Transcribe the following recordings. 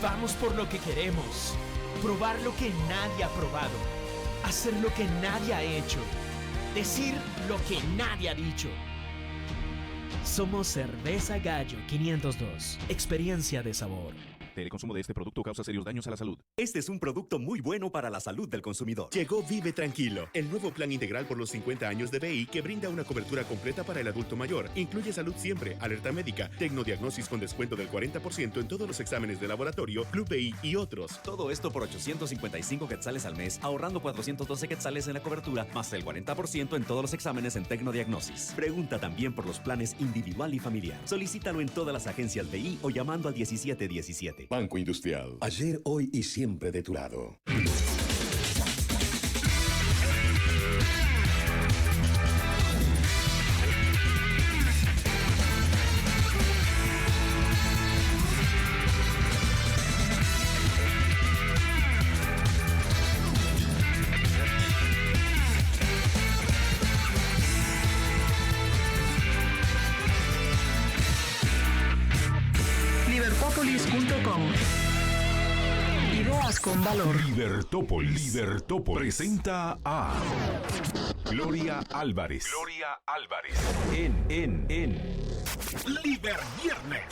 Vamos por lo que queremos. Probar lo que nadie ha probado. Hacer lo que nadie ha hecho. Decir lo que nadie ha dicho. Somos Cerveza Gallo 502. Experiencia de sabor. El consumo de este producto causa serios daños a la salud. Este es un producto muy bueno para la salud del consumidor. Llegó Vive Tranquilo, el nuevo plan integral por los 50 años de BI que brinda una cobertura completa para el adulto mayor. Incluye salud siempre, alerta médica, tecnodiagnosis con descuento del 40% en todos los exámenes de laboratorio, Club BI y otros. Todo esto por 855 quetzales al mes, ahorrando 412 quetzales en la cobertura, más el 40% en todos los exámenes en tecnodiagnosis. Pregunta también por los planes individual y familiar. Solicítalo en todas las agencias BI o llamando al 1717. Banco Industrial. Ayer, hoy y siempre de tu lado. Libertópolis.com. Ideas con valor. Libertópolis presenta a Gloria Álvarez. En Liber Viernes.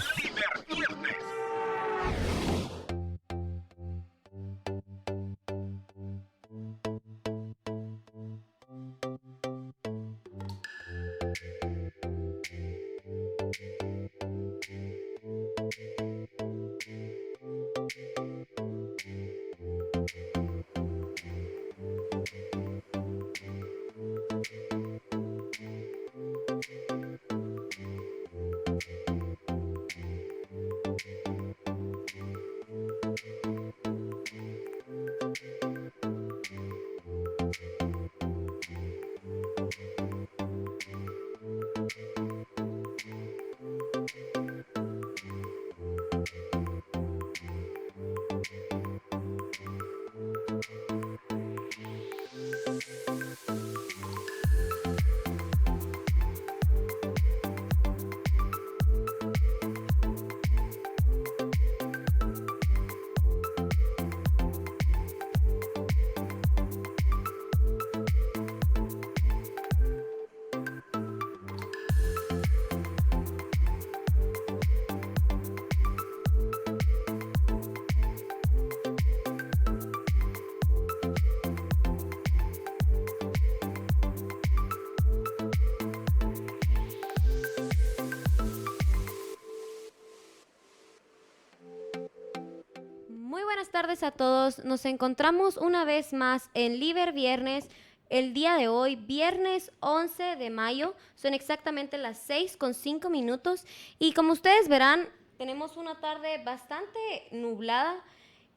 Buenas tardes a todos. Nos encontramos una vez más en Liber Viernes. El día de hoy, viernes 11 de mayo, son exactamente las 6:05 y como ustedes verán, tenemos una tarde bastante nublada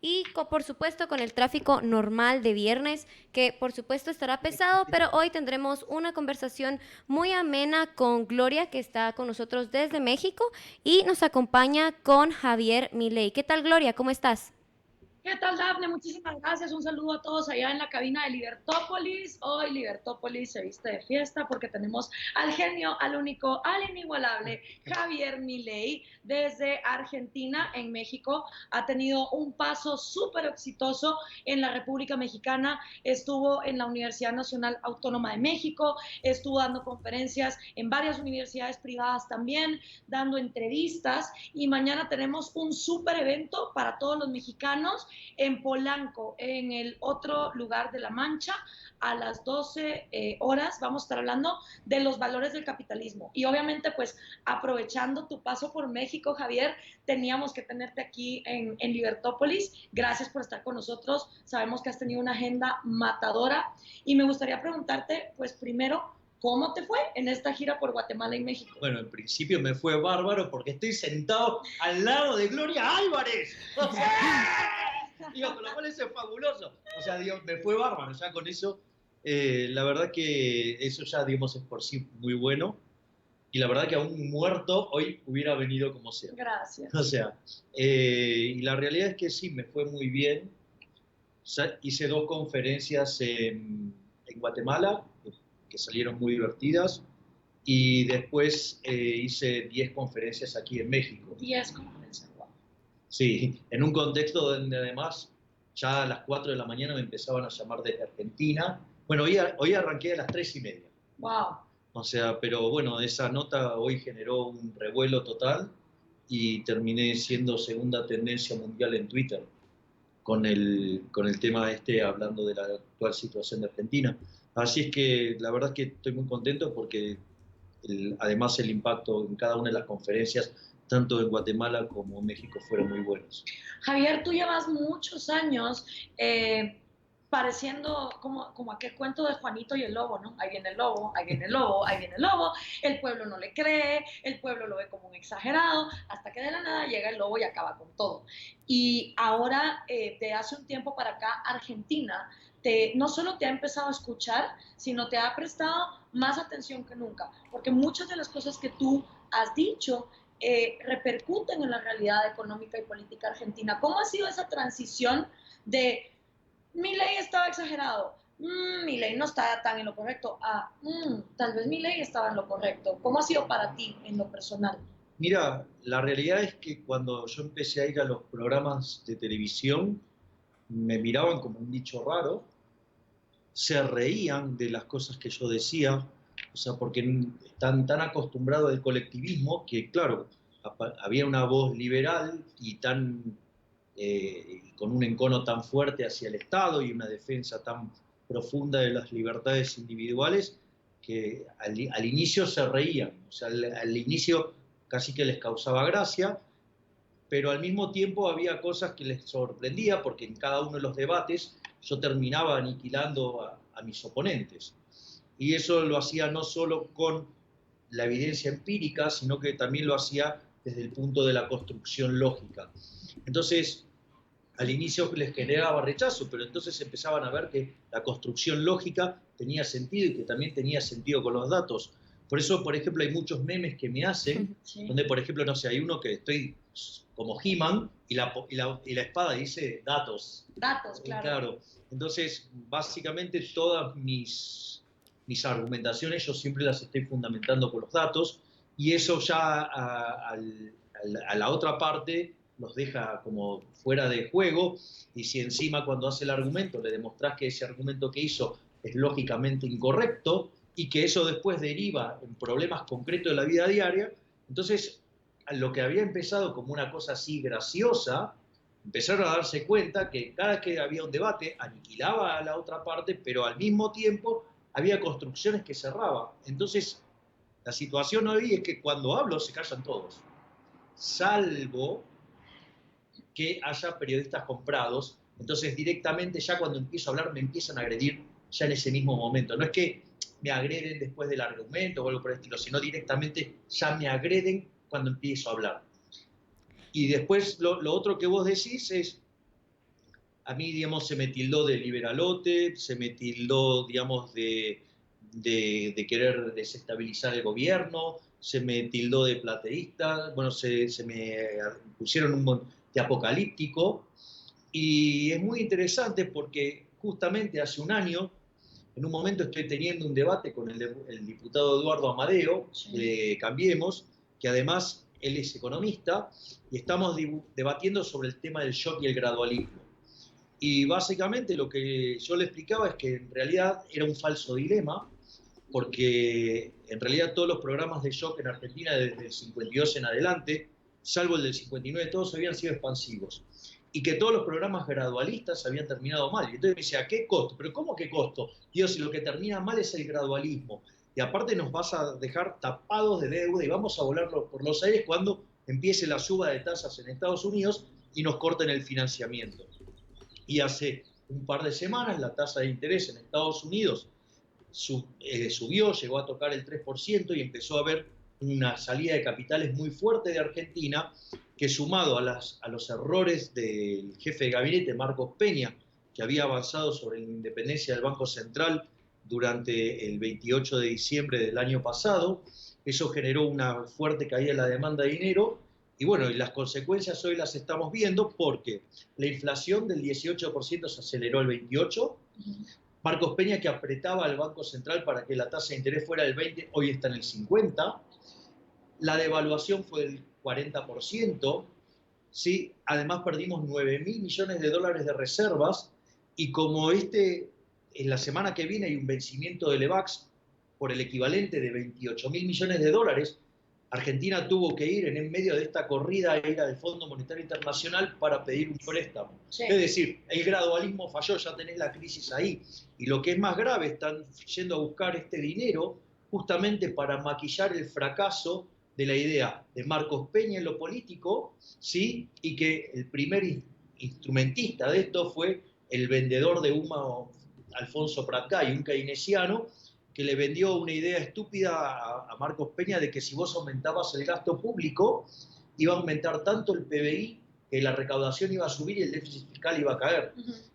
y por supuesto con el tráfico normal de viernes, que por supuesto estará pesado, pero hoy tendremos una conversación muy amena con Gloria, que está con nosotros desde México, y nos acompaña con Javier Milei. ¿Qué tal, Gloria? ¿Cómo estás? ¿Qué tal, Dafne? Muchísimas gracias. Un saludo a todos allá en la cabina de Libertópolis. Hoy Libertópolis se viste de fiesta porque tenemos al genio, al único, al inigualable Javier Milei desde Argentina. En México ha tenido un paso súper exitoso en la República Mexicana. Estuvo en la Universidad Nacional Autónoma de México, estuvo dando conferencias en varias universidades privadas también, dando entrevistas, y mañana tenemos un súper evento para todos los mexicanos en Polanco, en el otro lugar de La Mancha, a las 12 horas. Vamos a estar hablando de los valores del capitalismo. Y obviamente, pues, aprovechando tu paso por México, Javier, teníamos que tenerte aquí en Libertópolis. Gracias por estar con nosotros. Sabemos que has tenido una agenda matadora. Y me gustaría preguntarte, pues, primero, ¿cómo te fue en esta gira por Guatemala y México? Bueno, en principio me fue bárbaro porque estoy sentado al lado de Gloria Álvarez. O sea, digo, con lo cual eso es fabuloso. O sea, digo, me fue bárbaro. Ya con eso, la verdad que eso ya, digamos, es por sí muy bueno. Y la verdad que aún muerto, hoy hubiera venido como sea. Gracias. O sea, y la realidad es que sí, me fue muy bien. O sea, hice 2 conferencias en Guatemala, que salieron muy divertidas, y después hice 10 conferencias aquí en México. 10 conferencias, wow. Sí, en un contexto donde además ya a las 4 de la mañana me empezaban a llamar desde Argentina. Bueno, hoy arranqué a las 3:30. Wow. O sea, pero bueno, esa nota hoy generó un revuelo total y terminé siendo segunda tendencia mundial en Twitter con el tema hablando de la actual situación de Argentina. Así es que la verdad es que estoy muy contento porque además el impacto en cada una de las conferencias, tanto en Guatemala como en México, fueron muy buenos. Javier, tú llevas muchos años pareciendo como aquel cuento de Juanito y el lobo, ¿no? Ahí viene el lobo, ahí viene el lobo, ahí viene el lobo, el pueblo no le cree, el pueblo lo ve como un exagerado, hasta que de la nada llega el lobo y acaba con todo. Y ahora, de hace un tiempo para acá, Argentina no solo te ha empezado a escuchar, sino te ha prestado más atención que nunca, porque muchas de las cosas que tú has dicho repercuten en la realidad económica y política argentina. ¿Cómo ha sido esa transición de Milei estaba exagerado, Milei no está tan en lo correcto, tal vez Milei estaba en lo correcto? ¿Cómo ha sido para ti en lo personal? Mira, la realidad es que cuando yo empecé a ir a los programas de televisión, me miraban como un bicho raro, se reían de las cosas que yo decía, o sea, porque están tan acostumbrados al colectivismo que, claro, había una voz liberal y con un encono tan fuerte hacia el Estado y una defensa tan profunda de las libertades individuales que al inicio se reían, o sea, al inicio casi que les causaba gracia, pero al mismo tiempo había cosas que les sorprendía porque en cada uno de los debates yo terminaba aniquilando a mis oponentes. Y eso lo hacía no solo con la evidencia empírica, sino que también lo hacía desde el punto de la construcción lógica. Entonces, al inicio les generaba rechazo, pero entonces empezaban a ver que la construcción lógica tenía sentido y que también tenía sentido con los datos. Por eso, por ejemplo, hay muchos memes que me hacen, sí, donde, por ejemplo, no sé, hay uno que estoy como He-Man y la espada dice datos. Datos, claro. Claro. Entonces, básicamente todas mis argumentaciones yo siempre las estoy fundamentando con los datos y eso ya a la otra parte los deja como fuera de juego, y si encima cuando hace el argumento le demostrás que ese argumento que hizo es lógicamente incorrecto y que eso después deriva en problemas concretos de la vida diaria, entonces lo que había empezado como una cosa así graciosa, empezaron a darse cuenta que cada vez que había un debate aniquilaba a la otra parte, pero al mismo tiempo había construcciones que cerraba. Entonces la situación hoy es que cuando hablo se callan todos, salvo que haya periodistas comprados, entonces directamente ya cuando empiezo a hablar me empiezan a agredir ya en ese mismo momento. No es que me agreden después del argumento o algo por el estilo, sino directamente ya me agreden cuando empiezo a hablar. Y después lo otro que vos decís es, a mí, digamos, se me tildó de liberalote, se me tildó, digamos, de querer desestabilizar el gobierno, se me tildó de plateísta, bueno, se me pusieron de apocalíptico, y es muy interesante porque justamente hace un año, en un momento estoy teniendo un debate con el diputado Eduardo Amadeo, de Cambiemos, que además él es economista, y estamos debatiendo sobre el tema del shock y el gradualismo. Y básicamente lo que yo le explicaba es que en realidad era un falso dilema, porque en realidad todos los programas de shock en Argentina desde el 52 en adelante, salvo el del 59, todos habían sido expansivos. Y que todos los programas gradualistas habían terminado mal. Y entonces me decía, ¿a qué costo? ¿Pero cómo qué costo? Dios, si lo que termina mal es el gradualismo. Y aparte nos vas a dejar tapados de deuda y vamos a volarlo por los aires cuando empiece la suba de tasas en Estados Unidos y nos corten el financiamiento. Y hace un par de semanas la tasa de interés en Estados Unidos subió, llegó a tocar el 3% y empezó a haber una salida de capitales muy fuerte de Argentina, que sumado a los errores del jefe de gabinete, Marcos Peña, que había avanzado sobre la independencia del Banco Central durante el 28 de diciembre del año pasado, eso generó una fuerte caída en la demanda de dinero, y bueno, y las consecuencias hoy las estamos viendo porque la inflación del 18% se aceleró al 28%, Marcos Peña, que apretaba al Banco Central para que la tasa de interés fuera del 20%, hoy está en el 50%, la devaluación fue del 40%, ¿sí? Además perdimos 9.000 millones de dólares de reservas y como en la semana que viene hay un vencimiento del EVAX por el equivalente de 28.000 millones de dólares, Argentina tuvo que ir en medio de esta corrida a ir al Fondo Monetario Internacional para pedir un préstamo. Sí. Es decir, el gradualismo falló, ya tenés la crisis ahí. Y lo que es más grave, están yendo a buscar este dinero justamente para maquillar el fracaso de la idea de Marcos Peña en lo político, ¿sí? Y que el primer instrumentista de esto fue el vendedor de humo Alfonso Pratgay, un keynesiano, que le vendió una idea estúpida a Marcos Peña de que si vos aumentabas el gasto público, iba a aumentar tanto el PBI que la recaudación iba a subir y el déficit fiscal iba a caer.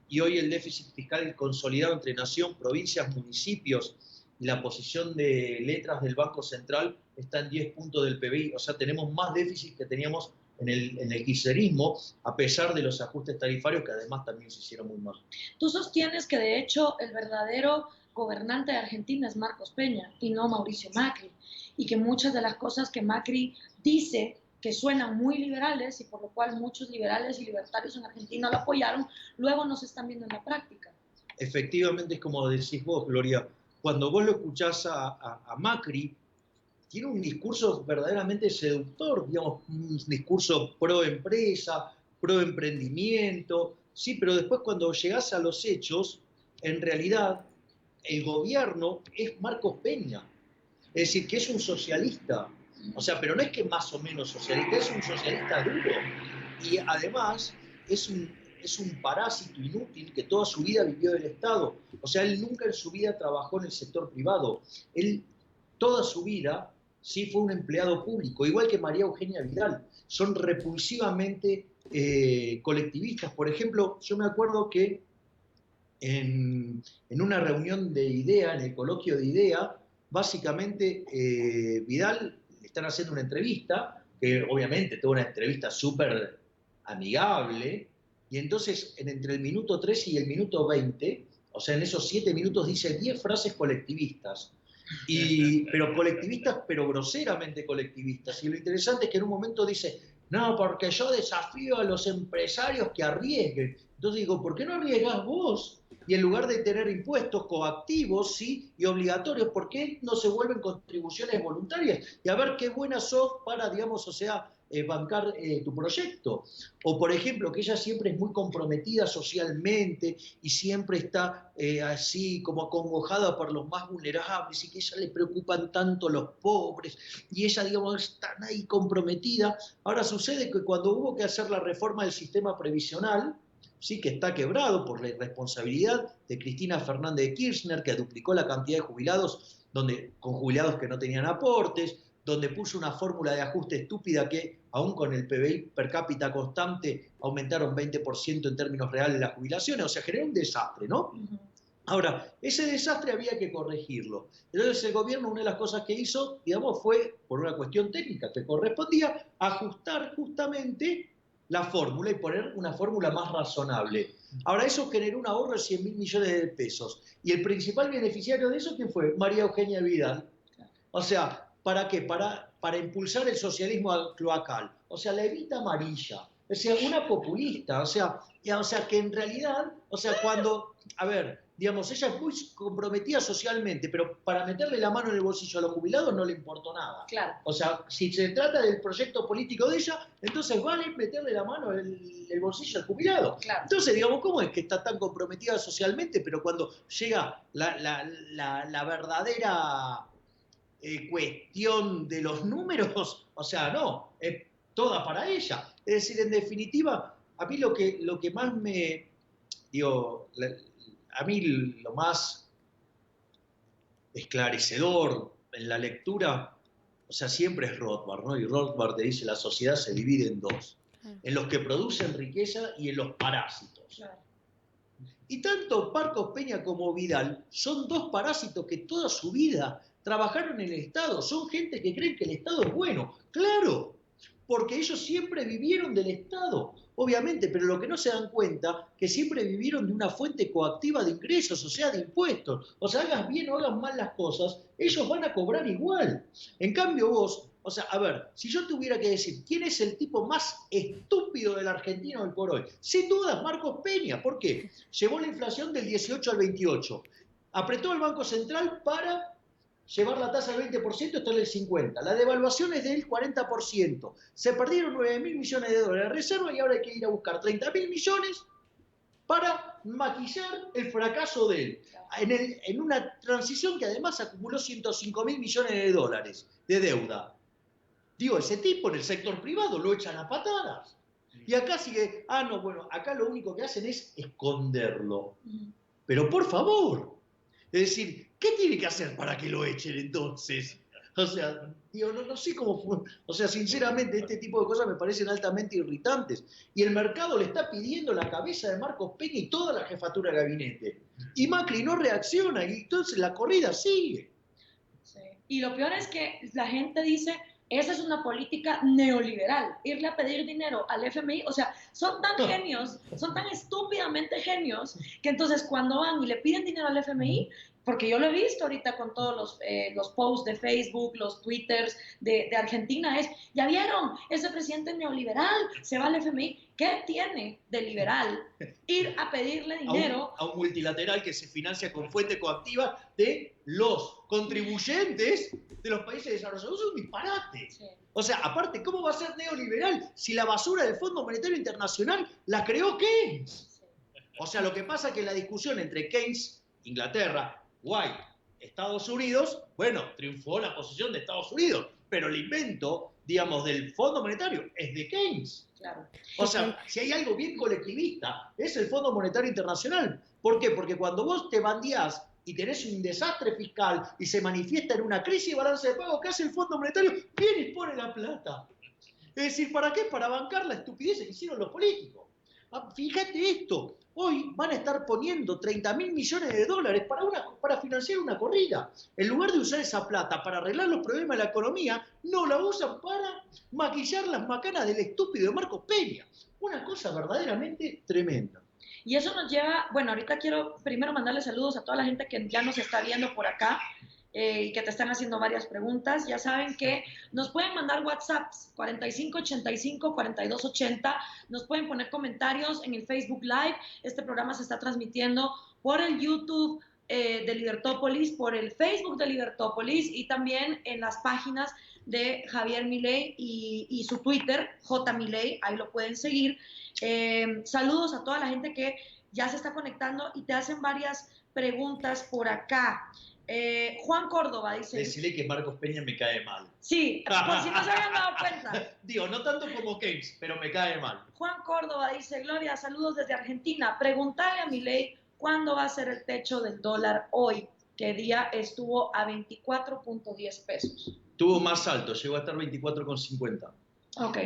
Y hoy el déficit fiscal consolidado entre nación, provincias, municipios y la posición de letras del Banco Central está en 10 puntos del PBI. O sea, tenemos más déficit que teníamos en el kirchnerismo, a pesar de los ajustes tarifarios que además también se hicieron muy mal. Tú sostienes que de hecho el verdadero gobernante de Argentina es Marcos Peña y no Mauricio Macri, y que muchas de las cosas que Macri dice que suenan muy liberales y por lo cual muchos liberales y libertarios en Argentina lo apoyaron, luego no se están viendo en la práctica. Efectivamente, es como decís vos, Gloria, cuando vos lo escuchás a Macri, tiene un discurso verdaderamente seductor, digamos, un discurso pro empresa, pro emprendimiento, sí, pero después cuando llegás a los hechos, en realidad el gobierno es Marcos Peña, es decir, que es un socialista, o sea, pero no es que más o menos socialista, es un socialista duro, y además es un parásito inútil que toda su vida vivió del Estado, o sea, él nunca en su vida trabajó en el sector privado, él toda su vida sí fue un empleado público, igual que María Eugenia Vidal, son repulsivamente colectivistas. Por ejemplo, yo me acuerdo que en una reunión de IDEA, en el coloquio de IDEA, básicamente Vidal le están haciendo una entrevista, que obviamente toda una entrevista súper amigable, y entonces entre el minuto 13 y el minuto 20, o sea, en esos 7 minutos dice 10 frases colectivistas, pero colectivistas, pero groseramente colectivistas. Y lo interesante es que en un momento dice, no, porque yo desafío a los empresarios que arriesguen. Entonces digo, ¿por qué no arriesgás vos? Y en lugar de tener impuestos coactivos, ¿sí? Y obligatorios, ¿por qué no se vuelven contribuciones voluntarias? Y a ver qué buenas sos para, digamos, o sea, bancar tu proyecto. O, por ejemplo, que ella siempre es muy comprometida socialmente y siempre está así como acongojada por los más vulnerables y que a ella le preocupan tanto los pobres y ella, digamos, está ahí comprometida. Ahora sucede que cuando hubo que hacer la reforma del sistema previsional, sí, que está quebrado por la irresponsabilidad de Cristina Fernández de Kirchner, que duplicó la cantidad de jubilados, con jubilados que no tenían aportes, donde puso una fórmula de ajuste estúpida que, aún con el PBI per cápita constante, aumentaron 20% en términos reales las jubilaciones. O sea, generó un desastre, ¿no? Ahora, ese desastre había que corregirlo. Entonces el gobierno, una de las cosas que hizo, digamos, fue, por una cuestión técnica que correspondía, ajustar justamente la fórmula y poner una fórmula más razonable. Ahora, eso generó un ahorro de 100.000 millones de pesos. Y el principal beneficiario de eso, ¿quién fue? María Eugenia Vidal. O sea, ¿para qué? Para impulsar el socialismo cloacal. O sea, la evita amarilla. O sea, una populista. O sea, que en realidad, o sea, cuando, a ver, digamos, ella es muy comprometida socialmente, pero para meterle la mano en el bolsillo a los jubilados no le importó nada. Claro. O sea, si se trata del proyecto político de ella, entonces vale meterle la mano en el bolsillo al jubilado. Claro. Entonces, digamos, ¿cómo es que está tan comprometida socialmente, pero cuando llega la verdadera cuestión de los números, o sea, no, es toda para ella? Es decir, en definitiva, a mí lo que más me, digo, a mí lo más esclarecedor en la lectura, o sea, siempre es Rothbard, ¿no? Y Rothbard te dice, la sociedad se divide en dos, en los que producen riqueza y en los parásitos. Claro. Y tanto Marcos Peña como Vidal son dos parásitos que toda su vida trabajaron en el Estado, son gente que creen que el Estado es bueno, claro, porque ellos siempre vivieron del Estado, obviamente, pero lo que no se dan cuenta, que siempre vivieron de una fuente coactiva de ingresos, o sea, de impuestos. O sea, hagas bien o hagas mal las cosas, ellos van a cobrar igual. En cambio vos, O sea, a ver, si yo tuviera que decir quién es el tipo más estúpido del argentino hoy por hoy, sin duda Marcos Peña. ¿Por qué? Llevó la inflación del 18 al 28. Apretó el Banco Central para llevar la tasa al 20%, está en el 50%. La devaluación es del 40%. Se perdieron 9.000 millones de dólares de reserva y ahora hay que ir a buscar 30.000 millones para maquillar el fracaso de él. En una transición que además acumuló 105.000 millones de dólares de deuda. Digo, ese tipo en el sector privado lo echan a patadas. Y acá sigue, no, bueno, acá lo único que hacen es esconderlo. Pero por favor, es decir, ¿qué tiene que hacer para que lo echen entonces? O sea, digo, no sé cómo fue. O sea, sinceramente, este tipo de cosas me parecen altamente irritantes. Y el mercado le está pidiendo la cabeza de Marcos Peña y toda la jefatura de gabinete. Y Macri no reacciona y entonces la corrida sigue. Sí. Y lo peor es que la gente dice, esa es una política neoliberal, irle a pedir dinero al FMI. O sea, son tan genios, son tan estúpidamente genios, que entonces cuando van y le piden dinero al FMI, porque yo lo he visto ahorita con todos los posts de Facebook, los twitters de Argentina, ¿ya vieron? Ese presidente neoliberal se va al FMI. ¿Qué tiene de liberal ir a pedirle dinero a un multilateral que se financia con fuente coactiva de los contribuyentes de los países desarrollados? Es un disparate. Sí. O sea, aparte, ¿cómo va a ser neoliberal si la basura del Fondo Monetario Internacional la creó Keynes? Sí. O sea, lo que pasa es que la discusión entre Keynes, Inglaterra, White, Estados Unidos, bueno, triunfó la posición de Estados Unidos, pero el invento, digamos, del Fondo Monetario es de Keynes. Claro. O sea, si hay algo bien colectivista, es el Fondo Monetario Internacional. ¿Por qué? Porque cuando vos te bandeás y tenés un desastre fiscal y se manifiesta en una crisis de balance de pago, ¿qué hace el Fondo Monetario? Viene y pone la plata. Es decir, ¿para qué? Para bancar la estupidez que hicieron los políticos. Fíjate esto, hoy van a estar poniendo 30.000 millones de dólares para financiar una corrida. En lugar de usar esa plata para arreglar los problemas de la economía, no la usan para maquillar las macanas del estúpido de Marcos Peña. Una cosa verdaderamente tremenda. Y eso nos lleva, bueno, ahorita quiero primero mandarle saludos a toda la gente que ya nos está viendo por acá. Y que te están haciendo varias preguntas. Ya saben que nos pueden mandar WhatsApps 4585-4280, nos pueden poner comentarios en el Facebook Live. Este programa se está transmitiendo por el YouTube de Libertópolis, por el Facebook de Libertópolis y también en las páginas de Javier Milei y su Twitter, J. Milei, ahí lo pueden seguir. Saludos a toda la gente que ya se está conectando y te hacen varias preguntas por acá. Juan Córdoba dice... Decirle que Marcos Peña me cae mal. Sí, por si no se habían dado cuenta. Digo, no tanto como Keynes, pero me cae mal. Juan Córdoba dice, Gloria, saludos desde Argentina. Preguntale a Milei cuándo va a ser el techo del dólar hoy, que día estuvo a 24.10 pesos. Estuvo más alto, llegó a estar 24,50. Ok.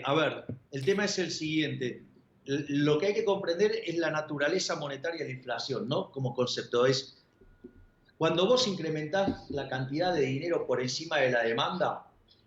A ver, el tema es el siguiente. Lo que hay que comprender es la naturaleza monetaria de la inflación, ¿no? Como concepto es... Cuando vos incrementás la cantidad de dinero por encima de la demanda,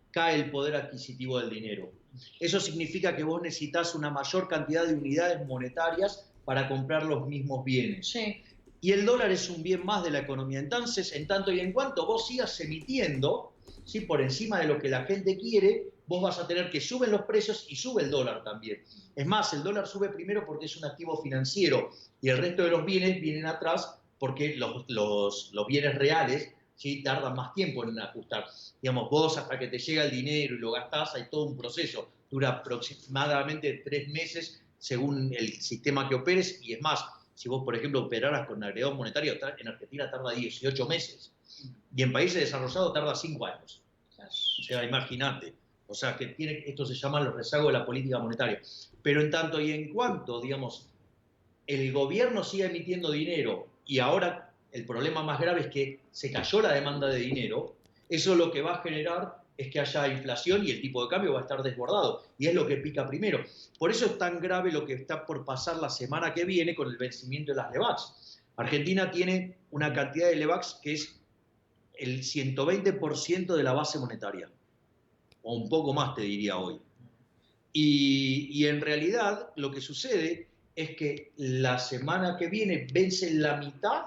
cae el poder adquisitivo del dinero. Eso significa que vos necesitas una mayor cantidad de unidades monetarias para comprar los mismos bienes. Sí. Y el dólar es un bien más de la economía. Entonces, en tanto y en cuanto vos sigas emitiendo, ¿sí?, por encima de lo que la gente quiere, vos vas a tener que suben los precios y sube el dólar también. Es más, el dólar sube primero porque es un activo financiero y el resto de los bienes vienen atrás porque los bienes reales, ¿sí?, tardan más tiempo en ajustar. Digamos, vos hasta que te llega el dinero y lo gastás, hay todo un proceso. Dura aproximadamente 3 meses según el sistema que operes. Y es más, si vos, por ejemplo, operaras con agregado monetario, en Argentina tarda 18 meses. Y en países desarrollados tarda 5 años. O sea, imagínate. O sea, que esto se llama los rezagos de la política monetaria. Pero en tanto y en cuanto, digamos, el gobierno sigue emitiendo dinero y ahora el problema más grave es que se cayó la demanda de dinero, eso lo que va a generar es que haya inflación y el tipo de cambio va a estar desbordado. Y es lo que pica primero. Por eso es tan grave lo que está por pasar la semana que viene con el vencimiento de las LEVAX. Argentina tiene una cantidad de LEVAX que es el 120% de la base monetaria. O un poco más, te diría hoy. Y en realidad lo que sucede es que la semana que viene vence la mitad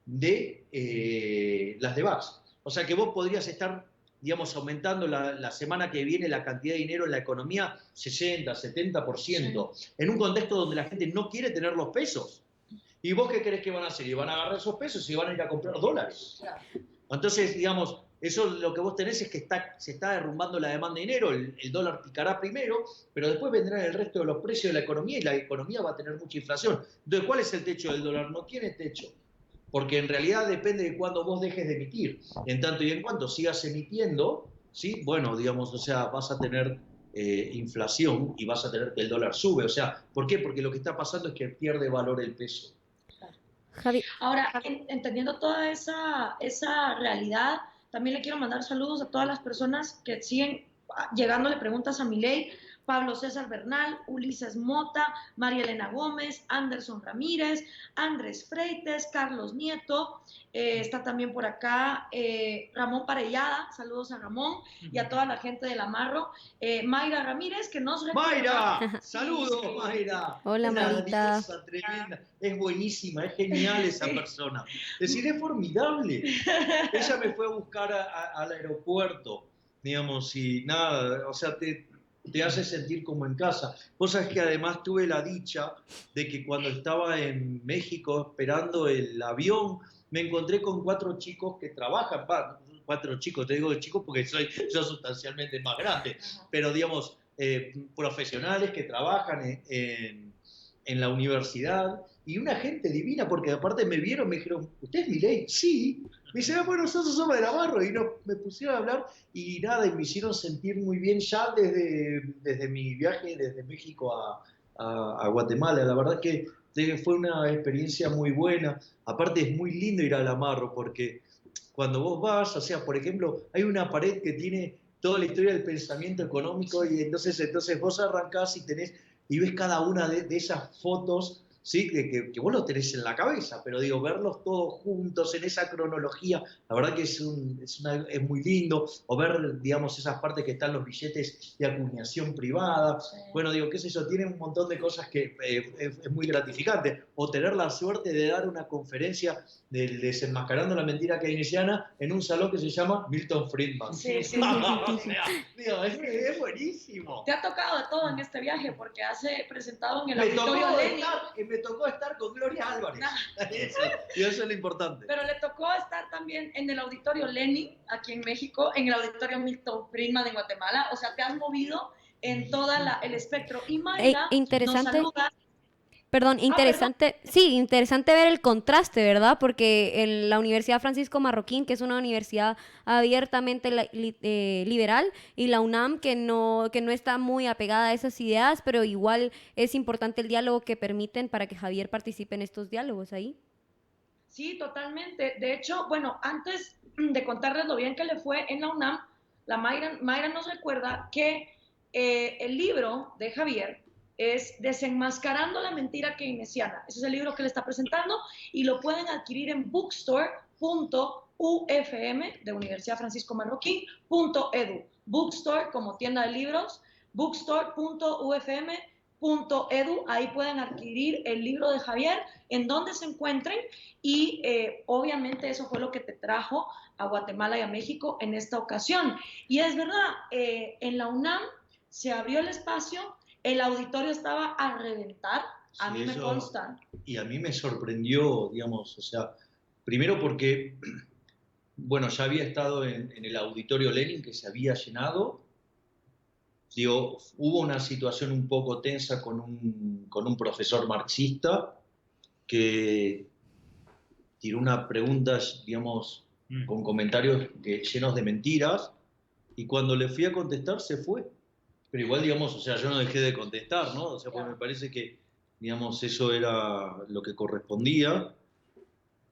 de las LEVAX. O sea que vos podrías estar digamos, aumentando la semana que viene la cantidad de dinero en la economía 60, 70%, en un contexto donde la gente no quiere tener los pesos. ¿Y vos qué crees que van a hacer? Y van a agarrar esos pesos y van a ir a comprar dólares. Entonces, digamos, eso lo que vos tenés es que se está derrumbando la demanda de dinero, el dólar picará primero, pero después vendrán el resto de los precios de la economía y la economía va a tener mucha inflación. Entonces, ¿cuál es el techo del dólar? No tiene techo, porque en realidad depende de cuándo vos dejes de emitir. En tanto y en cuanto sigas emitiendo, ¿sí? Bueno, digamos, o sea, vas a tener inflación y vas a tener que el dólar sube. O sea, ¿por qué? Porque lo que está pasando es que pierde valor el peso. Javi. Ahora, entendiendo toda esa realidad, también le quiero mandar saludos a todas las personas que siguen llegándole preguntas a Milei. Pablo César Bernal, Ulises Mota, María Elena Gómez, Anderson Ramírez, Andrés Freites, Carlos Nieto, está también por acá Ramón Parellada, saludos a Ramón y a toda la gente del Amarro, Mayra Ramírez, que nos recuerda... ¡Mayra! ¡Saludos, Mayra! Hola, Una Marita. diosa tremenda, es buenísima, es genial esa persona. Es decir, es formidable. Ella me fue a buscar al aeropuerto, digamos, y nada, o sea, te hace sentir como en casa. Vos sabés que además tuve la dicha de que cuando estaba en México esperando el avión, me encontré con 4 chicos que trabajan, 4 chicos, te digo de chicos porque soy yo sustancialmente más grande, pero digamos, profesionales que trabajan en la universidad, y una gente divina, porque aparte me vieron, me dijeron, ¿usted es Milei? Sí. Me dice, bueno, nosotros somos de Navarro, y me pusieron a hablar, y nada, y me hicieron sentir muy bien ya desde mi viaje desde México a Guatemala. La verdad que fue una experiencia muy buena. Aparte es muy lindo ir al Amarro, porque cuando vos vas, o sea, por ejemplo, hay una pared que tiene toda la historia del pensamiento económico, y entonces vos arrancás y ves cada una de esas fotos, ¿sí? Que vos lo tenés en la cabeza, pero digo, verlos todos juntos en esa cronología, la verdad que es muy lindo, o ver, digamos, esas partes que están los billetes de acuñación privada. Sí. Bueno, digo, qué sé yo, tiene un montón de cosas que es muy gratificante, o tener la suerte de dar una conferencia del Desenmascarando la Mentira Keynesiana en un salón que se llama Milton Friedman. Sí, sí. O sea, digo, es buenísimo. Te ha tocado de todo en este viaje, porque has presentado en el auditorio Lenin. Me tocó estar con Gloria Álvarez. Y eso es lo importante. Pero le tocó estar también en el auditorio Lenin, aquí en México, en el auditorio Milton Friedman de Guatemala. O sea, te has movido en todo el espectro. Y Mayra interesante. nos saluda. Perdón, interesante, sí, interesante ver el contraste, ¿verdad? Porque en la Universidad Francisco Marroquín, que es una universidad abiertamente liberal, y la UNAM, que no está muy apegada a esas ideas, pero igual es importante el diálogo que permiten para que Javier participe en estos diálogos ahí. Sí, totalmente. De hecho, bueno, antes de contarles lo bien que le fue en la UNAM, la Mayra nos recuerda que el libro de Javier es Desenmascarando la Mentira Keynesiana. Ese es el libro que le está presentando y lo pueden adquirir en bookstore.ufm de Universidad Francisco Marroquín.edu. Bookstore como tienda de libros, bookstore.ufm.edu. Ahí pueden adquirir el libro de Javier en donde se encuentren y obviamente eso fue lo que te trajo a Guatemala y a México en esta ocasión. Y es verdad, en la UNAM se abrió el espacio. El auditorio estaba a reventar, a mí me consta. Y a mí me sorprendió, digamos, o sea, primero porque, bueno, ya había estado en el auditorio Lenin, que se había llenado. Digo, hubo una situación un poco tensa con un profesor marxista que tiró unas preguntas, digamos, con comentarios llenos de mentiras, y cuando le fui a contestar se fue. Pero igual, digamos, o sea, yo no dejé de contestar, ¿no? O sea, porque me parece que, digamos, eso era lo que correspondía.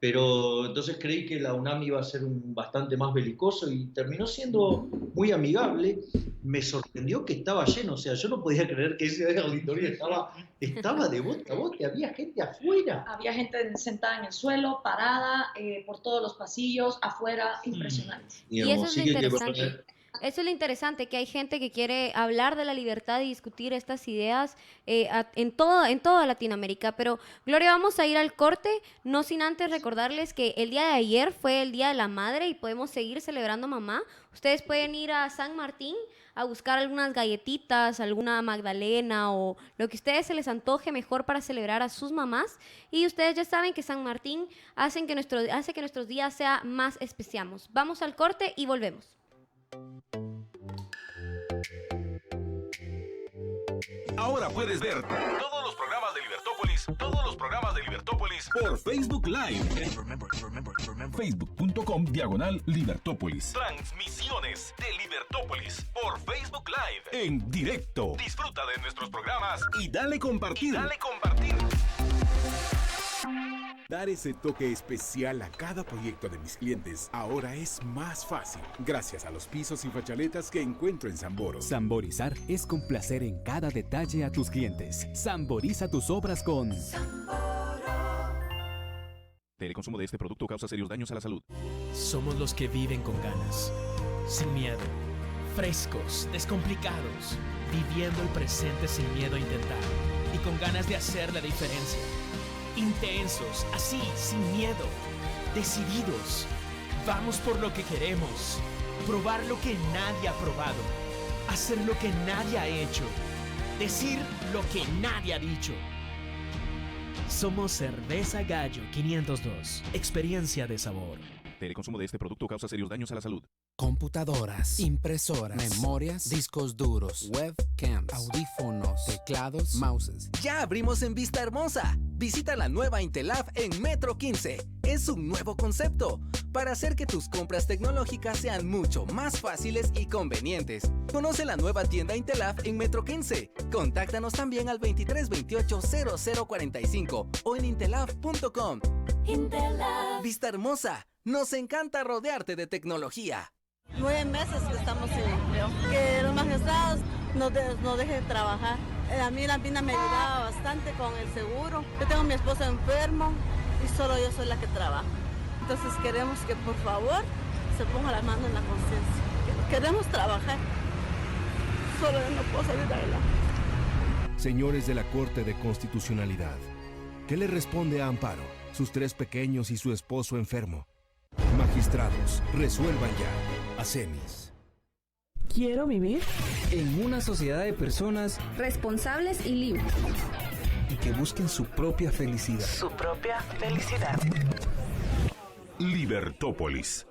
Pero entonces creí que la UNAM iba a ser bastante más belicoso y terminó siendo muy amigable. Me sorprendió que estaba lleno, o sea, yo no podía creer que ese auditorio estaba de bote a bote, había gente afuera. Había gente sentada en el suelo, parada, por todos los pasillos, afuera, impresionante. Y eso es lo interesante. Eso es lo interesante, que hay gente que quiere hablar de la libertad y discutir estas ideas en toda Latinoamérica. Pero, Gloria, vamos a ir al corte, no sin antes recordarles que el día de ayer fue el Día de la Madre y podemos seguir celebrando a mamá. Ustedes pueden ir a San Martín a buscar algunas galletitas, alguna magdalena o lo que a ustedes se les antoje mejor para celebrar a sus mamás. Y ustedes ya saben que San Martín hace que nuestros días sean más especiales. Vamos al corte y volvemos. Ahora puedes ver todos los programas de Libertópolis por Facebook Live. Facebook.com/Libertópolis. Transmisiones de Libertópolis por Facebook Live en directo. Disfruta de nuestros programas y dale compartir. Dar ese toque especial a cada proyecto de mis clientes ahora es más fácil, gracias a los pisos y fachaletas que encuentro en Samboro. Samborizar es complacer en cada detalle a tus clientes. Samboriza tus obras con El consumo de este producto causa serios daños a la salud. Somos los que viven con ganas, sin miedo, frescos, descomplicados, viviendo el presente sin miedo a intentar y con ganas de hacer la diferencia. Intensos, así, sin miedo, decididos. Vamos por lo que queremos, probar lo que nadie ha probado, hacer lo que nadie ha hecho, decir lo que nadie ha dicho. Somos Cerveza Gallo 502, experiencia de sabor. El consumo de este producto causa serios daños a la salud. Computadoras, impresoras, memorias, discos duros, webcams, audífonos, teclados, mouses. Ya abrimos en Vista Hermosa. Visita la nueva Intelab en Metro 15. Es un nuevo concepto para hacer que tus compras tecnológicas sean mucho más fáciles y convenientes. Conoce la nueva tienda Intelab en Metro 15. Contáctanos también al 2328 0045 o en intelab.com. Intelab. Vista Hermosa. Nos encanta rodearte de tecnología. 9 meses que estamos sin empleo. Que los magistrados nos dejen trabajar. A mí la mina me ayudaba bastante con el seguro. Yo tengo a mi esposo enfermo y solo yo soy la que trabaja. Entonces queremos que por favor se ponga la mano en la conciencia. Queremos trabajar. Solo yo no puedo salir adelante. Señores de la Corte de Constitucionalidad, ¿qué le responde a Amparo, sus 3 pequeños y su esposo enfermo? Magistrados, resuelvan ya. Acemis. Quiero vivir en una sociedad de personas responsables y libres y que busquen su propia felicidad. Su propia felicidad. Libertópolis.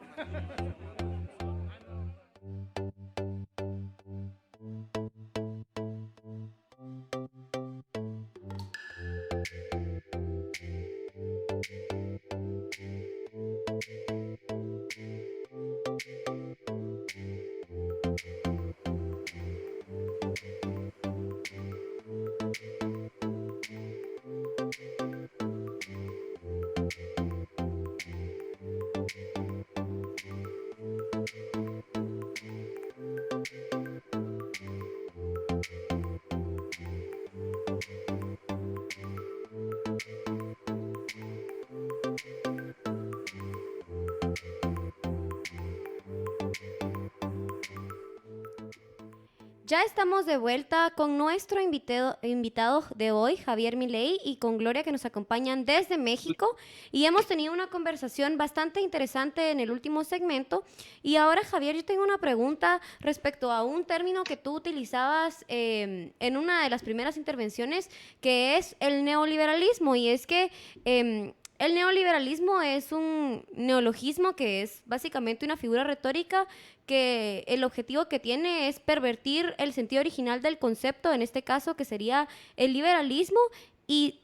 Ya estamos de vuelta con nuestro invitado de hoy, Javier Milei, y con Gloria, que nos acompañan desde México. Y hemos tenido una conversación bastante interesante en el último segmento. Y ahora, Javier, yo tengo una pregunta respecto a un término que tú utilizabas en una de las primeras intervenciones, que es el neoliberalismo. Y es que el neoliberalismo es un neologismo que es básicamente una figura retórica que el objetivo que tiene es pervertir el sentido original del concepto, en este caso que sería el liberalismo, y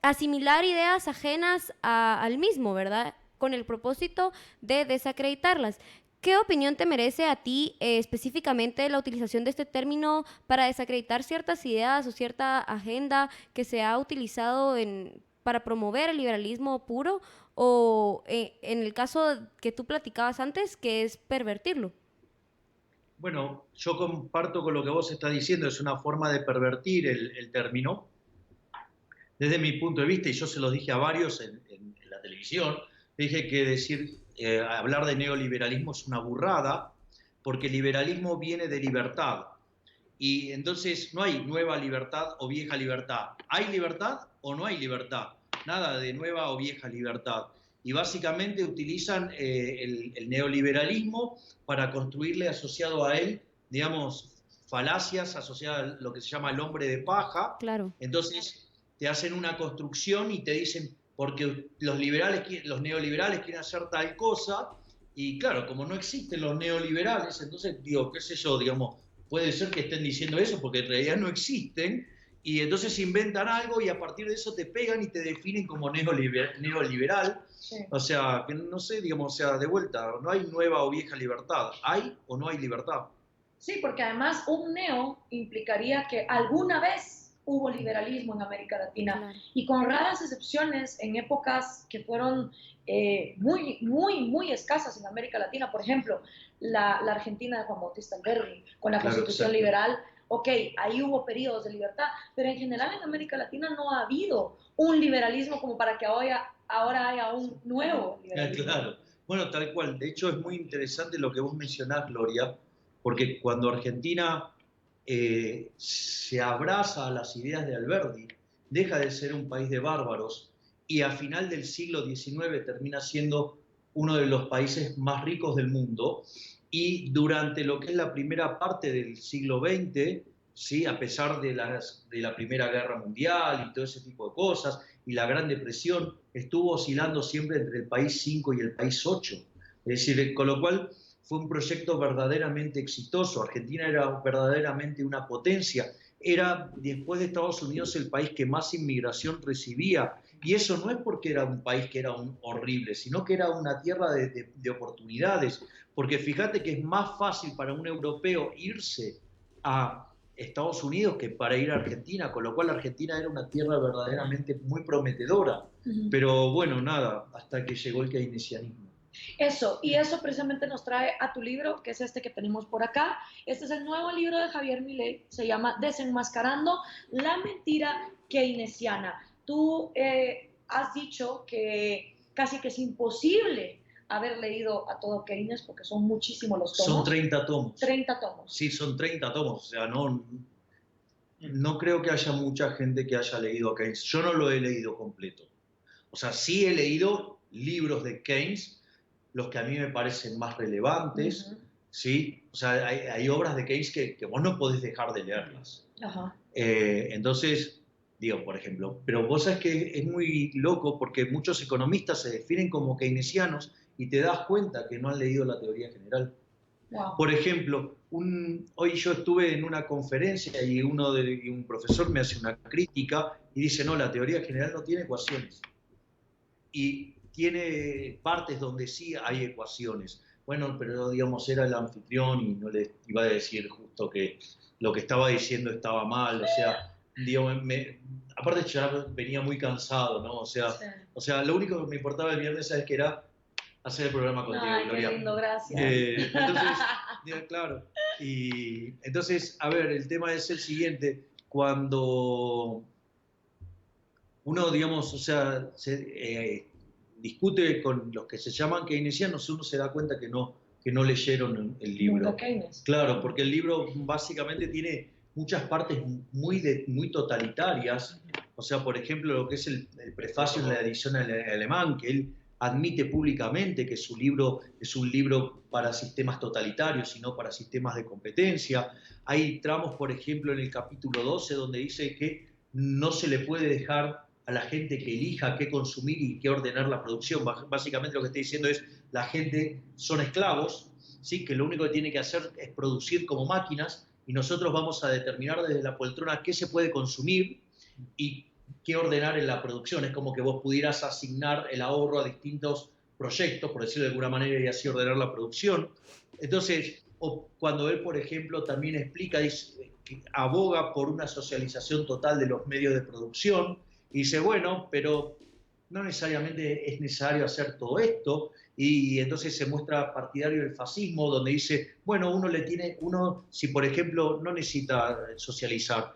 asimilar ideas ajenas al mismo, ¿verdad? Con el propósito de desacreditarlas. ¿Qué opinión te merece a ti específicamente la utilización de este término para desacreditar ciertas ideas o cierta agenda que se ha utilizado para promover el liberalismo puro, o en el caso que tú platicabas antes, que es pervertirlo? Bueno, yo comparto con lo que vos estás diciendo, es una forma de pervertir el término. Desde mi punto de vista, y yo se los dije a varios en la televisión, dije que hablar de neoliberalismo es una burrada, porque liberalismo viene de libertad. Y entonces no hay nueva libertad o vieja libertad. ¿Hay libertad o no hay libertad? Nada de nueva o vieja libertad. Y básicamente utilizan el neoliberalismo para construirle asociado a él, digamos, falacias asociadas a lo que se llama el hombre de paja. Claro. Entonces te hacen una construcción y te dicen, porque los neoliberales quieren hacer tal cosa, y claro, como no existen los neoliberales, entonces digo, qué sé yo, digamos, puede ser que estén diciendo eso porque en realidad no existen, y entonces inventan algo y a partir de eso te pegan y te definen como neoliberal. Sí. O sea, que no sé, digamos, o sea, de vuelta, no hay nueva o vieja libertad, ¿hay o no hay libertad? Sí, porque además un neo implicaría que alguna vez hubo liberalismo en América Latina, Claro. y con raras excepciones en épocas que fueron muy escasas en América Latina. Por ejemplo, la Argentina de Juan Bautista Alberdi, con la Claro, Constitución exacto. liberal. Ok, ahí hubo periodos de libertad, pero en general en América Latina no ha habido un liberalismo como para que ahora haya un nuevo liberalismo. Claro, bueno, tal cual. De hecho, es muy interesante lo que vos mencionás, Gloria, porque cuando Argentina se abraza a las ideas de Alberdi, deja de ser un país de bárbaros y a final del siglo XIX termina siendo uno de los países más ricos del mundo. Y durante lo que es la primera parte del siglo XX, ¿sí? A pesar de la Primera Guerra Mundial y todo ese tipo de cosas, y la Gran Depresión, estuvo oscilando siempre entre el país 5 y el país 8. Es decir, con lo cual fue un proyecto verdaderamente exitoso. Argentina era verdaderamente una potencia. Era, después de Estados Unidos, el país que más inmigración recibía. Y eso no es porque era un país que era horrible, sino que era una tierra de oportunidades. Porque fíjate que es más fácil para un europeo irse a Estados Unidos que para ir a Argentina, con lo cual Argentina era una tierra verdaderamente muy prometedora. Pero bueno, nada, hasta que llegó el keynesianismo. Eso, y eso precisamente nos trae a tu libro, que es este que tenemos por acá. Este es el nuevo libro de Javier Milei, se llama Desenmascarando la mentira keynesiana. Tú has dicho que casi que es imposible haber leído a todo Keynes porque son muchísimos los tomos. Son 30 tomos. 30 tomos. Sí, son 30 tomos. O sea, no creo que haya mucha gente que haya leído a Keynes. Yo no lo he leído completo. O sea, sí he leído libros de Keynes, los que a mí me parecen más relevantes, ¿sí? O sea, hay obras de Keynes que vos no podés dejar de leerlas. Ajá. Entonces, digo, por ejemplo, pero vos sabés que es muy loco porque muchos economistas se definen como keynesianos y te das cuenta que no han leído la teoría general. Wow. Por ejemplo, hoy yo estuve en una conferencia y un profesor me hace una crítica y dice, no, la teoría general no tiene ecuaciones. Y tiene partes donde sí hay ecuaciones. Bueno, pero digamos, era el anfitrión y no le iba a decir justo que lo que estaba diciendo estaba mal, o sea, digo, aparte ya venía muy cansado, ¿no? O sea, lo único que me importaba el viernes, ¿sabes qué era? Hacer el programa contigo, Ay, Gloria. qué lindo, gracias. Entonces, claro, y entonces, a ver, el tema es el siguiente, cuando uno, digamos, o sea, discute con los que se llaman keynesianos, uno se da cuenta que no leyeron el libro. Nunca Keynes. Claro, porque el libro básicamente tiene muchas partes muy totalitarias. O sea, por ejemplo, lo que es el prefacio en la edición alemán, que él admite públicamente que su libro es un libro para sistemas totalitarios y no para sistemas de competencia. Hay tramos, por ejemplo, en el capítulo 12, donde dice que no se le puede dejar a la gente que elija qué consumir y qué ordenar la producción. Básicamente lo que está diciendo es, la gente son esclavos, ¿sí? Que lo único que tiene que hacer es producir como máquinas y nosotros vamos a determinar desde la poltrona qué se puede consumir y qué ordenar en la producción. Es como que vos pudieras asignar el ahorro a distintos proyectos, por decirlo de alguna manera, y así ordenar la producción. Entonces, o cuando él, por ejemplo, también explica, dice, que aboga por una socialización total de los medios de producción, y dice, bueno, pero no necesariamente es necesario hacer todo esto, y entonces se muestra partidario del fascismo, donde dice, bueno, uno si por ejemplo no necesita socializar,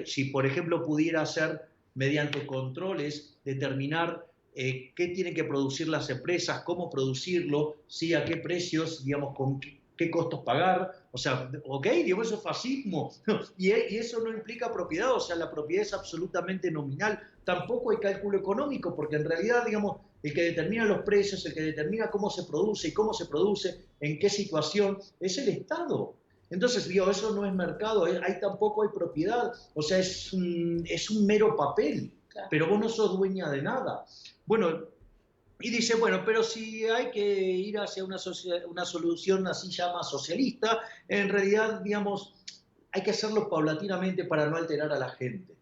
si por ejemplo pudiera hacer mediante controles, determinar qué tienen que producir las empresas, cómo producirlo, ¿sí? A qué precios, digamos, qué costos pagar, o sea, ok, digamos, eso es fascismo, y eso no implica propiedad, o sea, la propiedad es absolutamente nominal, tampoco hay cálculo económico, porque en realidad, digamos, el que determina los precios, el que determina cómo se produce y cómo se produce, en qué situación, es el Estado. Entonces, digo, eso no es mercado, ahí tampoco hay propiedad, o sea, es un mero papel, claro. Pero vos no sos dueña de nada. Bueno, y dice, bueno, pero si hay que ir hacia una solución así ya más socialista, en realidad, digamos, hay que hacerlo paulatinamente para no alterar a la gente.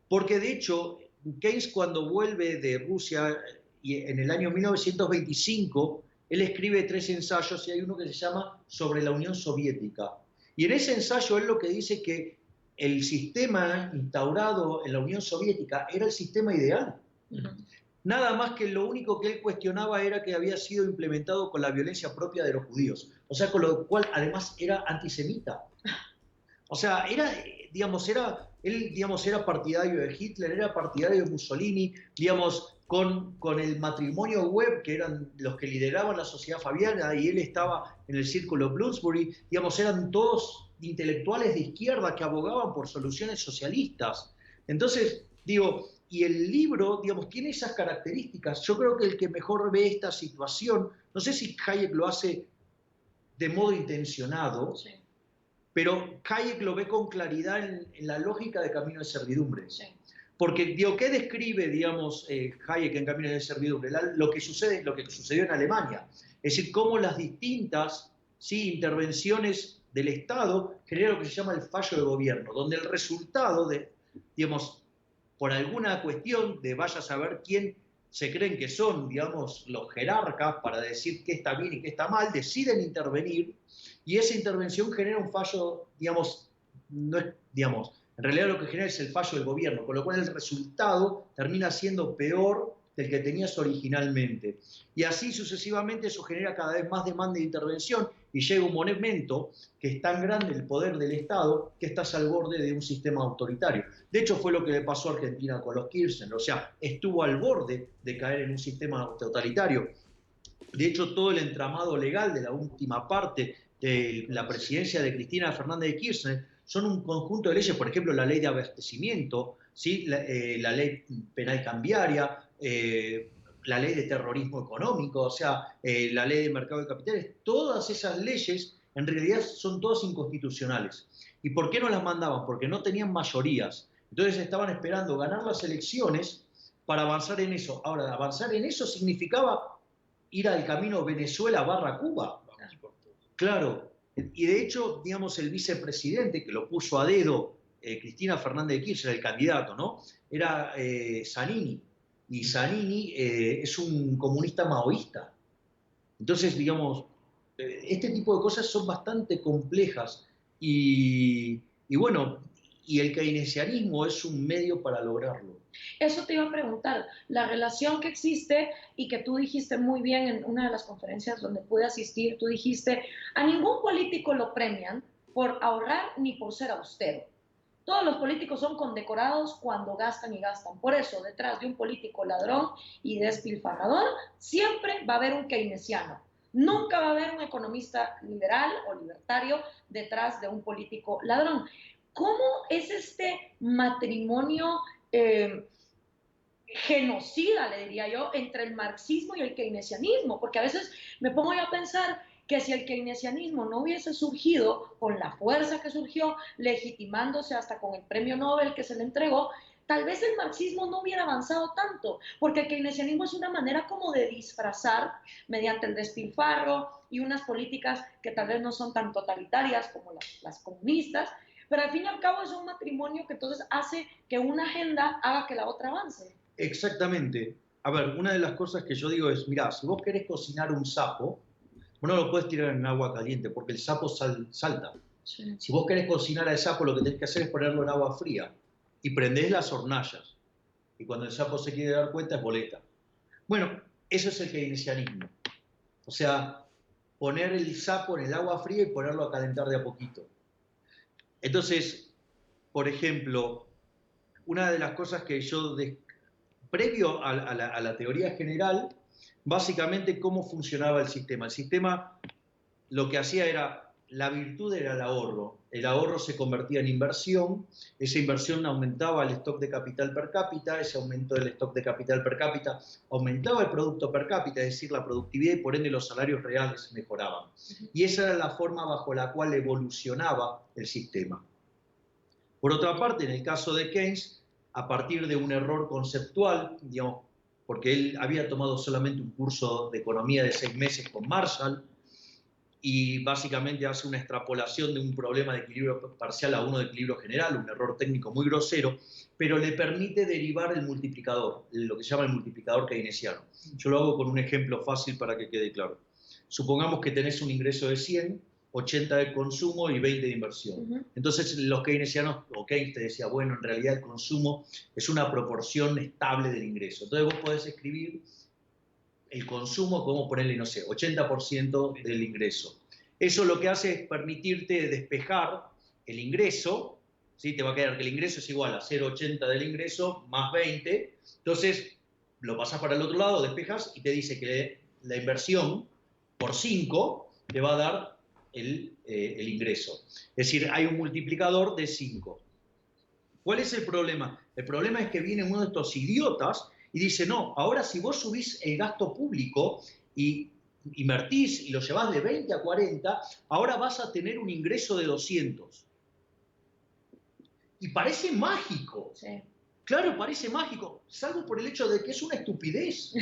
Porque de hecho, Keynes cuando vuelve de Rusia y en el año 1925, él escribe 3 ensayos y hay uno que se llama Sobre la Unión Soviética. Y en ese ensayo él lo que dice que el sistema instaurado en la Unión Soviética era el sistema ideal. Nada más que lo único que él cuestionaba era que había sido implementado con la violencia propia de los judíos. O sea, con lo cual además era antisemita. O sea, él era partidario de Hitler, era partidario de Mussolini, digamos, con el matrimonio Webb, que eran los que lideraban la sociedad fabiana, y él estaba en el círculo Bloomsbury, digamos, eran todos intelectuales de izquierda que abogaban por soluciones socialistas. Entonces, digo, y el libro, digamos, tiene esas características. Yo creo que el que mejor ve esta situación, no sé si Hayek lo hace de modo intencionado, sí, pero Hayek lo ve con claridad en la lógica de Camino de Servidumbre. Sí. Porque, digo, ¿qué describe, digamos, Hayek en Camino de Servidumbre? Lo que sucedió en Alemania. Es decir, cómo las distintas, ¿sí?, intervenciones del Estado generan lo que se llama el fallo de gobierno, donde el resultado de, digamos, por alguna cuestión de vaya a saber quién se creen que son, digamos, los jerarcas para decir qué está bien y qué está mal, deciden intervenir y esa intervención genera un fallo, digamos, no es, digamos, en realidad lo que genera es el fallo del gobierno, con lo cual el resultado termina siendo peor del que tenías originalmente. Y así sucesivamente eso genera cada vez más demanda de intervención y llega un momento que es tan grande el poder del Estado que estás al borde de un sistema autoritario. De hecho fue lo que le pasó a Argentina con los Kirchner, o sea, estuvo al borde de caer en un sistema totalitario. De hecho todo el entramado legal de la última parte de la presidencia de Cristina Fernández de Kirchner son un conjunto de leyes, por ejemplo la ley de abastecimiento, ¿sí? La ley penal cambiaria, la ley de terrorismo económico, o sea, la ley de mercado de capitales, todas esas leyes en realidad son todas inconstitucionales. ¿Y por qué no las mandaban? Porque no tenían mayorías. Entonces estaban esperando ganar las elecciones para avanzar en eso. Ahora, avanzar en eso significaba ir al camino Venezuela/Cuba. Claro. Y de hecho, digamos, el vicepresidente que lo puso a dedo, Cristina Fernández de Kirchner, el candidato, ¿no? Era Zanini. Y Zanini es un comunista maoísta. Entonces, digamos, este tipo de cosas son bastante complejas y bueno, y el keynesianismo es un medio para lograrlo. Eso te iba a preguntar, la relación que existe y que tú dijiste muy bien en una de las conferencias donde pude asistir, tú dijiste, a ningún político lo premian por ahorrar ni por ser austero. Todos los políticos son condecorados cuando gastan y gastan. Por eso, detrás de un político ladrón y despilfarrador, siempre va a haber un keynesiano. Nunca va a haber un economista liberal o libertario detrás de un político ladrón. ¿Cómo es este matrimonio genocida, le diría yo, entre el marxismo y el keynesianismo? Porque a veces me pongo yo a pensar que si el keynesianismo no hubiese surgido con la fuerza que surgió, legitimándose hasta con el premio Nobel que se le entregó, tal vez el marxismo no hubiera avanzado tanto, porque el keynesianismo es una manera como de disfrazar mediante el despilfarro y unas políticas que tal vez no son tan totalitarias como las comunistas, pero al fin y al cabo es un matrimonio que entonces hace que una agenda haga que la otra avance. Exactamente. A ver, una de las cosas que yo digo es, mirá, si vos querés cocinar un sapo, vos no lo puedes tirar en agua caliente porque el sapo salta. Sí. Si vos querés cocinar al sapo, lo que tenés que hacer es ponerlo en agua fría y prendés las hornallas. Y cuando el sapo se quiere dar cuenta, es boleta. Bueno, eso es el keynesianismo. O sea, poner el sapo en el agua fría y ponerlo a calentar de a poquito. Entonces, por ejemplo, una de las cosas que yo, previo a la teoría general, básicamente cómo funcionaba el sistema. El sistema lo que hacía era, la virtud era el ahorro se convertía en inversión, esa inversión aumentaba el stock de capital per cápita, ese aumento del stock de capital per cápita aumentaba el producto per cápita, es decir, la productividad y por ende los salarios reales mejoraban. Y esa era la forma bajo la cual evolucionaba el sistema. Por otra parte, en el caso de Keynes, a partir de un error conceptual, digamos, porque él había tomado solamente un curso de economía de 6 meses con Marshall, y básicamente hace una extrapolación de un problema de equilibrio parcial a uno de equilibrio general, un error técnico muy grosero, pero le permite derivar el multiplicador, lo que se llama el multiplicador keynesiano. Yo lo hago con un ejemplo fácil para que quede claro. Supongamos que tenés un ingreso de 100, 80 de consumo y 20 de inversión. Entonces los keynesianos, o Keynes te decía, bueno, en realidad el consumo es una proporción estable del ingreso. Entonces vos podés escribir el consumo como ponerle, no sé, 80% del ingreso. Eso lo que hace es permitirte despejar el ingreso, ¿sí? Te va a quedar que el ingreso es igual a 0,80 del ingreso más 20, entonces lo pasas para el otro lado, despejas y te dice que la inversión por 5 te va a dar el ingreso. Es decir, hay un multiplicador de 5. ¿Cuál es el problema? El problema es que viene uno de estos idiotas y dice, no, ahora si vos subís el gasto público y invertís y lo llevás de 20 a 40, ahora vas a tener un ingreso de 200. Y parece mágico. Sí. Claro, parece mágico, salvo por el hecho de que es una estupidez.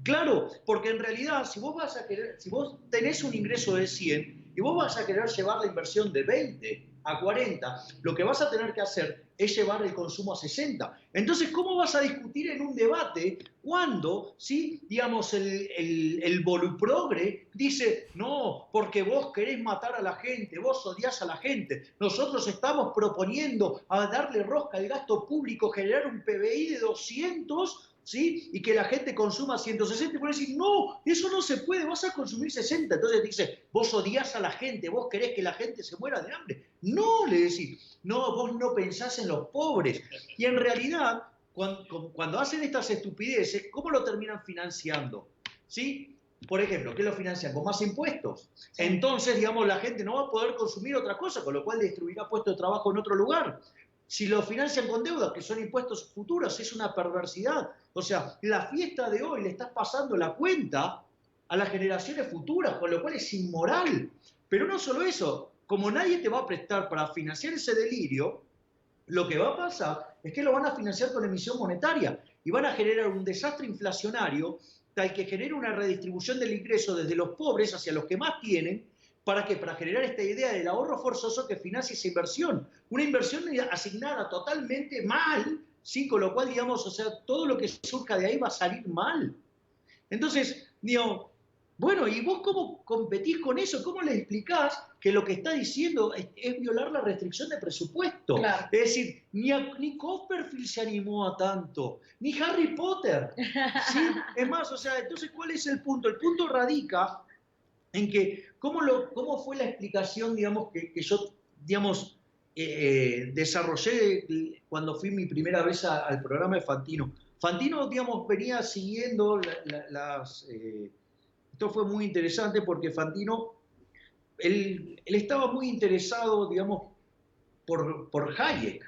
Claro, porque en realidad si vos tenés un ingreso de 100 y vos vas a querer llevar la inversión de 20 a 40, lo que vas a tener que hacer es llevar el consumo a 60. Entonces, ¿cómo vas a discutir en un debate cuando, ¿sí? digamos, el voluprogre dice, no, porque vos querés matar a la gente, vos odiás a la gente, nosotros estamos proponiendo a darle rosca al gasto público, generar un PBI de 200, ¿sí? Y que la gente consuma 160, y vos decís, no, eso no se puede, vas a consumir 60. Entonces dice, vos odiás a la gente, vos querés que la gente se muera de hambre. No, le decís, no, vos no pensás en los pobres. Y en realidad, cuando hacen estas estupideces, ¿cómo lo terminan financiando? ¿Sí? Por ejemplo, ¿qué lo financian? Con más impuestos. Entonces, digamos, la gente no va a poder consumir otra cosa, con lo cual destruirá puestos de trabajo en otro lugar. Si lo financian con deudas, que son impuestos futuros, es una perversidad. O sea, la fiesta de hoy le estás pasando la cuenta a las generaciones futuras, con lo cual es inmoral. Pero no solo eso, como nadie te va a prestar para financiar ese delirio, lo que va a pasar es que lo van a financiar con emisión monetaria y van a generar un desastre inflacionario tal que genere una redistribución del ingreso desde los pobres hacia los que más tienen. ¿Para qué? Para generar esta idea del ahorro forzoso que financie esa inversión. Una inversión asignada totalmente mal, ¿sí? Con lo cual, digamos, o sea, todo lo que surja de ahí va a salir mal. Entonces, digo, bueno, ¿y vos cómo competís con eso? ¿Cómo le explicás que lo que está diciendo es violar la restricción de presupuesto? Claro. Es decir, ni Copperfield se animó a tanto, ni Harry Potter, ¿sí? Es más, o sea, entonces, ¿cuál es el punto? El punto radica en que, ¿cómo fue la explicación, digamos, que yo, digamos, desarrollé cuando fui mi primera vez al programa de Fantino? Fantino, digamos, venía siguiendo esto fue muy interesante porque Fantino, él estaba muy interesado, digamos, por Hayek.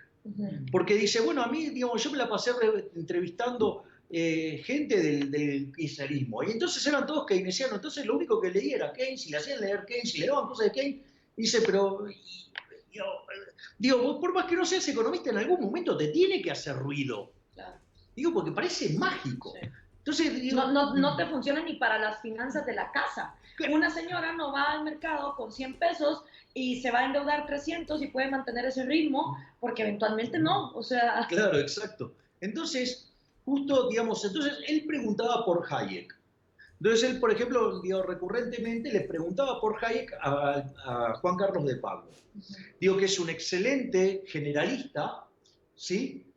Porque dice, bueno, a mí, digamos, yo me la pasé entrevistando gente del kirchnerismo, y entonces eran todos keynesianos, entonces lo único que leía era Keynes, y le hacían leer Keynes, y le daban cosas de Keynes, y dice, pero, digo, vos por más que no seas economista, en algún momento te tiene que hacer ruido. Claro. Digo, porque parece mágico. Sí. Entonces, digo, no te funciona ni para las finanzas de la casa. Una señora no va al mercado con 100 pesos y se va a endeudar 300 y puede mantener ese ritmo, porque eventualmente no, o sea... Claro, exacto. Entonces, justo, digamos, entonces él preguntaba por Hayek. Entonces él, por ejemplo, digo, recurrentemente le preguntaba por Hayek a Juan Carlos de Pablo. Digo que es un excelente generalista, ¿sí?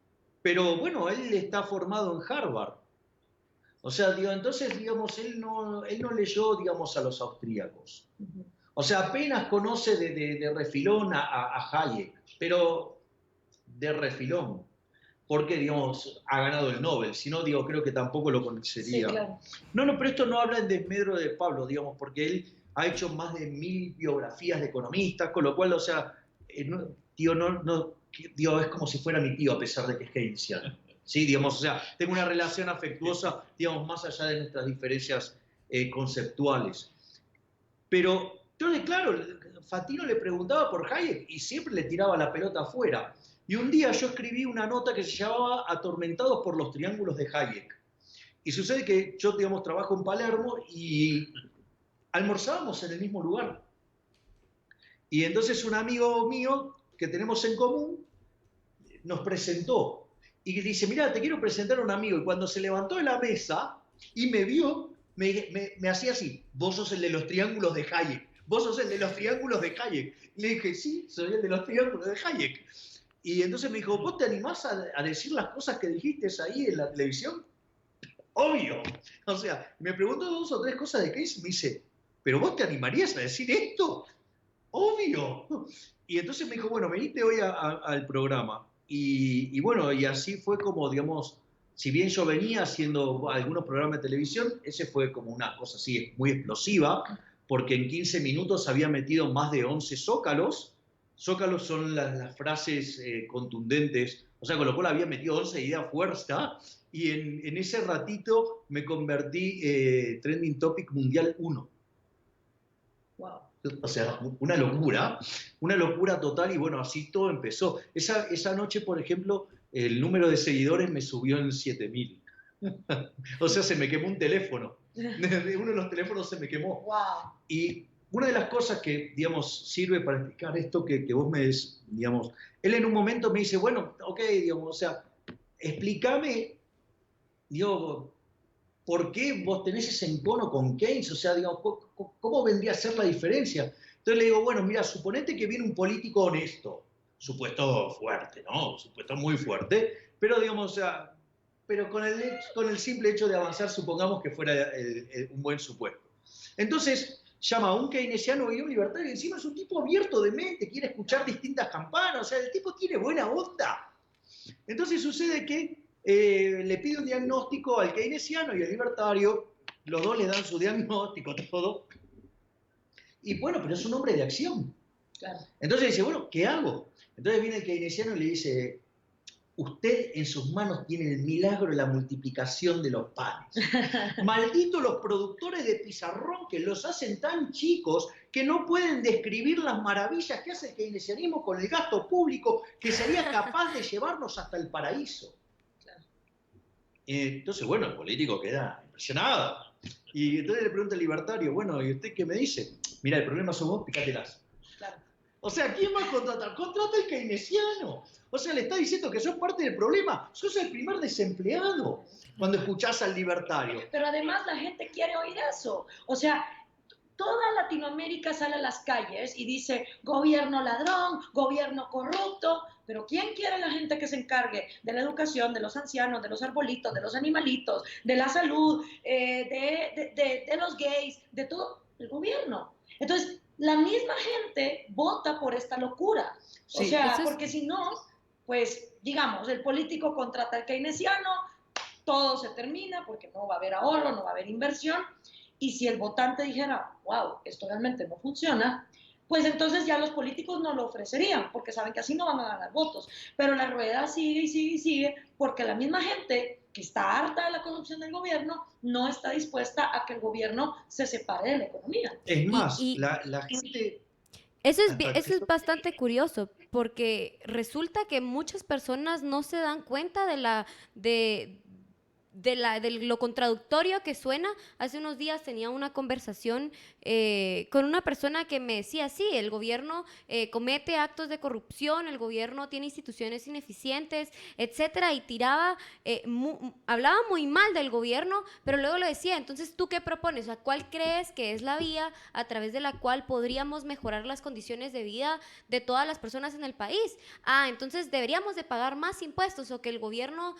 Pero bueno, él está formado en Harvard. O sea, digo, entonces, digamos, él no leyó, digamos, a los austríacos. O sea, apenas conoce de refilón a Hayek, pero de refilón. Porque, digamos, ha ganado el Nobel. Si no, digo, creo que tampoco lo conocería. Sí, claro. No, pero esto no habla en desmedro de Pablo, digamos, porque él ha hecho más de 1000 biografías de economistas, con lo cual, o sea, tío, es como si fuera mi tío a pesar de que es keynesiano. Sí, digamos, o sea, tengo una relación afectuosa, digamos, más allá de nuestras diferencias conceptuales. Pero yo, claro, Fantino le preguntaba por Hayek y siempre le tiraba la pelota afuera. Y un día yo escribí una nota que se llamaba Atormentados por los triángulos de Hayek. Y sucede que yo, digamos, trabajo en Palermo y almorzábamos en el mismo lugar. Y entonces un amigo mío que tenemos en común nos presentó. Y dice, mira, te quiero presentar a un amigo. Y cuando se levantó de la mesa y me vio, me hacía así, vos sos el de los triángulos de Hayek. Vos sos el de los triángulos de Hayek. Y le dije, sí, soy el de los triángulos de Hayek. Y entonces me dijo, ¿vos te animás a decir las cosas que dijiste ahí en la televisión? Obvio. O sea, me preguntó 2 o 3 cosas de Keynes y me dice, ¿pero vos te animarías a decir esto? Obvio. Y entonces me dijo, bueno, venite hoy al programa. Y bueno, y así fue como, digamos, si bien yo venía haciendo algunos programas de televisión, ese fue como una cosa así muy explosiva, porque en 15 minutos había metido más de 11 zócalos. Zócalos son las frases contundentes, o sea, con lo cual había metido 11 ideas fuerza, y en ese ratito me convertí Trending Topic Mundial 1. Wow. O sea, una locura total, y bueno, así todo empezó. Esa noche, por ejemplo, el número de seguidores me subió en 7000. O sea, se me quemó un teléfono. Uno de los teléfonos se me quemó. Wow. Y una de las cosas que, digamos, sirve para explicar esto que vos me des, digamos, él en un momento me dice, bueno, ok, digamos, o sea, explícame, digo, ¿por qué vos tenés ese encono con Keynes? O sea, digamos, ¿cómo vendría a ser la diferencia? Entonces le digo, bueno, mira, suponete que viene un político honesto, supuesto fuerte, ¿no? Supuesto muy fuerte, pero digamos, o sea, pero con el simple hecho de avanzar, supongamos que fuera un buen supuesto. Entonces, llama a un keynesiano y un libertario, y encima es un tipo abierto de mente, quiere escuchar distintas campanas, o sea, el tipo tiene buena onda. Entonces sucede que le pide un diagnóstico al keynesiano y al libertario, los dos le dan su diagnóstico, todo, y bueno, pero es un hombre de acción. Claro. Entonces dice, bueno, ¿qué hago? Entonces viene el keynesiano y le dice, usted en sus manos tiene el milagro de la multiplicación de los panes. Malditos los productores de pizarrón que los hacen tan chicos que no pueden describir las maravillas que hace el keynesianismo con el gasto público que sería capaz de llevarnos hasta el paraíso. Claro. Entonces, bueno, el político queda impresionado. Y entonces le pregunta al libertario, bueno, ¿y usted qué me dice? Mira, el problema son vos, picátelas. Claro. O sea, ¿quién va a contratar? Contrata al keynesiano. O sea, le está diciendo que sos parte del problema. Sos el primer desempleado cuando escuchás al libertario. Pero además la gente quiere oír eso. O sea, toda Latinoamérica sale a las calles y dice gobierno ladrón, gobierno corrupto. Pero ¿quién quiere la gente que se encargue de la educación, de los ancianos, de los arbolitos, de los animalitos, de la salud, de los gays, de todo? El gobierno. Entonces, la misma gente vota por esta locura. O Sí, sea, eso es- porque si no, pues, digamos, el político contrata al keynesiano, todo se termina porque no va a haber ahorro, no va a haber inversión. Y si el votante dijera, wow, esto realmente no funciona, pues entonces ya los políticos no lo ofrecerían, porque saben que así no van a ganar votos. Pero la rueda sigue y sigue y sigue, porque la misma gente que está harta de la corrupción del gobierno no está dispuesta a que el gobierno se separe de la economía. Es más, y- la gente... Eso es bastante curioso, porque resulta que muchas personas no se dan cuenta de lo contradictorio que suena. Hace unos días tenía una conversación con una persona que me decía, sí, el gobierno comete actos de corrupción, el gobierno tiene instituciones ineficientes, etcétera, y tiraba, hablaba muy mal del gobierno, pero luego lo decía, entonces, ¿tú qué propones? O sea, ¿cuál crees que es la vía a través de la cual podríamos mejorar las condiciones de vida de todas las personas en el país? Ah, entonces deberíamos de pagar más impuestos, o que el gobierno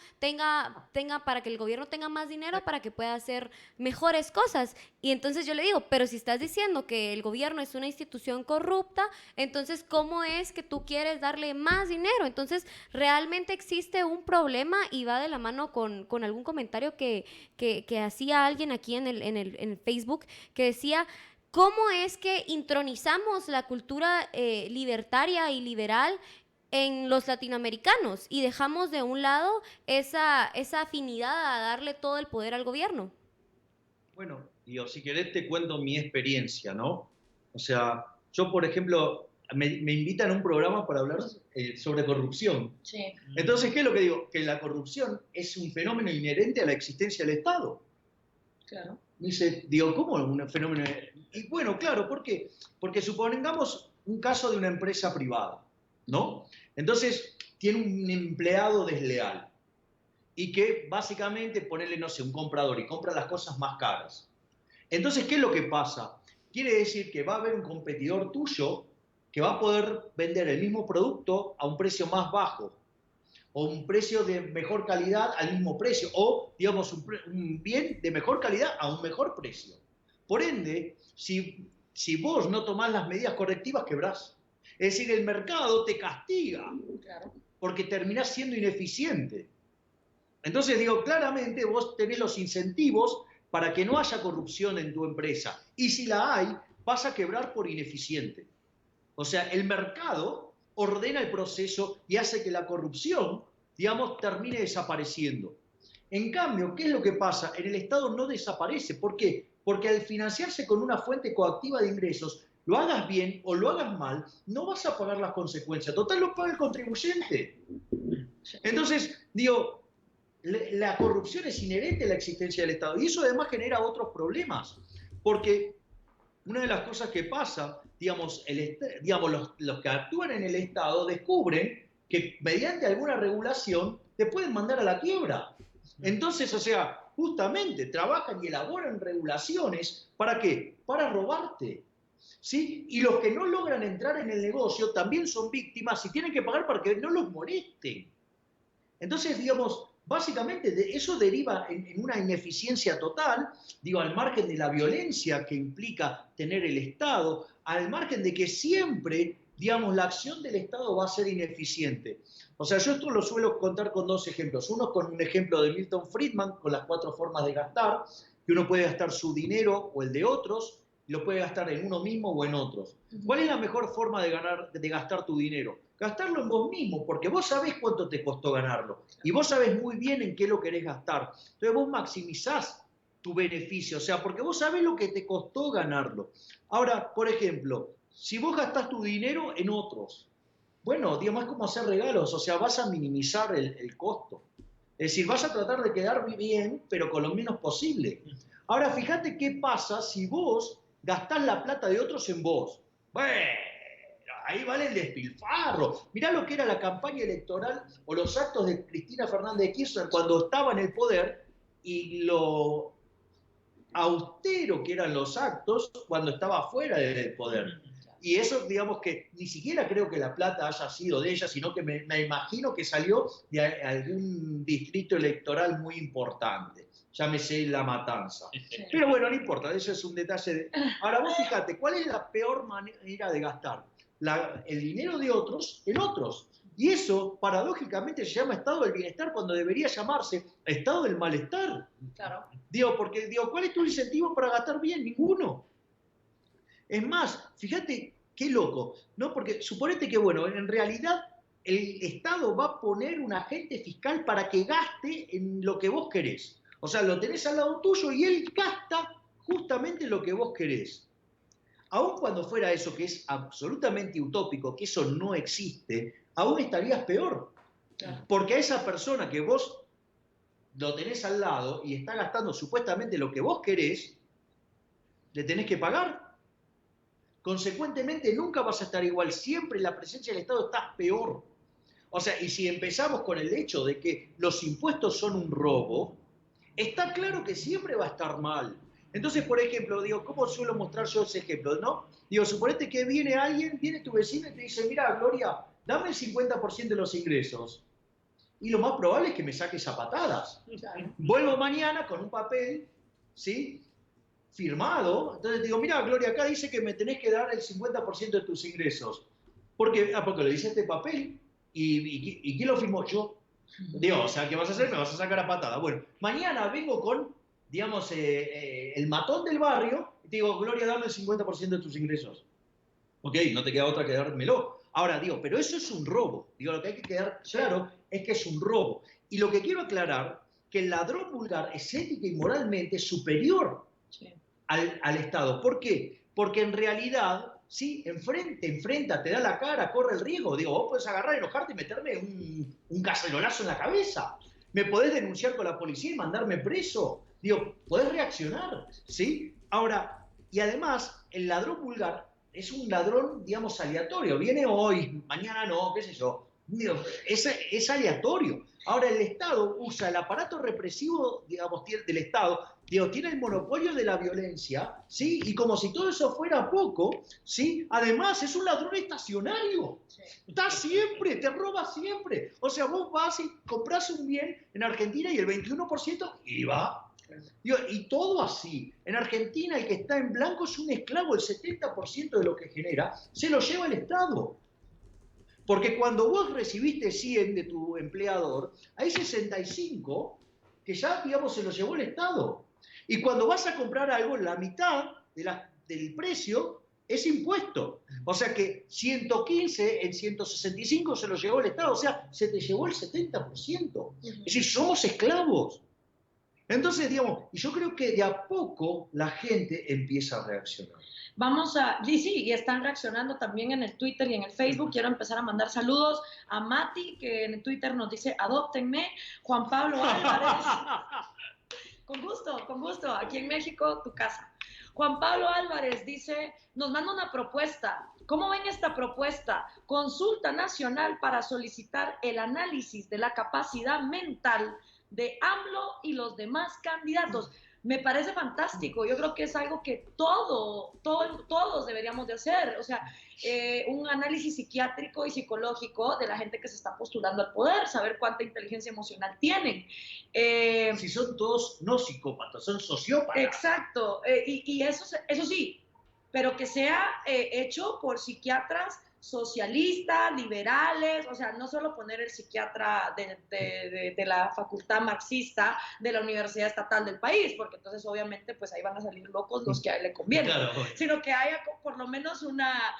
para que el gobierno tenga más dinero para que pueda hacer mejores cosas. Y entonces yo le digo, pero si estás diciendo que el gobierno es una institución corrupta, entonces ¿cómo es que tú quieres darle más dinero? Entonces realmente existe un problema, y va de la mano con algún comentario que hacía alguien aquí en el Facebook, que decía ¿Cómo es que intronizamos la cultura libertaria y liberal en los latinoamericanos y dejamos de un lado esa afinidad a darle todo el poder al gobierno? Bueno, digo, si querés te cuento mi experiencia, ¿no? O sea, yo, por ejemplo, me invitan a un programa para hablar sobre corrupción. Sí. Entonces, ¿qué es lo que digo? Que la corrupción es un fenómeno inherente a la existencia del Estado. Claro. Dice, digo, ¿cómo un fenómeno? Y bueno, claro, ¿por qué? Porque supongamos un caso de una empresa privada, ¿no? Entonces, tiene un empleado desleal y que básicamente, ponerle, no sé, un comprador y compra las cosas más caras. Entonces, ¿qué es lo que pasa? Quiere decir que va a haber un competidor tuyo que va a poder vender el mismo producto a un precio más bajo o un precio de mejor calidad al mismo precio, o, digamos, un bien de mejor calidad a un mejor precio. Por ende, si vos no tomás las medidas correctivas, quebrás. Es decir, el mercado te castiga, Claro. porque terminás siendo ineficiente. Entonces, digo, claramente vos tenés los incentivos para que no haya corrupción en tu empresa. Y si la hay, vas a quebrar por ineficiente. O sea, el mercado ordena el proceso y hace que la corrupción, digamos, termine desapareciendo. En cambio, ¿qué es lo que pasa? En el Estado no desaparece. ¿Por qué? Porque al financiarse con una fuente coactiva de ingresos, lo hagas bien o lo hagas mal, no vas a pagar las consecuencias. Total, lo paga el contribuyente. Entonces, digo, la corrupción es inherente a la existencia del Estado. Y eso además genera otros problemas. Porque una de las cosas que pasa, digamos, los que actúan en el Estado descubren que mediante alguna regulación te pueden mandar a la quiebra. Entonces, o sea, justamente trabajan y elaboran regulaciones, ¿para qué? Para robarte. ¿Sí? Y los que no logran entrar en el negocio también son víctimas y tienen que pagar para que no los molesten. Entonces, digamos, básicamente eso deriva en una ineficiencia total, digo, al margen de la violencia que implica tener el Estado, al margen de que siempre, digamos, la acción del Estado va a ser ineficiente. O sea, yo esto lo suelo contar con dos ejemplos. Uno con un ejemplo de Milton Friedman, con las 4 formas de gastar, que uno puede gastar su dinero o el de otros, y lo puede gastar en uno mismo o en otros. ¿Cuál es la mejor forma de gastar tu dinero? Gastarlo en vos mismo, porque vos sabés cuánto te costó ganarlo y vos sabés muy bien en qué lo querés gastar. Entonces vos maximizás tu beneficio, o sea, porque vos sabés lo que te costó ganarlo. Ahora, por ejemplo, si vos gastás tu dinero en otros, bueno, digamos, es como hacer regalos, o sea, vas a minimizar el costo. Es decir, vas a tratar de quedar bien, pero con lo menos posible. Ahora, fíjate qué pasa si vos gastás la plata de otros en vos. Bueno, ahí vale el despilfarro. Mirá lo que era la campaña electoral o los actos de Cristina Fernández de Kirchner cuando estaba en el poder y lo austero que eran los actos cuando estaba fuera del poder. Y eso, digamos que ni siquiera creo que la plata haya sido de ella, sino que me imagino que salió de algún distrito electoral muy importante. Llámese La Matanza. Pero bueno, no importa, eso es un detalle. Ahora vos fíjate, ¿cuál es la peor manera de gastar? El dinero de otros en otros. Y eso, paradójicamente, se llama estado del bienestar cuando debería llamarse estado del malestar. Claro. Porque ¿cuál es tu incentivo para gastar bien? Ninguno. Es más, fíjate qué loco, ¿no? Porque suponete que, bueno, en realidad el Estado va a poner un agente fiscal para que gaste en lo que vos querés. O sea, lo tenés al lado tuyo y él gasta justamente lo que vos querés. Aun cuando fuera eso, que es absolutamente utópico, que eso no existe, aún estarías peor. Claro. Porque a esa persona que vos lo tenés al lado y está gastando supuestamente lo que vos querés, le tenés que pagar. Consecuentemente, nunca vas a estar igual. Siempre la presencia del Estado está peor. O sea, y si empezamos con el hecho de que los impuestos son un robo, está claro que siempre va a estar mal. Entonces, por ejemplo, digo, ¿cómo suelo mostrar yo ese ejemplo, no? Digo, suponete que viene tu vecino y te dice, mira, Gloria, dame el 50% de los ingresos. Y lo más probable es que me saques a patadas. Claro. Vuelvo mañana con un papel, ¿sí?, firmado. Entonces digo, mira, Gloria, acá dice que me tenés que dar el 50% de tus ingresos. Porque lo dice este papel. ¿Y quién lo firmó? Yo. Digo, o sea, ¿qué vas a hacer? Me vas a sacar a patada. Bueno, mañana vengo con digamos, el matón del barrio, y te digo, Gloria, dame el 50% de tus ingresos. Ok, no te queda otra que dármelo. Ahora, digo, pero eso es un robo. Digo, lo que hay que quedar claro es que es un robo. Y lo que quiero aclarar, que el ladrón vulgar es ética y moralmente superior al Estado. ¿Por qué? Porque en realidad, sí, enfrenta, te da la cara, corre el riesgo. Digo, vos podés agarrar, enojarte y meterme un cacerolazo en la cabeza. Me podés denunciar con la policía y mandarme preso. Digo, podés reaccionar, ¿sí? Ahora, y además, el ladrón vulgar es un ladrón, digamos, aleatorio. Viene hoy, mañana no, qué sé yo. Digo, es aleatorio. Ahora, el Estado usa el aparato represivo, digamos, del Estado, digo, tiene el monopolio de la violencia, ¿sí? Y como si todo eso fuera poco, ¿sí? Además, es un ladrón estacionario. Está siempre, te roba siempre. O sea, vos vas y compras un bien en Argentina y el 21% IVA. Digo, y todo así. En Argentina el que está en blanco es un esclavo, el 70% de lo que genera se lo lleva el Estado. Porque cuando vos recibiste 100 de tu empleador, hay 65 que ya, digamos, se lo llevó el Estado. Y cuando vas a comprar algo, la mitad del precio es impuesto. O sea que 115 en 165 se lo llevó el Estado. O sea, se te llevó el 70%. Es decir, somos esclavos. Entonces, digamos, y yo creo que de a poco la gente empieza a reaccionar. Vamos a, sí, y están reaccionando también en el Twitter y en el Facebook. Quiero empezar a mandar saludos a Mati, que en el Twitter nos dice, adóptenme. Juan Pablo Álvarez. Con gusto, aquí en México, tu casa. Juan Pablo Álvarez dice, nos manda una propuesta. ¿Cómo ven esta propuesta? Consulta nacional para solicitar el análisis de la capacidad mental de AMLO y los demás candidatos. Me parece fantástico. Yo creo que es algo que todos deberíamos de hacer. O sea, un análisis psiquiátrico y psicológico de la gente que se está postulando al poder, saber cuánta inteligencia emocional tienen. Si son todos no psicópatas, son sociópatas. Exacto. Y eso sí, pero que sea hecho por psiquiatras socialistas, liberales, o sea, no solo poner el psiquiatra de la facultad marxista de la Universidad Estatal del país, porque entonces obviamente pues ahí van a salir locos los que a él le conviene, claro, sino que haya por lo menos una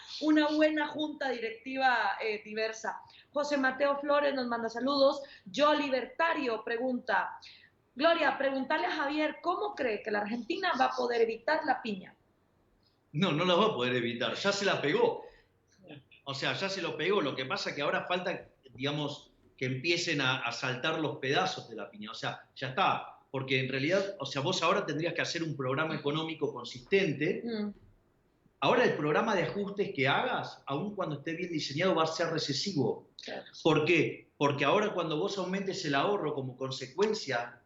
buena junta directiva diversa. José Mateo Flores nos manda saludos. Yo Libertario pregunta, Gloria, pregúntale a Javier, ¿cómo cree que la Argentina va a poder evitar la piña? No la va a poder evitar, ya se la pegó. O sea, ya se lo pegó. Lo que pasa es que ahora falta, digamos, que empiecen a saltar los pedazos de la piña. O sea, ya está. Porque en realidad, o sea, vos ahora tendrías que hacer un programa económico consistente. Ahora el programa de ajustes que hagas, aun cuando esté bien diseñado, va a ser recesivo. Claro. ¿Por qué? Porque ahora cuando vos aumentes el ahorro como consecuencia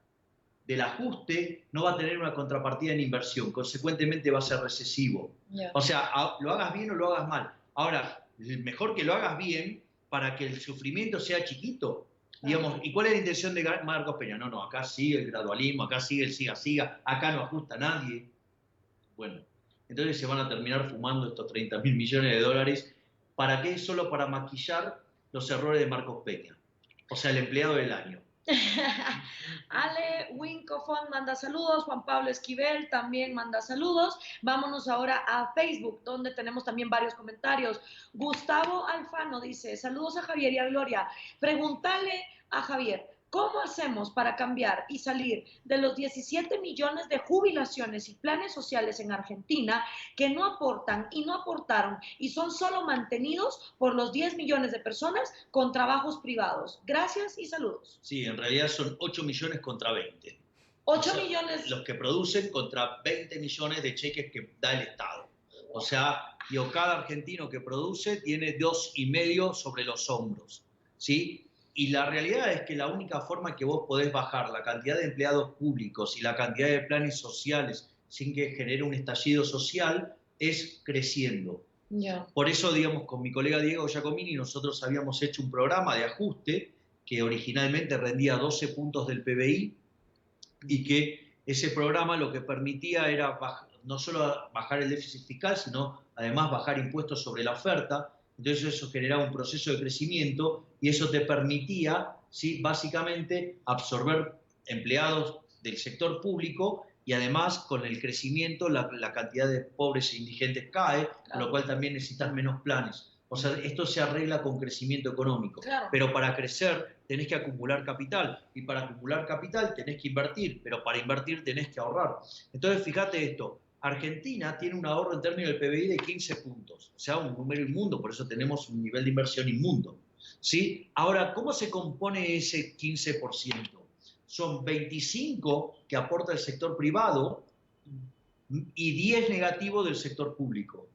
del ajuste, no va a tener una contrapartida en inversión. Consecuentemente va a ser recesivo. Yeah. O sea, lo hagas bien o lo hagas mal. Ahora, mejor que lo hagas bien para que el sufrimiento sea chiquito. Digamos, ¿y cuál es la intención de Marcos Peña? No, acá sigue el gradualismo, acá sigue el siga, acá no ajusta nadie. Bueno, entonces se van a terminar fumando estos 30.000 millones de dólares. ¿Para qué? Solo para maquillar los errores de Marcos Peña. O sea, el empleado del año. Ale Wincofon manda saludos, Juan Pablo Esquivel también manda saludos. Vámonos ahora a Facebook, donde tenemos también varios comentarios. Gustavo Alfano dice, saludos a Javier y a Gloria. Pregúntale a Javier, ¿cómo hacemos para cambiar y salir de los 17 millones de jubilaciones y planes sociales en Argentina que no aportan y no aportaron y son solo mantenidos por los 10 millones de personas con trabajos privados? Gracias y saludos. Sí, en realidad son 8 millones contra 20. 8 millones. Los que producen contra 20 millones de cheques que da el Estado. O sea, cada argentino que produce tiene 2,5 sobre los hombros, ¿sí? Y la realidad es que la única forma que vos podés bajar la cantidad de empleados públicos y la cantidad de planes sociales sin que genere un estallido social es creciendo. Yeah. Por eso, digamos, con mi colega Diego Giacomini nosotros habíamos hecho un programa de ajuste que originalmente rendía 12 puntos del PBI y que ese programa lo que permitía era no solo bajar el déficit fiscal, sino además bajar impuestos sobre la oferta. Entonces eso generaba un proceso de crecimiento y eso te permitía, ¿sí?, básicamente absorber empleados del sector público y además con el crecimiento la cantidad de pobres e indigentes cae, con lo cual también necesitas menos planes. O sea, esto se arregla con crecimiento económico. Claro. Pero para crecer tenés que acumular capital. Y para acumular capital tenés que invertir. Pero para invertir tenés que ahorrar. Entonces, fíjate esto. Argentina tiene un ahorro en términos del PBI de 15 puntos. O sea, un número inmundo. Por eso tenemos un nivel de inversión inmundo. ¿Sí? Ahora, ¿cómo se compone ese 15%? Son 25 que aporta el sector privado y 10 negativo del sector público.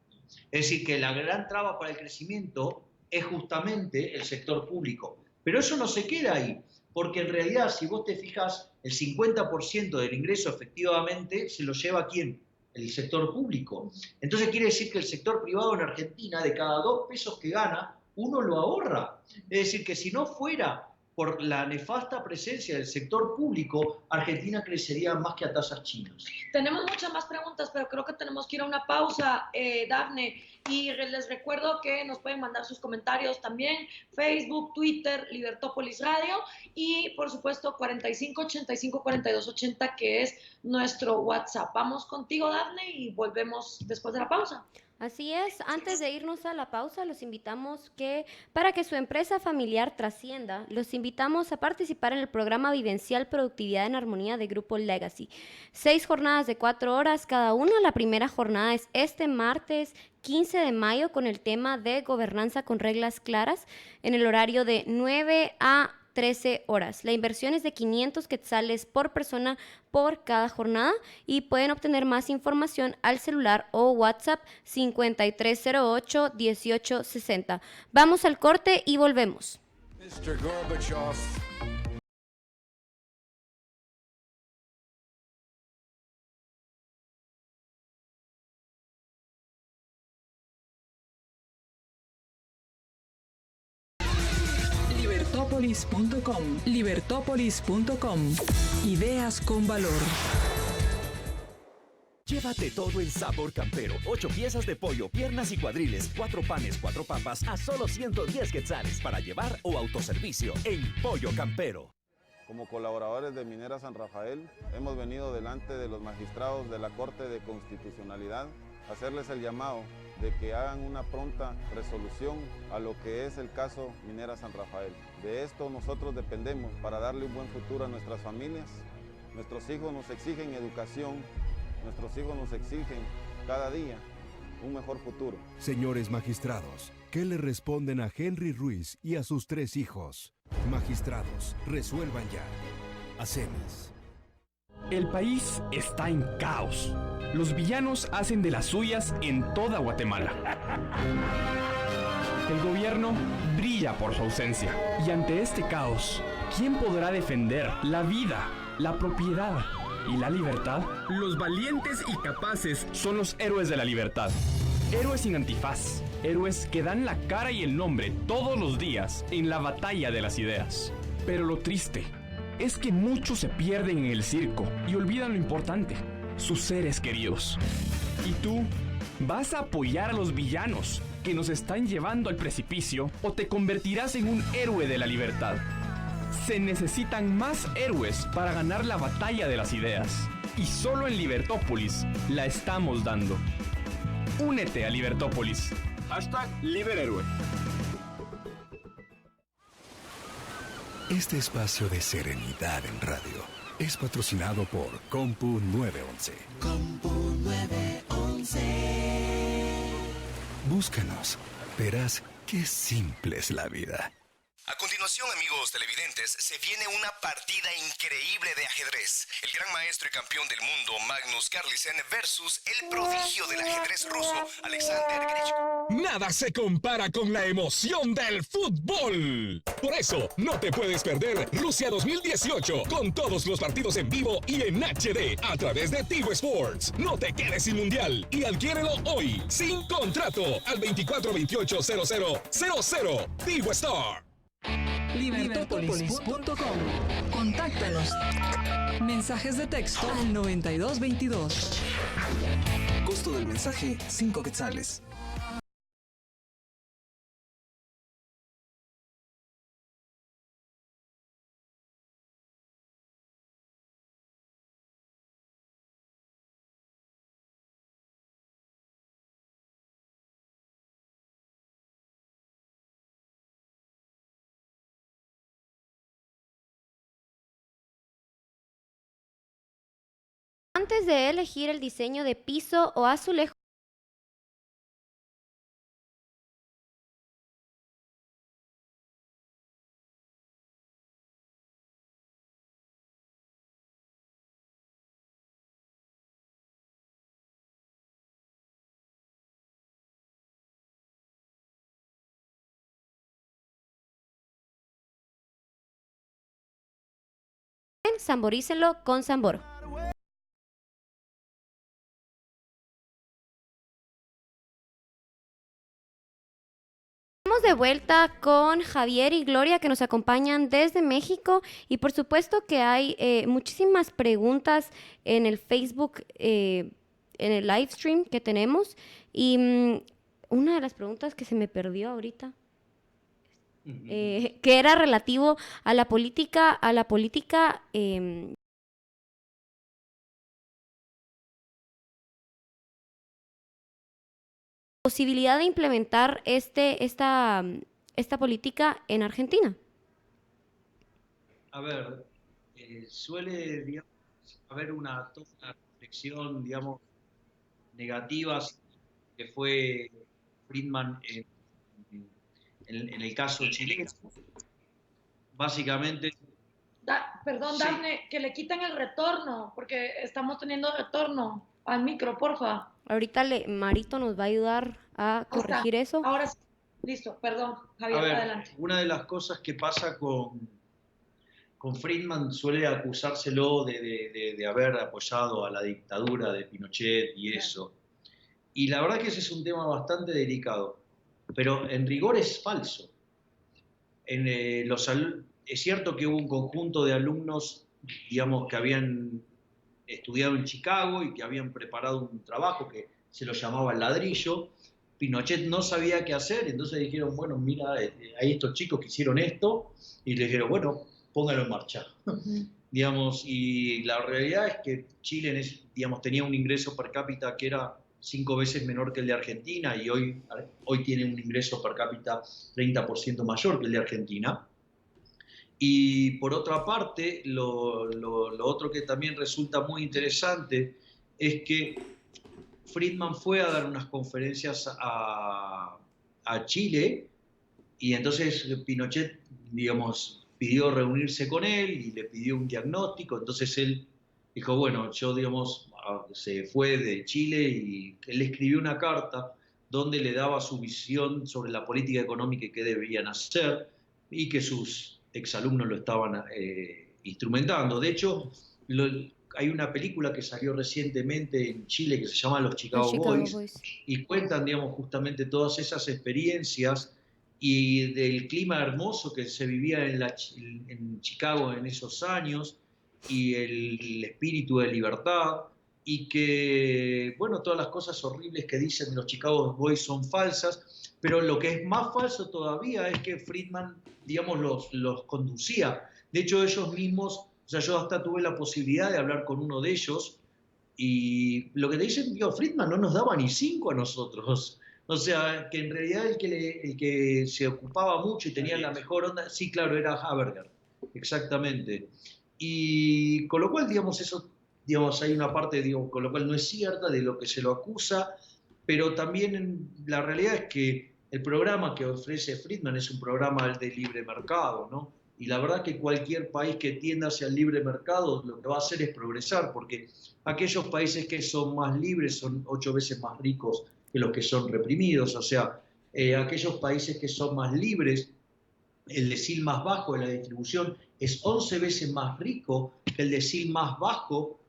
Es decir, que la gran traba para el crecimiento es justamente el sector público. Pero eso no se queda ahí, porque en realidad, si vos te fijas, el 50% del ingreso efectivamente se lo lleva ¿quién? El sector público. Entonces quiere decir que el sector privado en Argentina, de cada 2 pesos que gana, 1 lo ahorra. Es decir, que si no fuera por la nefasta presencia del sector público, Argentina crecería más que a tasas chinas. Tenemos muchas más preguntas, pero creo que tenemos que ir a una pausa, Dafne. Y les recuerdo que nos pueden mandar sus comentarios también, Facebook, Twitter, Libertópolis Radio, y por supuesto 4585-4280, que es nuestro WhatsApp. Vamos contigo, Dafne, y volvemos después de la pausa. Así es, antes de irnos a la pausa, los invitamos para que su empresa familiar trascienda, los invitamos a participar en el programa Vivencial Productividad en Armonía de Grupo Legacy. 6 jornadas de 4 horas cada una. La primera jornada es este martes 15 de mayo con el tema de gobernanza con reglas claras en el horario de 9 a 13 horas. La inversión es de 500 quetzales por persona por cada jornada y pueden obtener más información al celular o WhatsApp 5308-1860. Vamos al corte y volvemos. Mr. Gorbachev. Libertópolis.com. Ideas con valor. Llévate todo el sabor campero. 8 piezas de pollo, piernas y cuadriles, 4 panes, 4 papas a solo 110 quetzales para llevar o autoservicio en Pollo Campero. Como colaboradores de Minera San Rafael, hemos venido delante de los magistrados de la Corte de Constitucionalidad a hacerles el llamado de que hagan una pronta resolución a lo que es el caso Minera San Rafael. De esto nosotros dependemos para darle un buen futuro a nuestras familias. Nuestros hijos nos exigen educación, nuestros hijos nos exigen cada día un mejor futuro. Señores magistrados, ¿qué le responden a Henry Ruiz y a sus 3 hijos? Magistrados, resuelvan ya. Hacemos. El país está en caos. Los villanos hacen de las suyas en toda Guatemala. El gobierno brilla por su ausencia. Y ante este caos, ¿quién podrá defender la vida, la propiedad y la libertad? Los valientes y capaces son los héroes de la libertad. Héroes sin antifaz. Héroes que dan la cara y el nombre todos los días en la batalla de las ideas. Pero lo triste es que muchos se pierden en el circo y olvidan lo importante, sus seres queridos. ¿Y tú vas a apoyar a los villanos que nos están llevando al precipicio o te convertirás en un héroe de la libertad? Se necesitan más héroes para ganar la batalla de las ideas. Y solo en Libertópolis la estamos dando. Únete a Libertópolis. #LiberHéroe. Este espacio de serenidad en radio es patrocinado por Compu 911. Compu 911. Búscanos, verás qué simple es la vida. A continuación, amigos televidentes, se viene una partida increíble de ajedrez. El gran maestro y campeón del mundo, Magnus Carlsen, versus el prodigio del ajedrez ruso, Alexander Grishko. Nada se compara con la emoción del fútbol. Por eso, no te puedes perder Rusia 2018 con todos los partidos en vivo y en HD a través de Tigo Sports. No te quedes sin mundial y adquiérelo hoy, sin contrato, al 2428-0000. Tigo Star. Libertópolis.com. Contáctanos. Mensajes de texto al 9222. Costo del mensaje, 5 quetzales. Antes de elegir el diseño de piso o azulejo, samborícenlo con Sambor. Estamos de vuelta con Javier y Gloria que nos acompañan desde México y por supuesto que hay muchísimas preguntas en el Facebook, en el live stream que tenemos y una de las preguntas que se me perdió ahorita, que era relativo a la política, posibilidad de implementar esta política en Argentina. A ver, suele, digamos, haber toda una reflexión, digamos, negativa que fue Friedman en el caso chileno. Básicamente... Perdón, sí. Dafne, que le quiten el retorno, porque estamos teniendo retorno al micro, porfa. Ahorita Marito nos va a ayudar a corregir eso. Ahora sí, listo, perdón, Javier, A ver, adelante. una de las cosas que pasa con Friedman suele acusárselo de haber apoyado a la dictadura de Pinochet y eso. Y la verdad que ese es un tema bastante delicado, pero en rigor es falso. Es cierto que hubo un conjunto de alumnos, digamos, que habían estudiado en Chicago y que habían preparado un trabajo que se lo llamaba El Ladrillo. Pinochet no sabía qué hacer, entonces dijeron, bueno, mira, hay estos chicos que hicieron esto, y le dijeron, bueno, póngalo en marcha. Digamos, y la realidad es que Chile, digamos, tenía un ingreso per cápita que era 5 veces menor que el de Argentina, y hoy tiene un ingreso per cápita 30% mayor que el de Argentina. Y por otra parte, lo otro que también resulta muy interesante es que Friedman fue a dar unas conferencias a Chile, y entonces Pinochet, digamos, pidió reunirse con él y le pidió un diagnóstico. Entonces él dijo, bueno, yo, digamos, se fue de Chile y él escribió una carta donde le daba su visión sobre la política económica y qué debían hacer, y que sus exalumnos lo estaban instrumentando. De hecho, hay una película que salió recientemente en Chile que se llama Los Chicago Boys, y cuentan, digamos, justamente todas esas experiencias y del clima hermoso que se vivía en Chicago en esos años, y el espíritu de libertad, y que, bueno, todas las cosas horribles que dicen los Chicago Boys son falsas, pero lo que es más falso todavía es que Friedman, digamos, los conducía. De hecho, ellos mismos, o sea, yo hasta tuve la posibilidad de hablar con uno de ellos, y lo que te dicen, digo, Friedman no nos daba ni 5 a nosotros. O sea, que en realidad el que se ocupaba mucho y tenía la mejor onda, sí, claro, era Haberger, exactamente. Y con lo cual, digamos, eso, digamos, hay una parte, digo, con lo cual no es cierta de lo que se lo acusa, pero también la realidad es que el programa que ofrece Friedman es un programa de libre mercado, ¿no? Y la verdad que cualquier país que tienda hacia el libre mercado lo que va a hacer es progresar, porque aquellos países que son más libres son 8 veces más ricos que los que son reprimidos. O sea, aquellos países que son más libres, el decil más bajo de la distribución es 11 veces más rico que el decil más bajo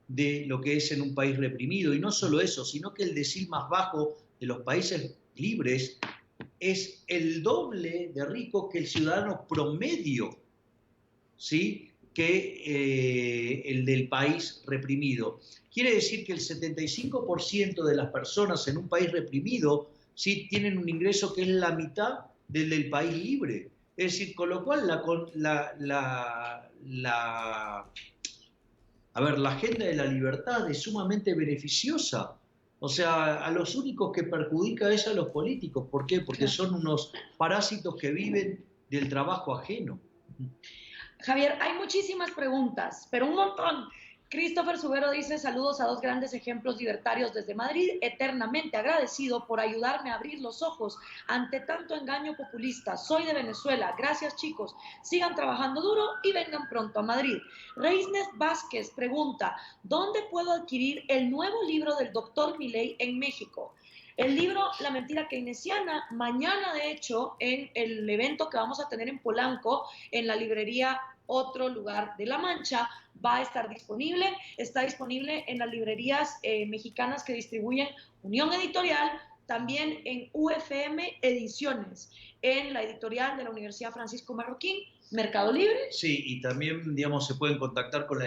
de lo que es en un país reprimido. Y no solo eso, sino que el decil más bajo de los países libres es el doble de rico que el ciudadano promedio, ¿sí?, que el del país reprimido. Quiere decir que el 75% de las personas en un país reprimido, ¿sí?, tienen un ingreso que es la mitad del país libre. Es decir, con lo cual la agenda de la libertad es sumamente beneficiosa. O sea, a los únicos que perjudica es a los políticos. ¿Por qué? Porque son unos parásitos que viven del trabajo ajeno. Javier, hay muchísimas preguntas, pero un montón. Christopher Subero dice, saludos a dos grandes ejemplos libertarios desde Madrid, eternamente agradecido por ayudarme a abrir los ojos ante tanto engaño populista. Soy de Venezuela, gracias chicos, sigan trabajando duro y vengan pronto a Madrid. Reisnes Vázquez pregunta, ¿dónde puedo adquirir el nuevo libro del Dr. Milei en México? El libro La mentira keynesiana, mañana de hecho en el evento que vamos a tener en Polanco, en la librería Otro Lugar de la Mancha, va a estar disponible. Está disponible en las librerías mexicanas que distribuyen Unión Editorial, también en UFM Ediciones, en la editorial de la Universidad Francisco Marroquín, Mercado Libre. Sí, y también, digamos, se pueden contactar con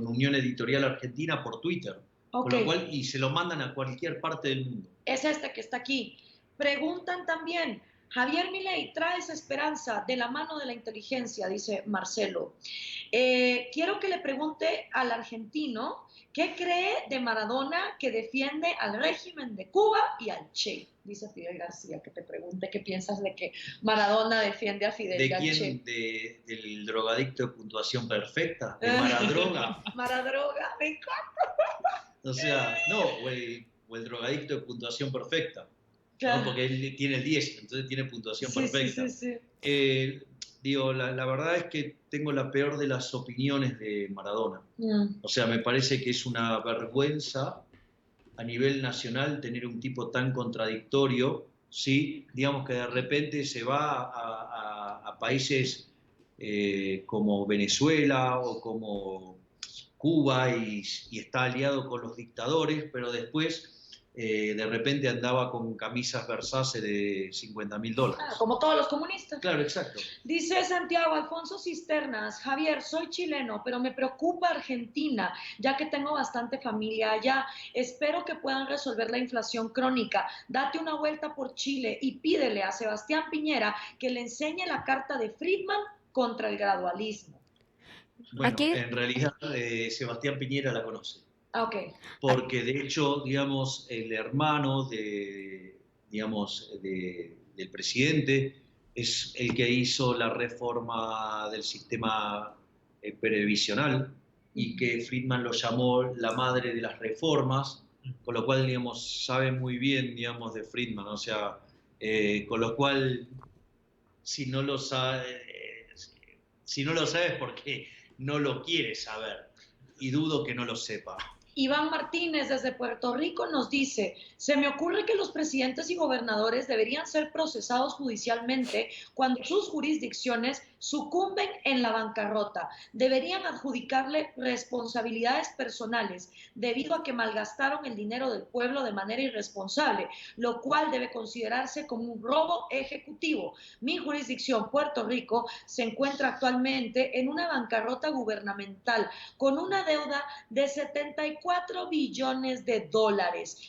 Unión Editorial Argentina por Twitter, con lo cual, y se lo mandan a cualquier parte del mundo. Es este que está aquí. Preguntan también, Javier Milei, traes esperanza de la mano de la inteligencia, dice Marcelo. Quiero que le pregunte al argentino qué cree de Maradona que defiende al régimen de Cuba y al Che. Dice Fidel García, que te pregunte qué piensas de que Maradona defiende a Fidel García. ¿De quién? ¿Del drogadicto de puntuación perfecta? ¿De Maradroga? Maradroga, me encanta. O sea, no, o el drogadicto de puntuación perfecta. Claro. ¿No? Porque él tiene el 10, entonces tiene puntuación perfecta. Sí. Digo, la verdad es que tengo la peor de las opiniones de Maradona. O sea, me parece que es una vergüenza a nivel nacional tener un tipo tan contradictorio, ¿sí? Digamos que de repente se va a países como Venezuela o como Cuba y está aliado con los dictadores, pero después de repente andaba con camisas Versace de $50.000. Ah, como todos los comunistas. Claro, exacto. Dice Santiago Alfonso Cisternas, Javier, soy chileno, pero me preocupa Argentina, ya que tengo bastante familia allá. Espero que puedan resolver la inflación crónica. Date una vuelta por Chile y pídele a Sebastián Piñera que le enseñe la carta de Friedman contra el gradualismo. Bueno, en realidad Sebastián Piñera la conoce. Okay. Porque de hecho, digamos, el hermano del presidente es el que hizo la reforma del sistema previsional y que Friedman lo llamó la madre de las reformas, con lo cual, digamos, sabe muy bien, digamos, de Friedman, o sea, con lo cual, si no lo sabes porque no lo quieres saber, y dudo que no lo sepa. Iván Martínez desde Puerto Rico nos dice, se me ocurre que los presidentes y gobernadores deberían ser procesados judicialmente cuando sus jurisdicciones sucumben en la bancarrota. Deberían adjudicarle responsabilidades personales debido a que malgastaron el dinero del pueblo de manera irresponsable, lo cual debe considerarse como un robo ejecutivo. Mi jurisdicción, Puerto Rico, se encuentra actualmente en una bancarrota gubernamental con una deuda de $74 billones.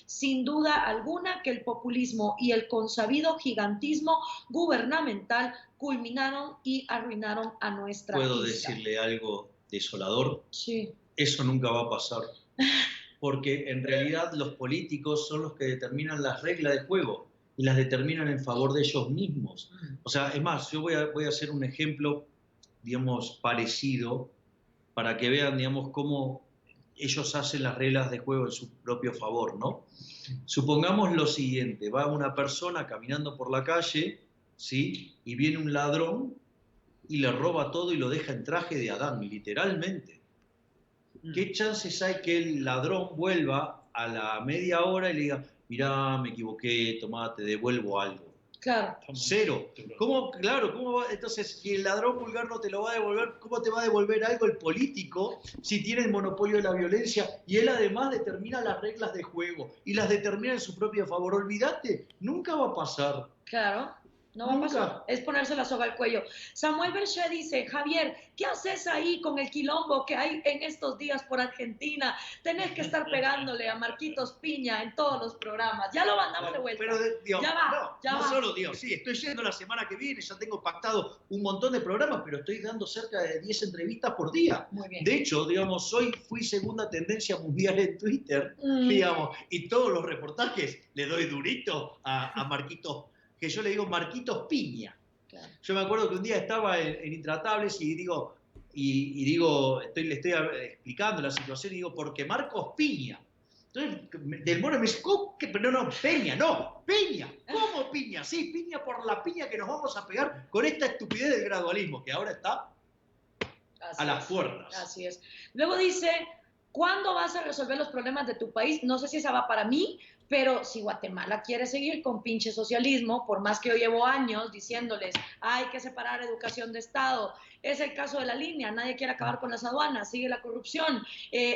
Sin duda alguna que el populismo y el consabido gigantismo gubernamental culminaron y arruinaron a nuestra isla. ¿Puedo decirle algo desolador? Sí. Eso nunca va a pasar. Porque en realidad los políticos son los que determinan las reglas de juego y las determinan en favor de ellos mismos. O sea, es más, yo voy a hacer un ejemplo, digamos, parecido para que vean, digamos, cómo ellos hacen las reglas de juego en su propio favor, ¿no? Supongamos lo siguiente, va una persona caminando por la calle, ¿sí? Y viene un ladrón y le roba todo y lo deja en traje de Adán, literalmente. ¿Qué chances hay que el ladrón vuelva a la media hora y le diga, mirá, me equivoqué, tomá, te devuelvo algo? Claro. Cero. ¿Cómo? Claro, ¿cómo va? Entonces, si el ladrón vulgar no te lo va a devolver, ¿cómo te va a devolver algo el político si tiene el monopolio de la violencia y él además determina las reglas de juego y las determina en su propio favor? Olvídate, nunca va a pasar. Claro. No va a pasar, es ponerse la soga al cuello. Samuel Berché dice, Javier, ¿qué haces ahí con el quilombo que hay en estos días por Argentina? Tenés que estar pegándole a Marquitos Piña en todos los programas. Ya lo mandamos de vuelta. Pero, Dios, ya va, ya va. Solo, Dios, sí, estoy yendo la semana que viene, ya tengo pactado un montón de programas, pero estoy dando cerca de 10 entrevistas por día. Muy bien. De hecho, digamos, hoy fui segunda tendencia mundial en Twitter, digamos, y todos los reportajes le doy durito a Marquitos, que yo le digo Marquitos Piña. Claro. Yo me acuerdo que un día estaba en Intratables y digo, y digo, le estoy explicando la situación y digo, porque Marcos Piña. Entonces, Del Moro me dice, ¿cómo? Pero no, Peña, no, Piña. ¿Cómo Piña? Sí, Piña por la piña que nos vamos a pegar con esta estupidez del gradualismo, que ahora está a las puertas. Así es. Luego dice, ¿cuándo vas a resolver los problemas de tu país? No sé si esa va para mí, pero si Guatemala quiere seguir con pinche socialismo, por más que yo llevo años diciéndoles, hay que separar educación de Estado, es el caso de la línea, nadie quiere acabar con las aduanas, sigue la corrupción,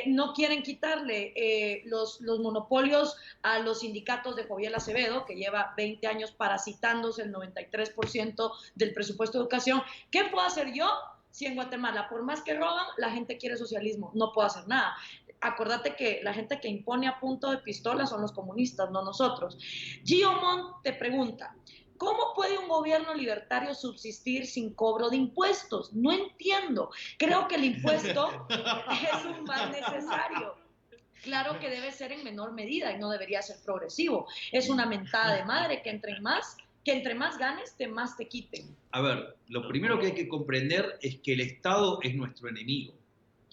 no quieren quitarle los monopolios a los sindicatos de Joviel Acevedo, que lleva 20 años parasitándose el 93% del presupuesto de educación. ¿Qué puedo hacer yo? Si en Guatemala, por más que roban, la gente quiere socialismo, no puedo hacer nada. Acordate que la gente que impone a punto de pistola son los comunistas, no nosotros. Gio Montt te pregunta, ¿cómo puede un gobierno libertario subsistir sin cobro de impuestos? No entiendo. Creo que el impuesto es un mal necesario. Claro que debe ser en menor medida y no debería ser progresivo. Es una mentada de madre que entre más ganes, más te quiten. A ver, lo primero que hay que comprender es que el Estado es nuestro enemigo.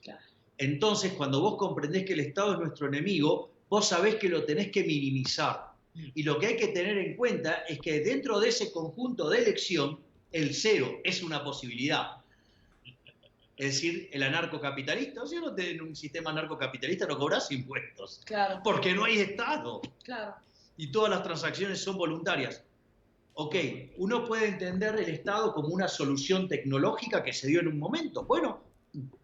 Claro. Entonces, cuando vos comprendés que el Estado es nuestro enemigo, vos sabés que lo tenés que minimizar. Y lo que hay que tener en cuenta es que dentro de ese conjunto de elección, el cero es una posibilidad. Es decir, el anarcocapitalista, si no tenés un sistema anarcocapitalista no cobrás impuestos. Claro. Porque no hay Estado. Claro. Y todas las transacciones son voluntarias. Ok, uno puede entender el Estado como una solución tecnológica que se dio en un momento. Bueno,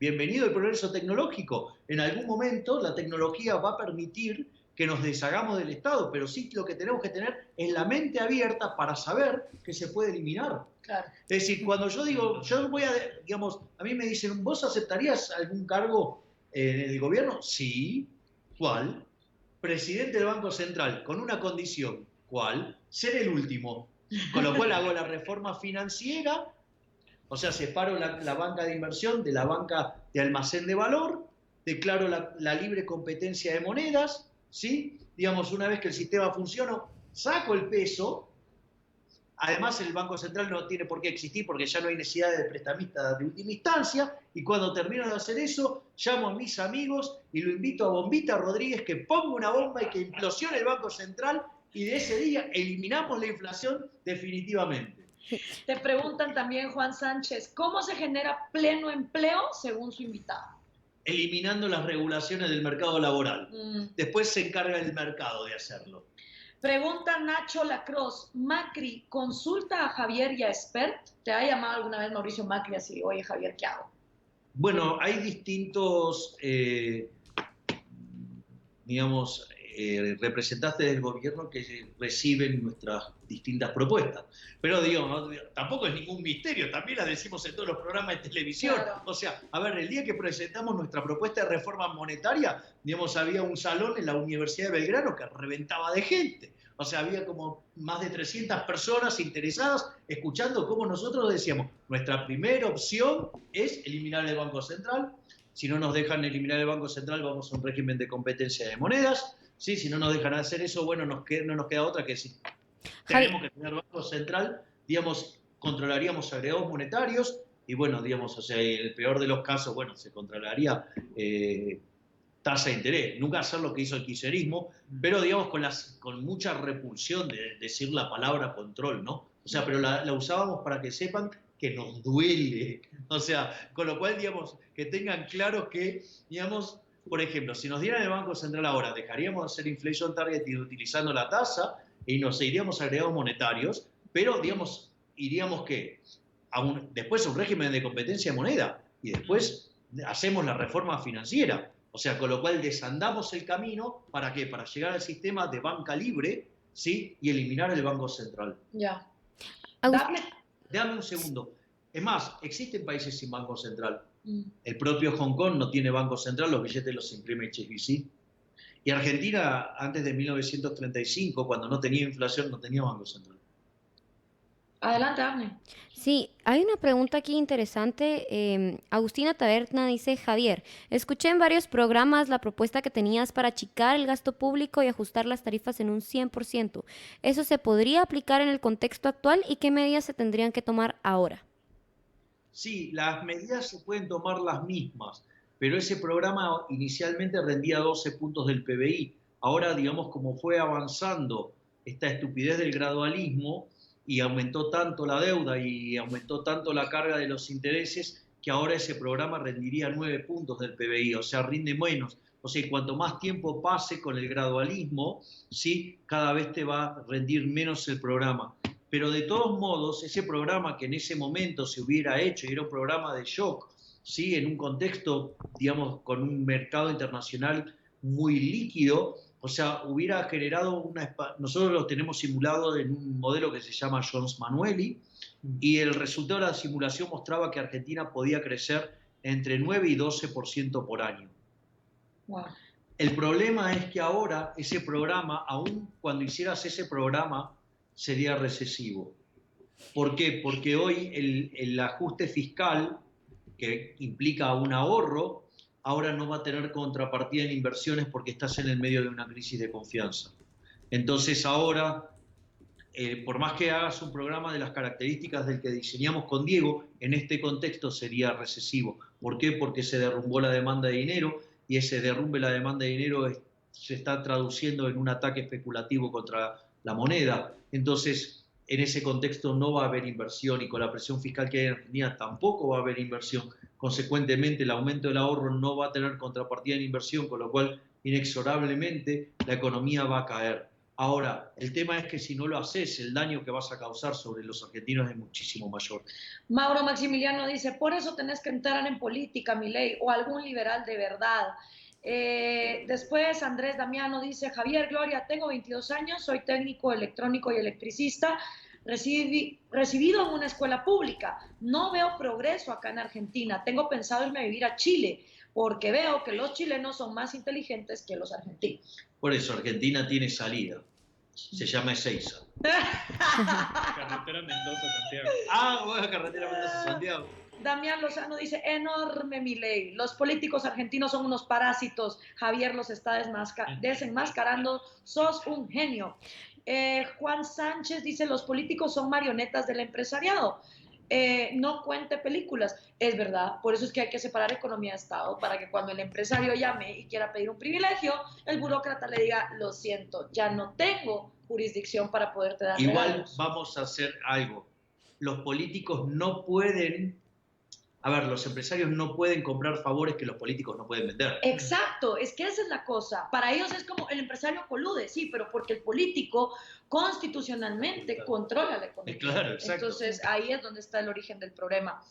bienvenido el progreso tecnológico. En algún momento la tecnología va a permitir que nos deshagamos del Estado, pero sí lo que tenemos que tener es la mente abierta para saber que se puede eliminar. Claro. Es decir, cuando yo digo, yo voy a, digamos, a mí me dicen, ¿vos aceptarías algún cargo en el gobierno? Sí. ¿Cuál? Presidente del Banco Central, con una condición. ¿Cuál? Ser el último. Con lo cual hago la reforma financiera, o sea, separo la banca de inversión de la banca de almacén de valor, declaro la libre competencia de monedas, ¿sí? Digamos, una vez que el sistema funciona, saco el peso. Además, el Banco Central no tiene por qué existir porque ya no hay necesidad de prestamistas de última instancia. Y cuando termino de hacer eso, llamo a mis amigos y lo invito a Bombita Rodríguez que ponga una bomba y que implosione el Banco Central. Y de ese día eliminamos la inflación definitivamente. Te preguntan también, Juan Sánchez, ¿cómo se genera pleno empleo según su invitado? Eliminando las regulaciones del mercado laboral. Después se encarga el mercado de hacerlo. Pregunta Nacho Lacroix, Macri, ¿consulta a Javier y a Espert? ¿Te ha llamado alguna vez Mauricio Macri así, oye Javier, ¿qué hago? Bueno, hay distintos, digamos, representantes del gobierno que reciben nuestras distintas propuestas. Pero digo, tampoco es ningún misterio, también las decimos en todos los programas de televisión. Claro. O sea, a ver, el día que presentamos nuestra propuesta de reforma monetaria, digamos, había un salón en la Universidad de Belgrano que reventaba de gente. O sea, había como más de 300 personas interesadas escuchando cómo nosotros decíamos, nuestra primera opción es eliminar el Banco Central. Si no nos dejan eliminar el Banco Central, vamos a un régimen de competencia de monedas. Sí, si no nos dejan hacer eso, bueno, no nos queda otra que si tenemos que tener Banco Central, digamos, controlaríamos agregados monetarios y bueno, digamos, o sea, en el peor de los casos, bueno, se controlaría tasa de interés. Nunca hacer lo que hizo el kirchnerismo, pero digamos con mucha repulsión de decir la palabra control, ¿no? O sea, pero la usábamos para que sepan que nos duele. O sea, con lo cual, digamos, que tengan claro que, digamos, por ejemplo, si nos dieran el Banco Central ahora, dejaríamos de hacer inflation targeted utilizando la tasa y nos iríamos a agregados monetarios, pero, digamos, iríamos que después a un régimen de competencia de moneda y después hacemos la reforma financiera. O sea, con lo cual desandamos el camino, ¿para qué? Para llegar al sistema de banca libre, ¿sí? Y eliminar el Banco Central. Ya. Dame un segundo. Es más, existen países sin Banco Central. El propio Hong Kong no tiene Banco Central, los billetes los imprime HSBC. Y Argentina, antes de 1935, cuando no tenía inflación, no tenía Banco Central. Adelante, Daphne. Sí, hay una pregunta aquí interesante. Agustina Taberna dice, Javier, escuché en varios programas la propuesta que tenías para achicar el gasto público y ajustar las tarifas en un 100%. ¿Eso se podría aplicar en el contexto actual y qué medidas se tendrían que tomar ahora? Sí, las medidas se pueden tomar las mismas, pero ese programa inicialmente rendía 12 puntos del PBI. Ahora, digamos, como fue avanzando esta estupidez del gradualismo y aumentó tanto la deuda y aumentó tanto la carga de los intereses, que ahora ese programa rendiría 9 puntos del PBI, o sea, rinde menos. O sea, cuanto más tiempo pase con el gradualismo, ¿sí?, cada vez te va a rendir menos el programa. Pero de todos modos, ese programa que en ese momento se hubiera hecho, y era un programa de shock, ¿sí?, en un contexto, digamos, con un mercado internacional muy líquido, o sea, hubiera generado nosotros lo tenemos simulado en un modelo que se llama Jones-Manueli, y el resultado de la simulación mostraba que Argentina podía crecer entre 9 y 12% por año. Wow. El problema es que ahora ese programa, aun cuando hicieras ese programa, sería recesivo. ¿Por qué? Porque hoy el ajuste fiscal, que implica un ahorro, ahora no va a tener contrapartida en inversiones porque estás en el medio de una crisis de confianza. Entonces ahora, por más que hagas un programa de las características del que diseñamos con Diego, en este contexto sería recesivo. ¿Por qué? Porque se derrumbó la demanda de dinero, y ese derrumbe de la demanda de dinero se está traduciendo en un ataque especulativo contra la moneda. Entonces, en ese contexto no va a haber inversión, y con la presión fiscal que hay en Argentina tampoco va a haber inversión. Consecuentemente, el aumento del ahorro no va a tener contrapartida en inversión, con lo cual inexorablemente la economía va a caer. Ahora, el tema es que si no lo haces, el daño que vas a causar sobre los argentinos es muchísimo mayor. Mauro Maximiliano dice, por eso tenés que entrar en política, Milei, o algún liberal de verdad. Después Andrés Damiano dice, Javier, Gloria, tengo 22 años, soy técnico electrónico y electricista, recibido en una escuela pública. No veo progreso acá en Argentina. Tengo pensado irme a vivir a Chile, porque veo que los chilenos son más inteligentes que los argentinos. Por eso Argentina tiene salida. Se llama Ezeiza. Carretera Mendoza-Santiago. Ah, bueno, carretera Mendoza-Santiago. Damián Lozano dice, enorme Milei, los políticos argentinos son unos parásitos, Javier los está desenmascarando, sos un genio. Juan Sánchez dice, los políticos son marionetas del empresariado. No cuente películas. Es verdad, por eso es que hay que separar economía de Estado, para que cuando el empresario llame y quiera pedir un privilegio, el burócrata le diga, lo siento, ya no tengo jurisdicción para poderte dar regalos. Vamos a hacer algo. Los políticos no pueden, los empresarios no pueden comprar favores que los políticos no pueden vender. Exacto, es que esa es la cosa. Para ellos es como el empresario colude, sí, pero porque el político constitucionalmente controla la economía. Claro, exacto. Entonces ahí es donde está el origen del problema.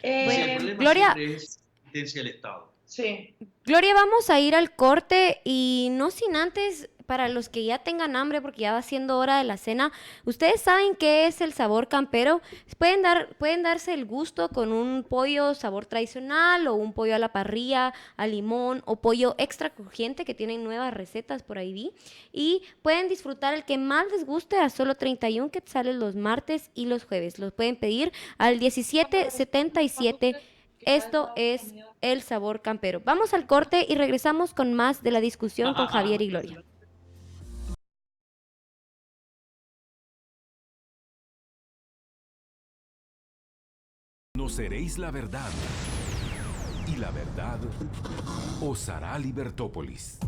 El problema Gloria, siempre es la existencia del Estado. Sí. Gloria, vamos a ir al corte y no sin antes, para los que ya tengan hambre, porque ya va siendo hora de la cena, ¿ustedes saben qué es el sabor campero? Pueden darse el gusto con un pollo sabor tradicional o un pollo a la parrilla, a limón o pollo extra crujiente, que tienen nuevas recetas por ahí vi, y pueden disfrutar el que más les guste a solo 31 quetzales los martes y los jueves. Los pueden pedir al 1777. Esto es el sabor campero. Vamos al corte y regresamos con más de la discusión con Javier y Gloria. Conoceréis la verdad, y la verdad os hará Libertópolis.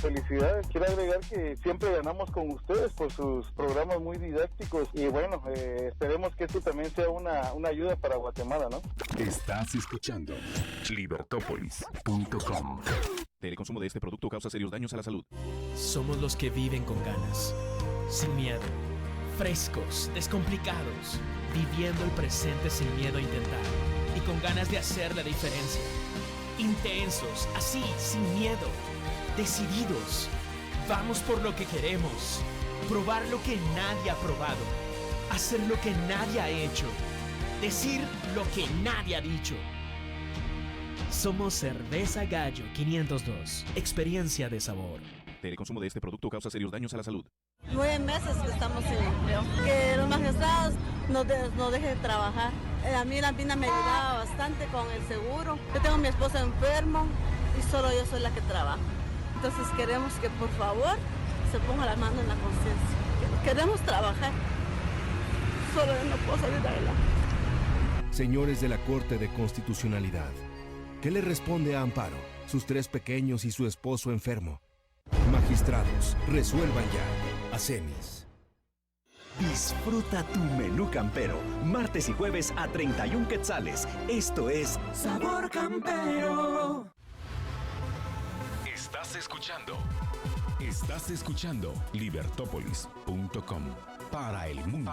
Felicidades, quiero agregar que siempre ganamos con ustedes por sus programas muy didácticos y bueno, esperemos que esto también sea una ayuda para Guatemala, ¿no? Estás escuchando libertópolis.com. El consumo de este producto causa serios daños a la salud. Somos los que viven con ganas, sin miedo, frescos, descomplicados, viviendo el presente sin miedo a intentar y con ganas de hacer la diferencia. Intensos, así, sin miedo, decididos. Vamos por lo que queremos, probar lo que nadie ha probado, hacer lo que nadie ha hecho, decir lo que nadie ha dicho. Somos Cerveza Gallo 502, experiencia de sabor. El consumo de este producto causa serios daños a la salud. 9 meses que estamos sin empleo. Que los magistrados nos dejen trabajar. A mí la PINA me ayudaba bastante con el seguro. Yo tengo a mi esposo enfermo y solo yo soy la que trabaja. Entonces queremos que por favor se ponga la mano en la conciencia. Queremos trabajar. Solo yo no puedo salir adelante. Señores de la Corte de Constitucionalidad, ¿qué le responde a Amparo, sus 3 pequeños y su esposo enfermo? Magistrados, resuelvan ya. Acemis. Disfruta tu menú campero, martes y jueves a 31 quetzales. Esto es Sabor Campero. Estás escuchando libertopolis.com para el mundo.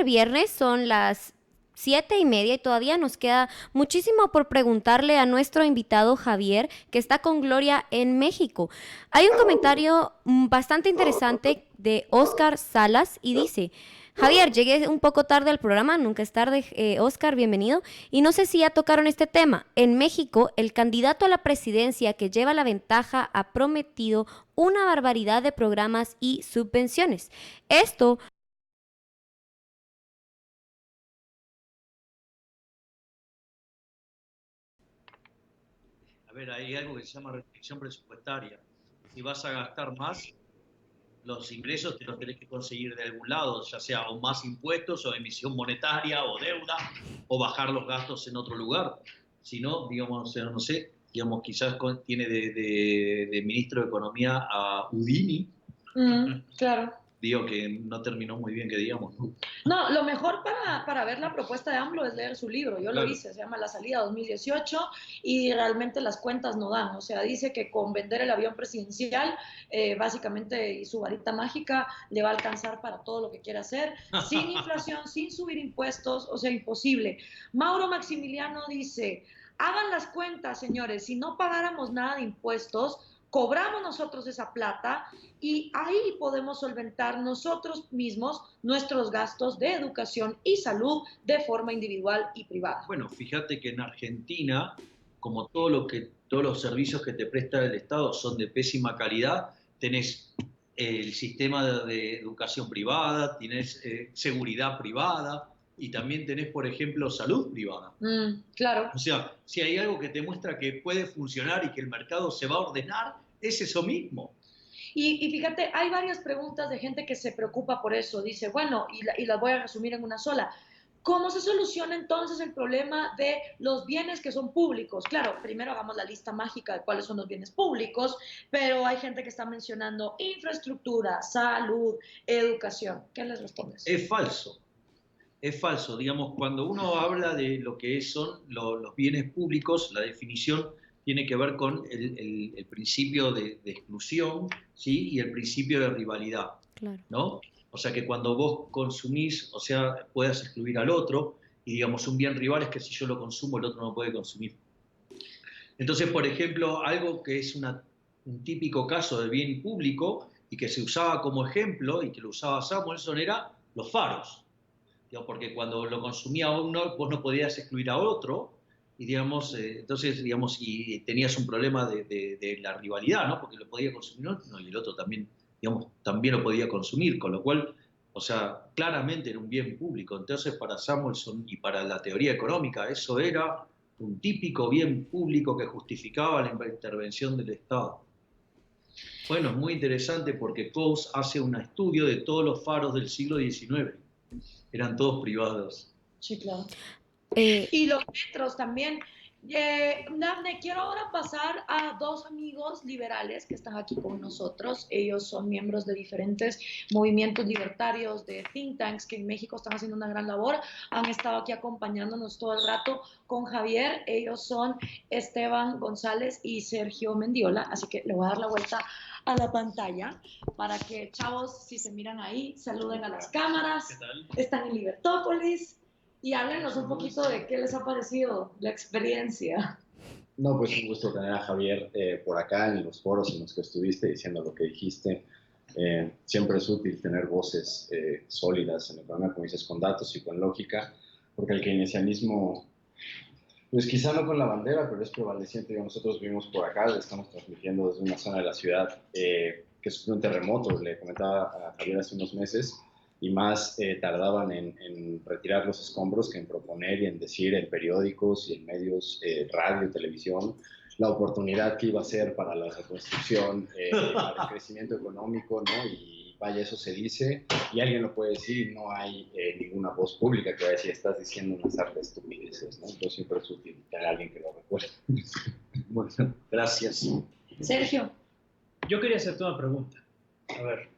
Viernes son las 7:30 y todavía nos queda muchísimo por preguntarle a nuestro invitado Javier, que está con Gloria en México. Hay un comentario bastante interesante de Oscar Salas y dice: Javier, llegué un poco tarde al programa, nunca es tarde, Oscar, bienvenido. Y no sé si ya tocaron este tema. En México, el candidato a la presidencia que lleva la ventaja ha prometido una barbaridad de programas y subvenciones. Esto... A ver, hay algo que se llama restricción presupuestaria. Si vas a gastar más, los ingresos te los tenés que conseguir de algún lado, ya sea o más impuestos, o emisión monetaria, o deuda, o bajar los gastos en otro lugar. Si no, digamos, no sé, digamos, quizás tiene de ministro de Economía a Udini. Claro. Digo que no terminó muy bien, que digamos, ¿no? No, lo mejor para ver la propuesta de AMLO es leer su libro. Yo Claro. lo hice, se llama La Salida 2018 y realmente las cuentas no dan. O sea, dice que con vender el avión presidencial, básicamente, y su varita mágica, le va a alcanzar para todo lo que quiere hacer, sin inflación, sin subir impuestos, o sea, imposible. Mauro Maximiliano dice: hagan las cuentas, señores, si no pagáramos nada de impuestos, cobramos nosotros esa plata y ahí podemos solventar nosotros mismos nuestros gastos de educación y salud de forma individual y privada. Bueno, fíjate que en Argentina, como todos los servicios que te presta el Estado son de pésima calidad, tenés el sistema de educación privada, tenés seguridad privada y también tenés, por ejemplo, salud privada. Claro. O sea, si hay algo que te muestra que puede funcionar y que el mercado se va a ordenar, es eso mismo. Y fíjate, hay varias preguntas de gente que se preocupa por eso. Dice, bueno, y las voy a resumir en una sola. ¿Cómo se soluciona entonces el problema de los bienes que son públicos? Claro, primero hagamos la lista mágica de cuáles son los bienes públicos, pero hay gente que está mencionando infraestructura, salud, educación. ¿Qué les respondes? Es falso. Es falso. Digamos, cuando uno habla de lo que son los bienes públicos, la definición tiene que ver con el principio de exclusión, ¿sí? Y el principio de rivalidad, Claro. ¿no? O sea, que cuando vos consumís, o sea, puedas excluir al otro, y digamos, un bien rival es que si yo lo consumo, el otro no puede consumir. Entonces, por ejemplo, algo que es un típico caso de bien público y que se usaba como ejemplo, y que lo usaba Samuelson, era los faros. Porque cuando lo consumía uno, vos no podías excluir a otro, y digamos, entonces, digamos, y tenías un problema de la rivalidad, ¿no? Porque lo podía consumir uno y el otro también, digamos, también lo podía consumir, con lo cual O sea, claramente era un bien público. Entonces, para Samuelson y para la teoría económica, eso era un típico bien público que justificaba la intervención del Estado. Bueno, es muy interesante porque Coase hace un estudio de todos los faros del siglo XIX. Eran todos privados. Sí, claro. Y los metros también. Dafne, quiero ahora pasar a dos amigos liberales que están aquí con nosotros. Ellos son miembros de diferentes movimientos libertarios, de think tanks que en México están haciendo una gran labor. Han estado aquí acompañándonos todo el rato con Javier. Ellos son Esteban González y Sergio Mendiola. Así que le voy a dar la vuelta a la pantalla para que, chavos, si se miran ahí, saluden a las cámaras. ¿Qué tal? Están en Libertópolis. Y háblenos un poquito de qué les ha parecido la experiencia. No, pues un gusto tener a Javier por acá en los foros en los que estuviste diciendo lo que dijiste. Siempre es útil tener voces sólidas en el programa, como dices, con datos y con lógica, porque el keynesianismo, pues quizá no con la bandera, pero es prevaleciente. Nosotros vivimos por acá, estamos transmitiendo desde una zona de la ciudad que sufrió un terremoto, le comentaba a Javier hace unos meses, y más tardaban en retirar los escombros que en proponer y en decir en periódicos y en medios, radio, televisión, la oportunidad que iba a ser para la reconstrucción, para el crecimiento económico, ¿no? Y vaya, eso se dice, y alguien lo puede decir, no hay ninguna voz pública que vaya a decir, estás diciendo unas hartas estupideces, ¿no? Entonces siempre es útil tener a alguien que lo recuerde. Bueno, gracias. Sergio. Yo quería hacerte una pregunta. A ver.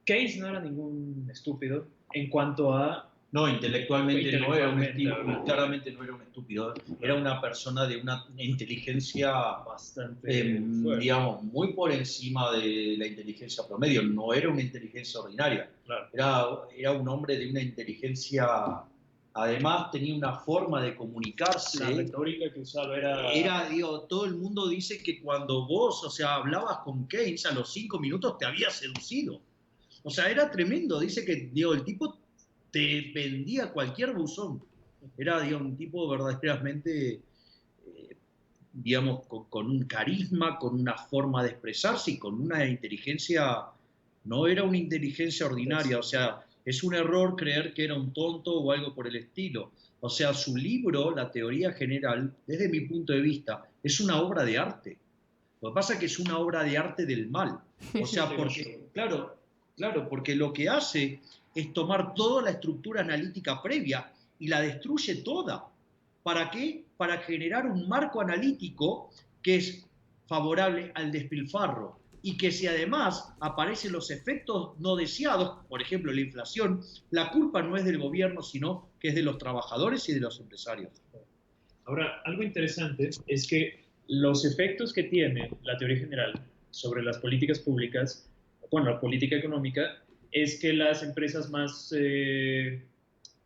Keynes no era ningún estúpido en cuanto a... No, intelectualmente no era un estúpido, claramente no era un estúpido. Era una persona de una inteligencia bastante, digamos, muy por encima de la inteligencia promedio. No era una inteligencia ordinaria. Claro. Era un hombre de una inteligencia... Además, tenía una forma de comunicarse. La retórica que usaba digo, todo el mundo dice que cuando vos, o sea, hablabas con Keynes, a los 5 minutos te había seducido. O sea, era tremendo. Dice que, digo, el tipo te vendía cualquier buzón. Era, digo, un tipo verdaderamente, digamos, con un carisma, con una forma de expresarse y con una inteligencia. No era una inteligencia ordinaria. O sea, es un error creer que era un tonto o algo por el estilo. O sea, su libro, La Teoría General, desde mi punto de vista, es una obra de arte. Lo que pasa es que es una obra de arte del mal. O sea, porque, claro, porque lo que hace es tomar toda la estructura analítica previa y la destruye toda. ¿Para qué? Para generar un marco analítico que es favorable al despilfarro y que si además aparecen los efectos no deseados, por ejemplo la inflación, la culpa no es del gobierno, sino que es de los trabajadores y de los empresarios. Ahora, algo interesante es que los efectos que tiene la teoría general sobre las políticas públicas, bueno, la política económica, es que las empresas más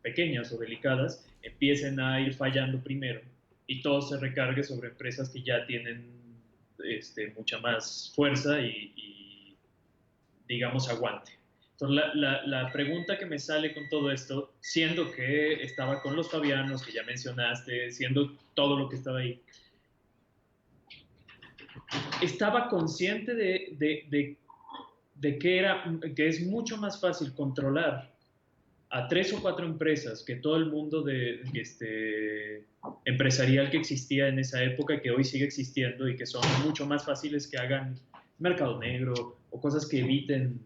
pequeñas o delicadas empiecen a ir fallando primero y todo se recargue sobre empresas que ya tienen mucha más fuerza y digamos, aguante. Entonces, la pregunta que me sale con todo esto, siendo que estaba con los Fabianos, que ya mencionaste, siendo todo lo que estaba ahí, estaba consciente de que es mucho más fácil controlar a 3 o 4 empresas que todo el mundo empresarial que existía en esa época, que hoy sigue existiendo y que son mucho más fáciles que hagan mercado negro o cosas que eviten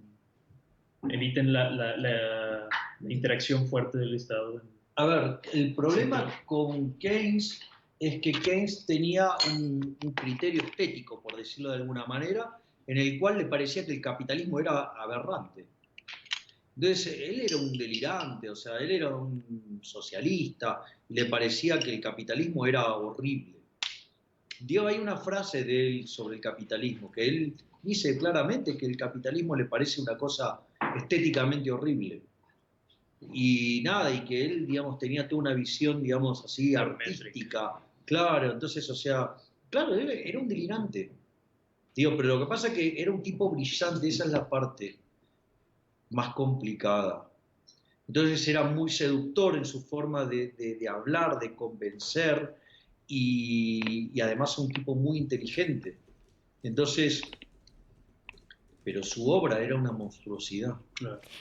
la interacción fuerte del Estado. A ver, el problema con Keynes es que Keynes tenía un criterio estético, por decirlo de alguna manera, en el cual le parecía que el capitalismo era aberrante. Entonces, él era un delirante, o sea, él era un socialista, y le parecía que el capitalismo era horrible. Hay una frase de él sobre el capitalismo, que él dice claramente que el capitalismo le parece una cosa estéticamente horrible. Y nada, y que él, digamos, tenía toda una visión, digamos, así, artística. Claro, entonces, o sea, claro, él era un delirante. Pero lo que pasa es que era un tipo brillante, esa es la parte más complicada. Entonces era muy seductor en su forma de hablar, de convencer, y además un tipo muy inteligente. Entonces, pero su obra era una monstruosidad.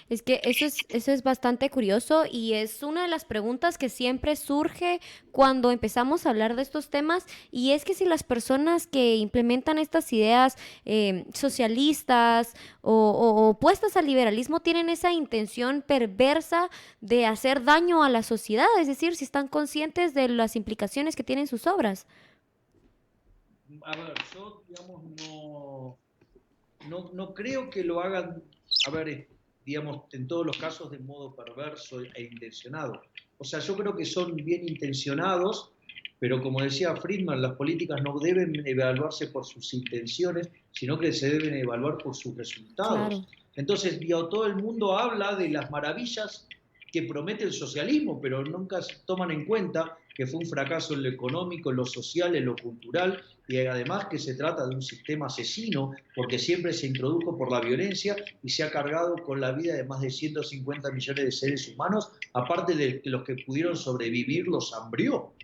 Es que eso es bastante curioso y es una de las preguntas que siempre surge cuando empezamos a hablar de estos temas, y es que si las personas que implementan estas ideas socialistas o opuestas al liberalismo tienen esa intención perversa de hacer daño a la sociedad, es decir, si están conscientes de las implicaciones que tienen sus obras. A ver, yo, digamos, no creo que lo hagan, a ver, digamos, en todos los casos de modo perverso e intencionado. O sea, yo creo que son bien intencionados, pero como decía Friedman, las políticas no deben evaluarse por sus intenciones, sino que se deben evaluar por sus resultados. Claro. Entonces, todo el mundo habla de las maravillas que promete el socialismo, pero nunca toman en cuenta que fue un fracaso en lo económico, en lo social, en lo cultural, y además que se trata de un sistema asesino, porque siempre se introdujo por la violencia y se ha cargado con la vida de más de 150 millones de seres humanos, aparte de los que pudieron sobrevivir, los hambrió.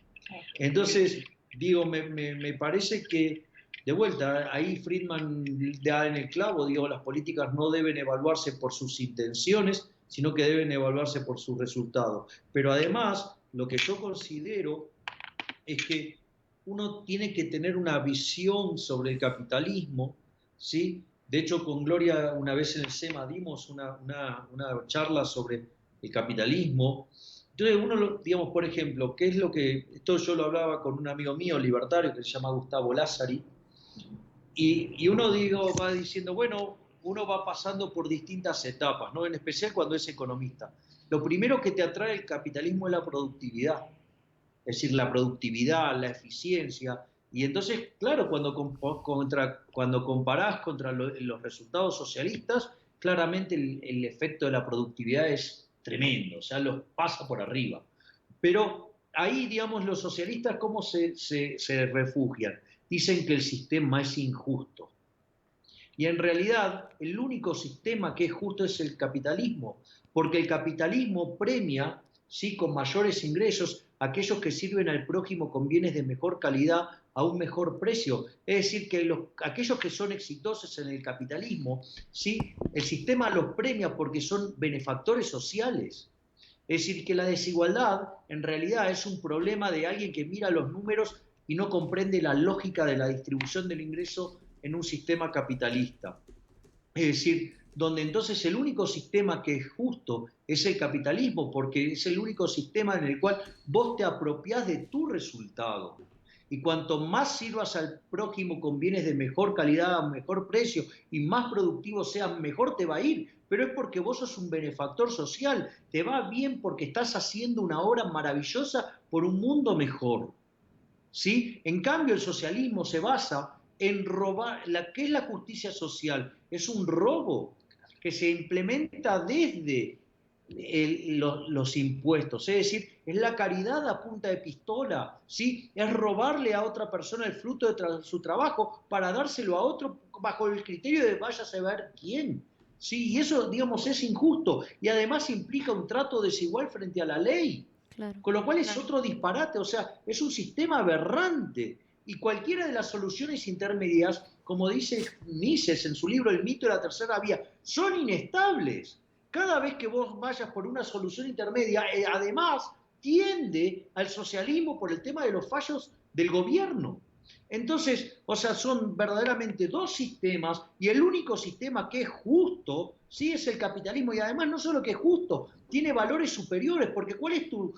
Entonces, digo, me parece que, de vuelta, ahí Friedman da en el clavo, digo, las políticas no deben evaluarse por sus intenciones, sino que deben evaluarse por sus resultados. Pero además, lo que yo considero es que uno tiene que tener una visión sobre el capitalismo, ¿sí? De hecho, con Gloria una vez en el SEMA dimos una charla sobre el capitalismo. Entonces uno, digamos, por ejemplo, ¿qué es lo que...? Esto yo lo hablaba con un amigo mío libertario que se llama Gustavo Lázari, y uno va diciendo, bueno, uno va pasando por distintas etapas, ¿no? En especial cuando es economista. Lo primero que te atrae el capitalismo es la productividad, es decir, la productividad, la eficiencia. Y entonces, claro, cuando comparás contra los resultados socialistas, claramente el efecto de la productividad es tremendo, o sea, los pasa por arriba. Pero ahí, digamos, los socialistas, ¿cómo se refugian? Dicen que el sistema es injusto. Y en realidad, el único sistema que es justo es el capitalismo, porque el capitalismo premia, ¿sí?, con mayores ingresos a aquellos que sirven al prójimo con bienes de mejor calidad a un mejor precio. Es decir, que aquellos que son exitosos en el capitalismo, ¿sí?, el sistema los premia porque son benefactores sociales. Es decir, que la desigualdad en realidad es un problema de alguien que mira los números y no comprende la lógica de la distribución del ingreso en un sistema capitalista. Es decir, donde entonces el único sistema que es justo es el capitalismo, porque es el único sistema en el cual vos te apropiás de tu resultado. Y cuanto más sirvas al prójimo con bienes de mejor calidad, a mejor precio, y más productivo seas, mejor te va a ir. Pero es porque vos sos un benefactor social, te va bien porque estás haciendo una obra maravillosa por un mundo mejor, ¿sí? En cambio, el socialismo se basa en robar. ¿Qué es la justicia social? Es un robo que se implementa desde los impuestos, es decir, es la caridad a punta de pistola, ¿sí? Es robarle a otra persona el fruto de su trabajo para dárselo a otro bajo el criterio de vaya a saber quién, ¿sí? Y eso, digamos, es injusto y además implica un trato desigual frente a la ley, Claro. con lo cual es otro disparate, o sea, es un sistema aberrante. Y cualquiera de las soluciones intermedias, como dice Mises en su libro El mito de la tercera vía, son inestables. Cada vez que vos vayas por una solución intermedia, además tiende al socialismo por el tema de los fallos del gobierno. Entonces, o sea, son verdaderamente dos sistemas y el único sistema que es justo, sí, es el capitalismo. Y además no solo que es justo, tiene valores superiores, porque ¿cuál es tu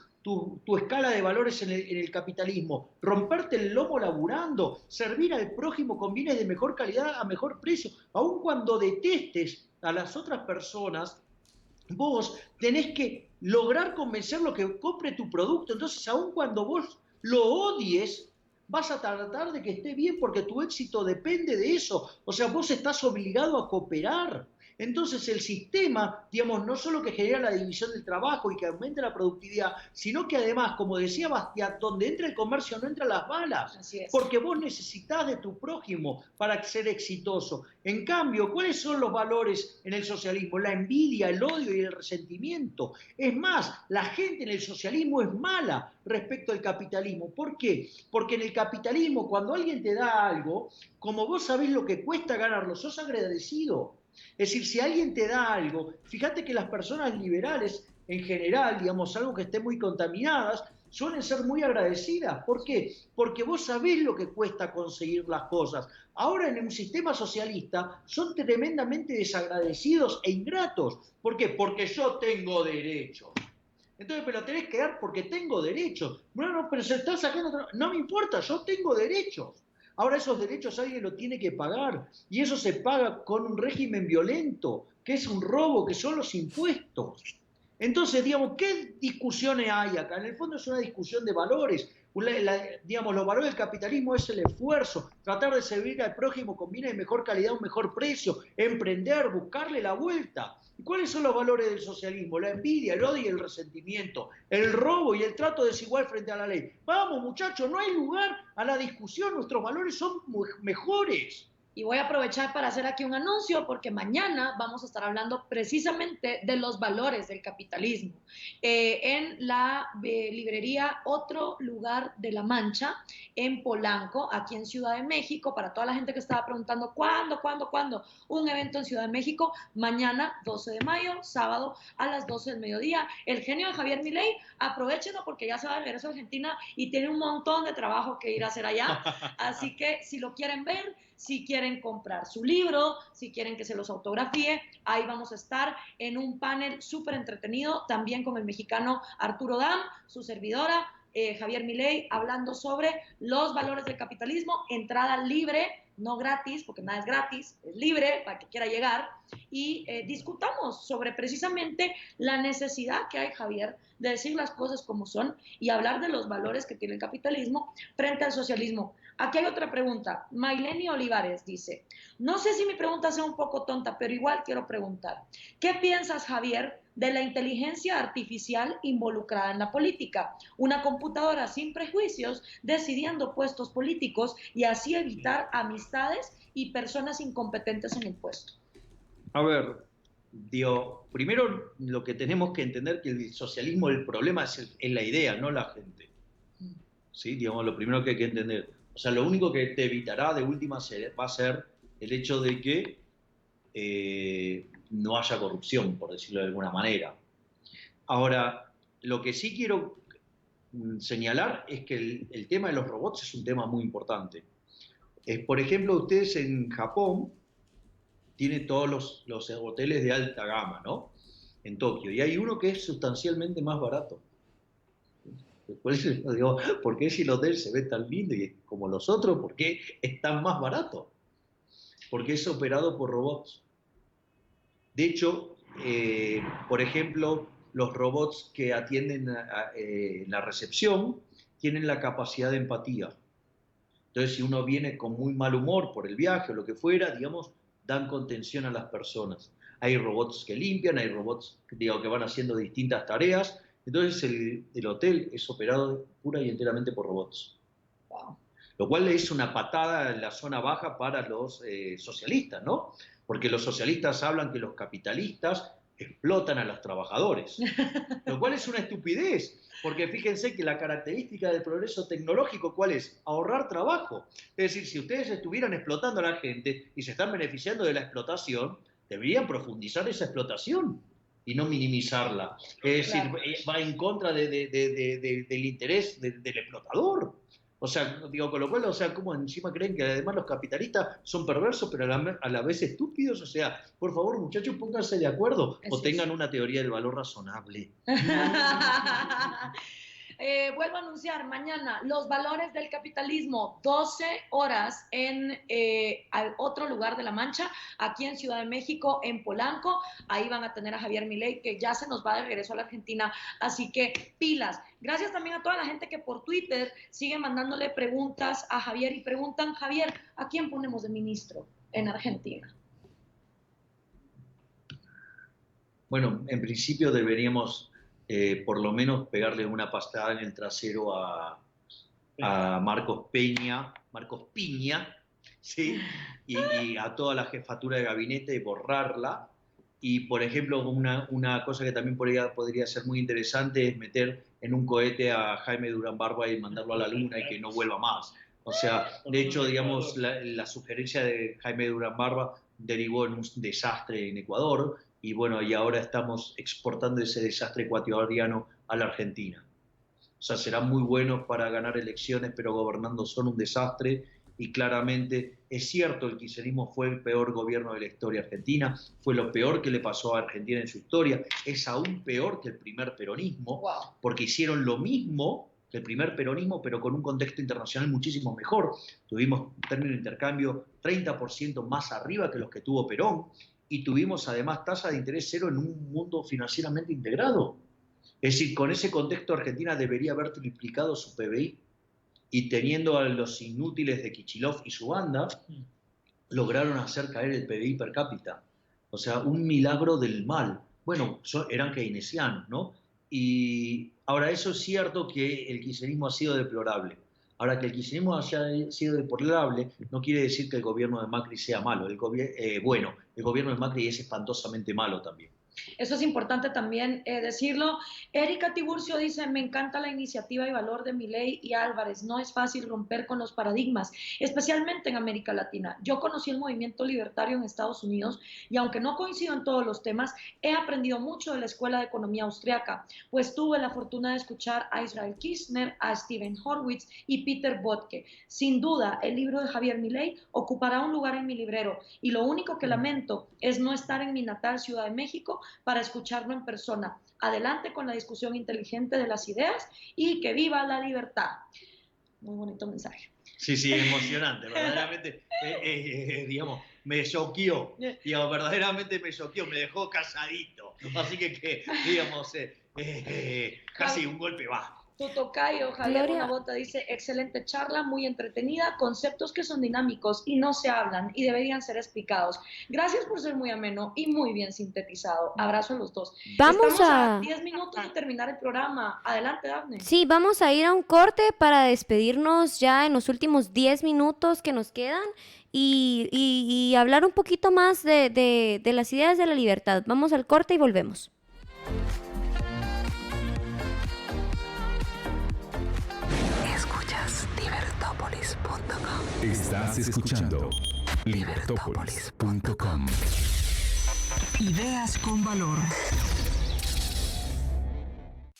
escala de valores en el capitalismo? Romperte el lomo laburando, servir al prójimo con bienes de mejor calidad a mejor precio. Aun cuando detestes a las otras personas, vos tenés que lograr convencerlo que compre tu producto. Entonces, aun cuando vos lo odies, vas a tratar de que esté bien porque tu éxito depende de eso. O sea, vos estás obligado a cooperar. Entonces el sistema, digamos, no solo que genera la división del trabajo y que aumente la productividad, sino que además, como decía Bastiat, donde entra el comercio no entran las balas. Así es. Porque vos necesitas de tu prójimo para ser exitoso. En cambio, ¿cuáles son los valores en el socialismo? La envidia, el odio y el resentimiento. Es más, la gente en el socialismo es mala respecto al capitalismo. ¿Por qué? Porque en el capitalismo, cuando alguien te da algo, como vos sabés lo que cuesta ganarlo, sos agradecido. Es decir, si alguien te da algo, fíjate que las personas liberales en general, digamos, algo que estén muy contaminadas, suelen ser muy agradecidas. ¿Por qué? Porque vos sabés lo que cuesta conseguir las cosas. Ahora en un sistema socialista son tremendamente desagradecidos e ingratos. ¿Por qué? Porque yo tengo derecho. Entonces me lo tenés que dar porque tengo derechos. No, pero se está sacando... No me importa, yo tengo derechos. Ahora esos derechos alguien lo tiene que pagar. Y eso se paga con un régimen violento, que es un robo, que son los impuestos. Entonces, digamos, ¿qué discusiones hay acá? En el fondo es una discusión de valores. Digamos, los valores del capitalismo es el esfuerzo, tratar de servir al prójimo con bienes de mejor calidad, un mejor precio, emprender, buscarle la vuelta. ¿Y cuáles son los valores del socialismo? La envidia, el odio y el resentimiento, el robo y el trato desigual frente a la ley. Vamos, muchachos, no hay lugar a la discusión, nuestros valores son mejores. Y voy a aprovechar para hacer aquí un anuncio porque mañana vamos a estar hablando precisamente de los valores del capitalismo en la librería Otro Lugar de la Mancha en Polanco, aquí en Ciudad de México. Para toda la gente que estaba preguntando ¿cuándo? Un evento en Ciudad de México, mañana 12 de mayo, sábado a las 12 del mediodía. El genio de Javier Milei, aprovechenlo porque ya se va de regreso a Argentina y tiene un montón de trabajo que ir a hacer allá. Así que si lo quieren ver, si quieren comprar su libro, si quieren que se los autografíe, ahí vamos a estar en un panel súper entretenido, también con el mexicano Arturo Dam, su servidora, Javier Milei, hablando sobre los valores del capitalismo, entrada libre, no gratis, porque nada es gratis, es libre para que quiera llegar, y discutamos sobre precisamente la necesidad que hay, Javier, de decir las cosas como son y hablar de los valores que tiene el capitalismo frente al socialismo. Aquí hay otra pregunta. Maileni Olivares dice, no sé si mi pregunta sea un poco tonta, pero igual quiero preguntar. ¿Qué piensas, Javier, de la inteligencia artificial involucrada en la política? Una computadora sin prejuicios decidiendo puestos políticos y así evitar amistades y personas incompetentes en el puesto. A ver, digo, primero lo que tenemos que entender que el socialismo, el problema es la idea, no la gente. ¿Sí? Digamos, lo primero que hay que entender. O sea, lo único que te evitará de última va a ser el hecho de que no haya corrupción, por decirlo de alguna manera. Ahora, lo que sí quiero señalar es que el tema de los robots es un tema muy importante. Por ejemplo, ustedes en Japón tienen todos los hoteles de alta gama, ¿no? En Tokio. Y hay uno que es sustancialmente más barato. Por eso digo, ¿por qué si el hotel se ve tan lindo y como los otros, por qué es tan más barato? Porque es operado por robots. De hecho, por ejemplo, los robots que atienden en la recepción tienen la capacidad de empatía. Entonces, si uno viene con muy mal humor por el viaje o lo que fuera, digamos, dan contención a las personas. Hay robots que limpian, hay robots que van haciendo distintas tareas. Entonces el hotel es operado pura y enteramente por robots. Wow. Lo cual es una patada en la zona baja para los socialistas, ¿no? Porque los socialistas hablan que los capitalistas explotan a los trabajadores. Lo cual es una estupidez, porque fíjense que la característica del progreso tecnológico, ¿cuál es? Ahorrar trabajo. Es decir, si ustedes estuvieran explotando a la gente y se están beneficiando de la explotación, deberían profundizar esa explotación y no minimizarla. Es decir, va en contra del interés del explotador. O sea, digo, con lo cual, o sea, ¿cómo encima creen que además los capitalistas son perversos, pero a la vez estúpidos? O sea, por favor, muchachos, pónganse de acuerdo o tengan una teoría del valor razonable. Vuelvo a anunciar mañana los valores del capitalismo, 12 horas en Otro Lugar de la Mancha, aquí en Ciudad de México, en Polanco. Ahí van a tener a Javier Milei, que ya se nos va de regreso a la Argentina, así que pilas. Gracias también a toda la gente que por Twitter sigue mandándole preguntas a Javier y preguntan, Javier, ¿a quién ponemos de ministro en Argentina? Bueno, en principio deberíamos por lo menos pegarle una pastada en el trasero a Marcos Piña, ¿sí? y a toda la jefatura de gabinete, borrarla. Y, por ejemplo, una cosa que también podría ser muy interesante es meter en un cohete a Jaime Durán Barba y mandarlo a la luna y que no vuelva más. O sea, de hecho, digamos, la sugerencia de Jaime Durán Barba derivó en un desastre en Ecuador y bueno, y ahora estamos exportando ese desastre ecuatoriano a la Argentina. O sea, serán muy buenos para ganar elecciones, pero gobernando son un desastre y claramente es cierto, el kirchnerismo fue el peor gobierno de la historia argentina, fue lo peor que le pasó a Argentina en su historia, es aún peor que el primer peronismo, porque hicieron lo mismo que el primer peronismo, pero con un contexto internacional muchísimo mejor. Tuvimos un término de intercambio 30% más arriba que los que tuvo Perón, y tuvimos además tasa de interés cero en un mundo financieramente integrado. Es decir, con ese contexto Argentina debería haber triplicado su PBI, y teniendo a los inútiles de Kicillof y su banda, lograron hacer caer el PBI per cápita. O sea, un milagro del mal. Bueno, eran keynesianos, ¿no? Y ahora, eso es cierto que el kirchnerismo ha sido deplorable. Ahora, que el kirchnerismo haya sido deplorable no quiere decir que el gobierno de Macri sea malo. El gobierno de Macri es espantosamente malo también. Eso es importante también decirlo. Erika Tiburcio dice, me encanta la iniciativa y valor de Milei y Álvarez. No es fácil romper con los paradigmas, especialmente en América Latina. Yo conocí el movimiento libertario en Estados Unidos y aunque no coincido en todos los temas, he aprendido mucho de la Escuela de Economía Austriaca, pues tuve la fortuna de escuchar a Israel Kirchner, a Stephen Horwitz y Peter Botke. Sin duda, el libro de Javier Milei ocupará un lugar en mi librero y lo único que lamento es no estar en mi natal Ciudad de México para escucharlo en persona. Adelante con la discusión inteligente de las ideas y que viva la libertad. Muy bonito mensaje. Sí, emocionante, verdaderamente, digamos, me choqueó, digamos, verdaderamente me choqueó, me dejó casadito, así que digamos, casi un golpe bajo. Tu tocayo, Javier Bonabota, dice, excelente charla, muy entretenida, conceptos que son dinámicos y no se hablan y deberían ser explicados. Gracias por ser muy ameno y muy bien sintetizado. Abrazo a los dos. Estamos a 10 minutos de terminar el programa. Adelante, Dafne. Sí, vamos a ir a un corte para despedirnos ya en los últimos 10 minutos que nos quedan y hablar un poquito más de las ideas de la libertad. Vamos al corte y volvemos. Estás escuchando libertopolis.com. Ideas con valor.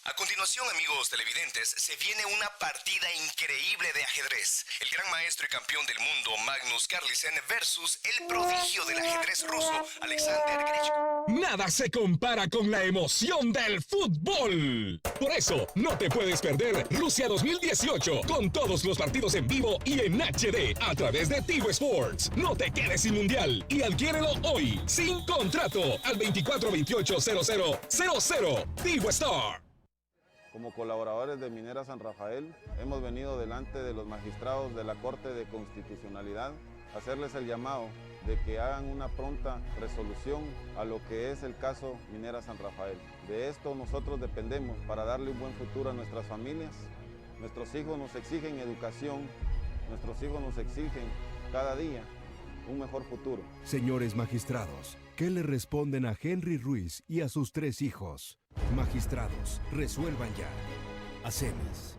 A continuación, amigos televidentes, se viene una partida increíble de ajedrez. El gran maestro y campeón del mundo, Magnus Carlsen, versus el prodigio del ajedrez ruso, Alexander Grishko. Nada se compara con la emoción del fútbol. Por eso, no te puedes perder Rusia 2018 con todos los partidos en vivo y en HD a través de Tigo Sports. No te quedes sin mundial y adquiérelo hoy, sin contrato, al 2428-0000. Tigo Star. Como colaboradores de Minera San Rafael, hemos venido delante de los magistrados de la Corte de Constitucionalidad a hacerles el llamado de que hagan una pronta resolución a lo que es el caso Minera San Rafael. De esto nosotros dependemos para darle un buen futuro a nuestras familias. Nuestros hijos nos exigen educación, nuestros hijos nos exigen cada día un mejor futuro. Señores magistrados, ¿qué le responden a Henry Ruiz y a sus 3 hijos? Magistrados, resuelvan ya. Hacemos.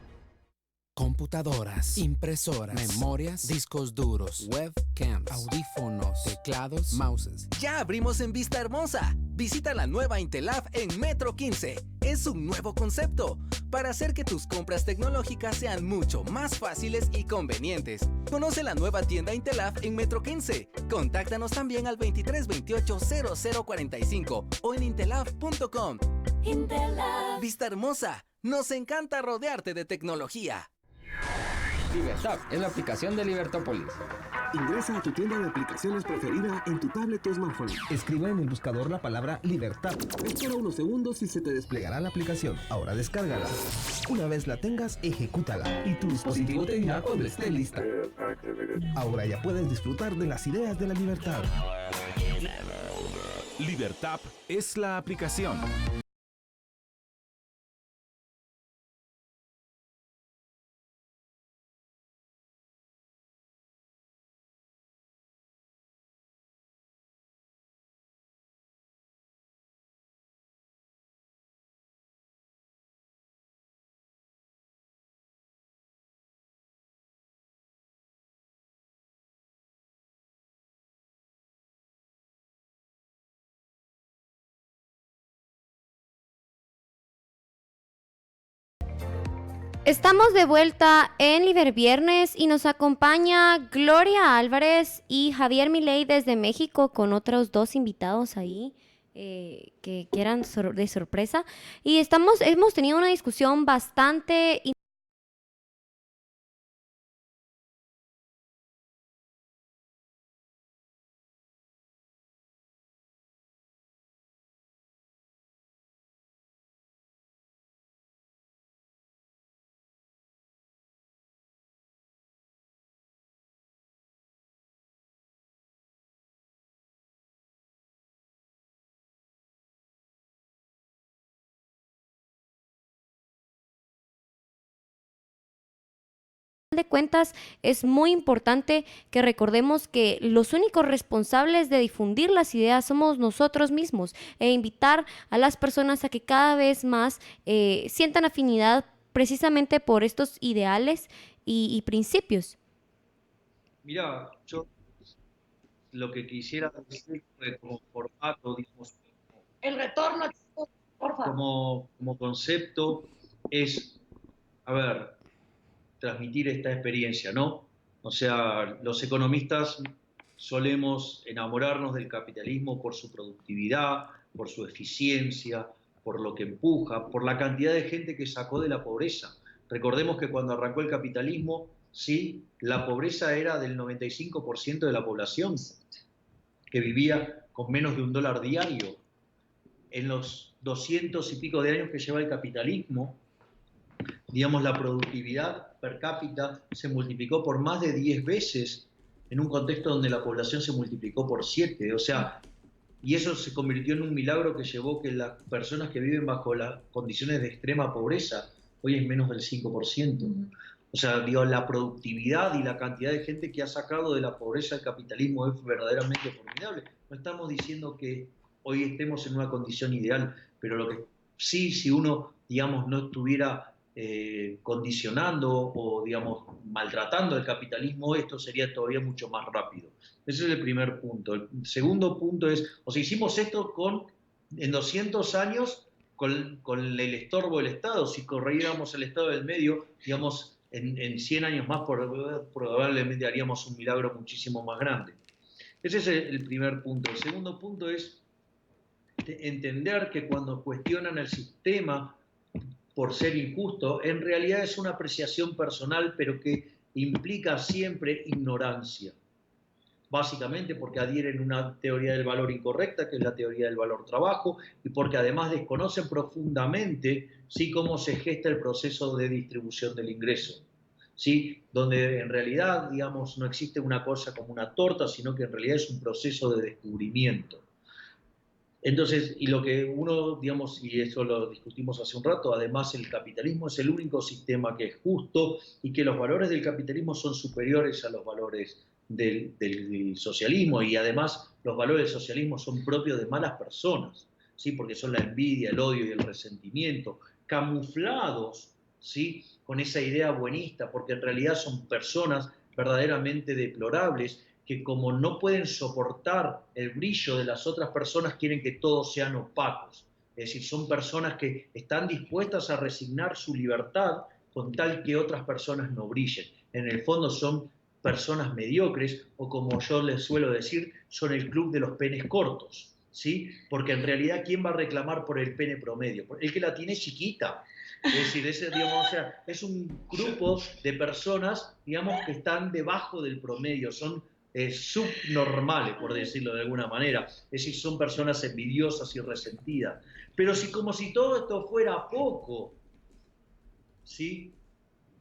Computadoras, impresoras, memorias, discos duros, webcams, audífonos, teclados, mouses. Ya abrimos en Vista Hermosa. Visita la nueva Intelab en Metro 15. Es un nuevo concepto para hacer que tus compras tecnológicas sean mucho más fáciles y convenientes. Conoce la nueva tienda Intelab en Metro 15. Contáctanos también al 2328-0045 o en intelab.com. Intelab. Vista Hermosa, nos encanta rodearte de tecnología. Libertad es la aplicación de Libertópolis. Ingresa a tu tienda de aplicaciones preferida en tu tablet o smartphone. Escribe en el buscador la palabra libertad. Espera unos segundos y se te desplegará la aplicación. Ahora descárgala. Una vez la tengas, ejecútala. Y tu dispositivo te dirá cuando esté lista. Ahora ya puedes disfrutar de las ideas de la libertad. Libertad es la aplicación. Estamos de vuelta en Liberviernes y nos acompaña Gloria Álvarez y Javier Milei desde México con otros 2 invitados ahí que eran de sorpresa. Y hemos tenido una discusión bastante de cuentas, es muy importante que recordemos que los únicos responsables de difundir las ideas somos nosotros mismos e invitar a las personas a que cada vez más sientan afinidad precisamente por estos ideales y principios. Mira, yo lo que quisiera decir como formato, digamos, El retorno, por favor. como concepto es, a ver, transmitir esta experiencia, ¿no? O sea, los economistas solemos enamorarnos del capitalismo por su productividad, por su eficiencia, por lo que empuja, por la cantidad de gente que sacó de la pobreza. Recordemos que cuando arrancó el capitalismo, sí, la pobreza era del 95% de la población, que vivía con menos de $1 diario. En los 200 y pico de años que lleva el capitalismo, digamos, la productividad per cápita se multiplicó por más de 10 veces en un contexto donde la población se multiplicó por 7. O sea, y eso se convirtió en un milagro que llevó que las personas que viven bajo las condiciones de extrema pobreza hoy es menos del 5%. O sea, digo, la productividad y la cantidad de gente que ha sacado de la pobreza el capitalismo es verdaderamente formidable. No estamos diciendo que hoy estemos en una condición ideal, pero lo que sí, si uno, digamos, no estuviera condicionando o, digamos, maltratando el capitalismo, esto sería todavía mucho más rápido. Ese es el primer punto. El segundo punto es, o sea, hicimos esto en 200 años con el estorbo del Estado. Si corriéramos el Estado del medio, digamos, en 100 años más probablemente haríamos un milagro muchísimo más grande. Ese es el primer punto. El segundo punto es entender que cuando cuestionan el sistema por ser injusto, en realidad es una apreciación personal, pero que implica siempre ignorancia. Básicamente porque adhieren a una teoría del valor incorrecta, que es la teoría del valor trabajo, y porque además desconocen profundamente, ¿sí?, cómo se gesta el proceso de distribución del ingreso, ¿sí?, donde en realidad, digamos, no existe una cosa como una torta, sino que en realidad es un proceso de descubrimiento. Entonces, y lo que uno, digamos, y eso lo discutimos hace un rato, además el capitalismo es el único sistema que es justo y que los valores del capitalismo son superiores a los valores del socialismo, y además los valores del socialismo son propios de malas personas, ¿sí?, porque son la envidia, el odio y el resentimiento, camuflados, ¿sí?, con esa idea buenista, porque en realidad son personas verdaderamente deplorables que, como no pueden soportar el brillo de las otras personas, quieren que todos sean opacos. Es decir, son personas que están dispuestas a resignar su libertad con tal que otras personas no brillen. En el fondo son personas mediocres, o como yo les suelo decir, son el club de los penes cortos, ¿sí? Porque en realidad, ¿quién va a reclamar por el pene promedio? El que la tiene chiquita. Es decir, digamos, o sea, es un grupo de personas, digamos, que están debajo del promedio, son subnormales, por decirlo de alguna manera. Es decir, son personas envidiosas y resentidas. Pero como si todo esto fuera poco, ¿sí?,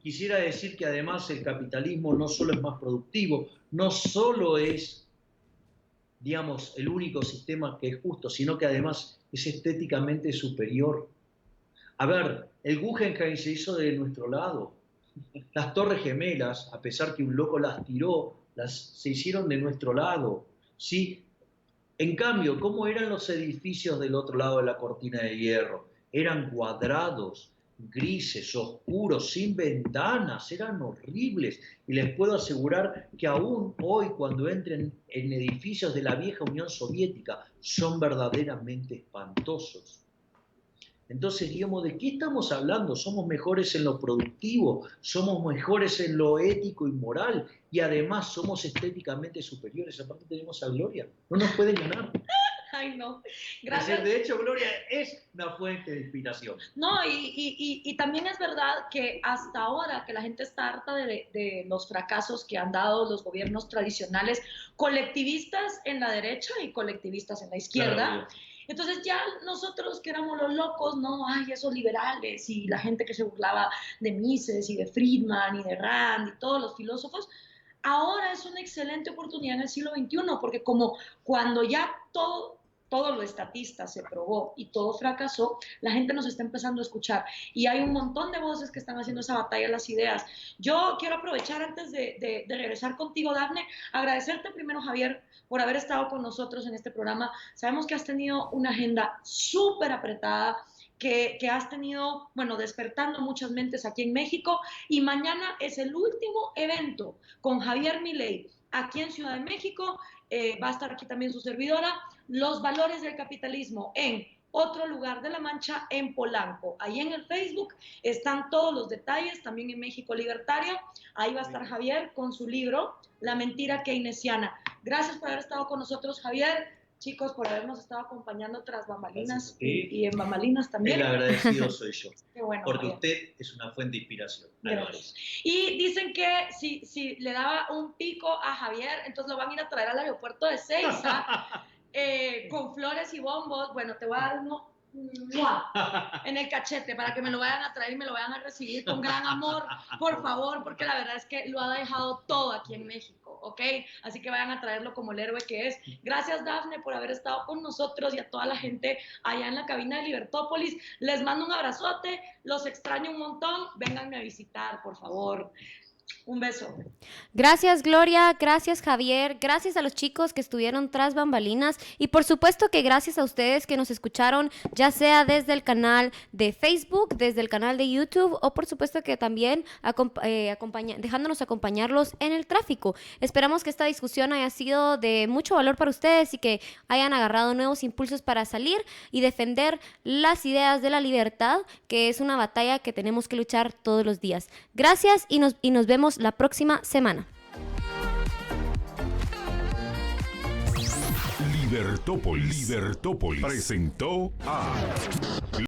quisiera decir que además el capitalismo no solo es más productivo, no solo es, digamos, el único sistema que es justo, sino que además es estéticamente superior. A ver, el Guggenheim se hizo de nuestro lado. Las Torres Gemelas, a pesar que un loco las tiró, se hicieron de nuestro lado, ¿sí? En cambio, ¿cómo eran los edificios del otro lado de la cortina de hierro? Eran cuadrados, grises, oscuros, sin ventanas, eran horribles. Y les puedo asegurar que aún hoy, cuando entren en edificios de la vieja Unión Soviética, son verdaderamente espantosos. Entonces, digamos, ¿de qué estamos hablando? Somos mejores en lo productivo, somos mejores en lo ético y moral, y además somos estéticamente superiores. Aparte tenemos a Gloria, no nos pueden ganar. Ay, no. Gracias. Gracias. De hecho, Gloria es una fuente de inspiración. No, y también es verdad que hasta ahora que la gente está harta de los fracasos que han dado los gobiernos tradicionales, colectivistas en la derecha y colectivistas en la izquierda. Claro. Entonces ya nosotros que éramos los locos, no, ay, esos liberales y la gente que se burlaba de Mises y de Friedman y de Rand y todos los filósofos, ahora es una excelente oportunidad en el siglo XXI, porque como cuando ya todo lo estatista se probó y todo fracasó, la gente nos está empezando a escuchar y hay un montón de voces que están haciendo esa batalla de las ideas. Yo quiero aprovechar antes de regresar contigo, Dafne, agradecerte primero, Javier, por haber estado con nosotros en este programa. Sabemos que has tenido una agenda súper apretada, que has tenido, bueno, despertando muchas mentes aquí en México, y mañana es el último evento con Javier Milei aquí en Ciudad de México. Va a estar aquí también su servidora, Los Valores del Capitalismo, en Otro Lugar de la Mancha, en Polanco. Ahí en el Facebook están todos los detalles, también en México Libertario. Ahí va a estar Javier con su libro, La Mentira Keynesiana. Gracias por haber estado con nosotros, Javier. Chicos, por habernos estado acompañando tras bambalinas y en bambalinas también. El agradecido soy yo. Qué bueno, porque Javier. usted es una fuente de inspiración. Gracias. Y dicen que si le daba un pico a Javier, entonces lo van a ir a traer al aeropuerto de Seiza con flores y bombos. Bueno, te voy a dar uno en el cachete para que me lo vayan a traer y me lo vayan a recibir con gran amor, por favor, porque la verdad es que lo ha dejado todo aquí en México, ¿ok? Así que vayan a traerlo como el héroe que es. Gracias, Dafne, por haber estado con nosotros y a toda la gente allá en la cabina de Libertópolis. Les mando un abrazote, los extraño un montón. Vénganme a visitar, por favor. Un beso. Gracias, Gloria, gracias, Javier, gracias a los chicos que estuvieron tras bambalinas y por supuesto que gracias a ustedes que nos escucharon, ya sea desde el canal de Facebook, desde el canal de YouTube o por supuesto que también dejándonos acompañarlos en el tráfico. Esperamos que esta discusión haya sido de mucho valor para ustedes y que hayan agarrado nuevos impulsos para salir y defender las ideas de la libertad, que es una batalla que tenemos que luchar todos los días. Gracias y nos vemos la próxima semana. Libertópolis presentó a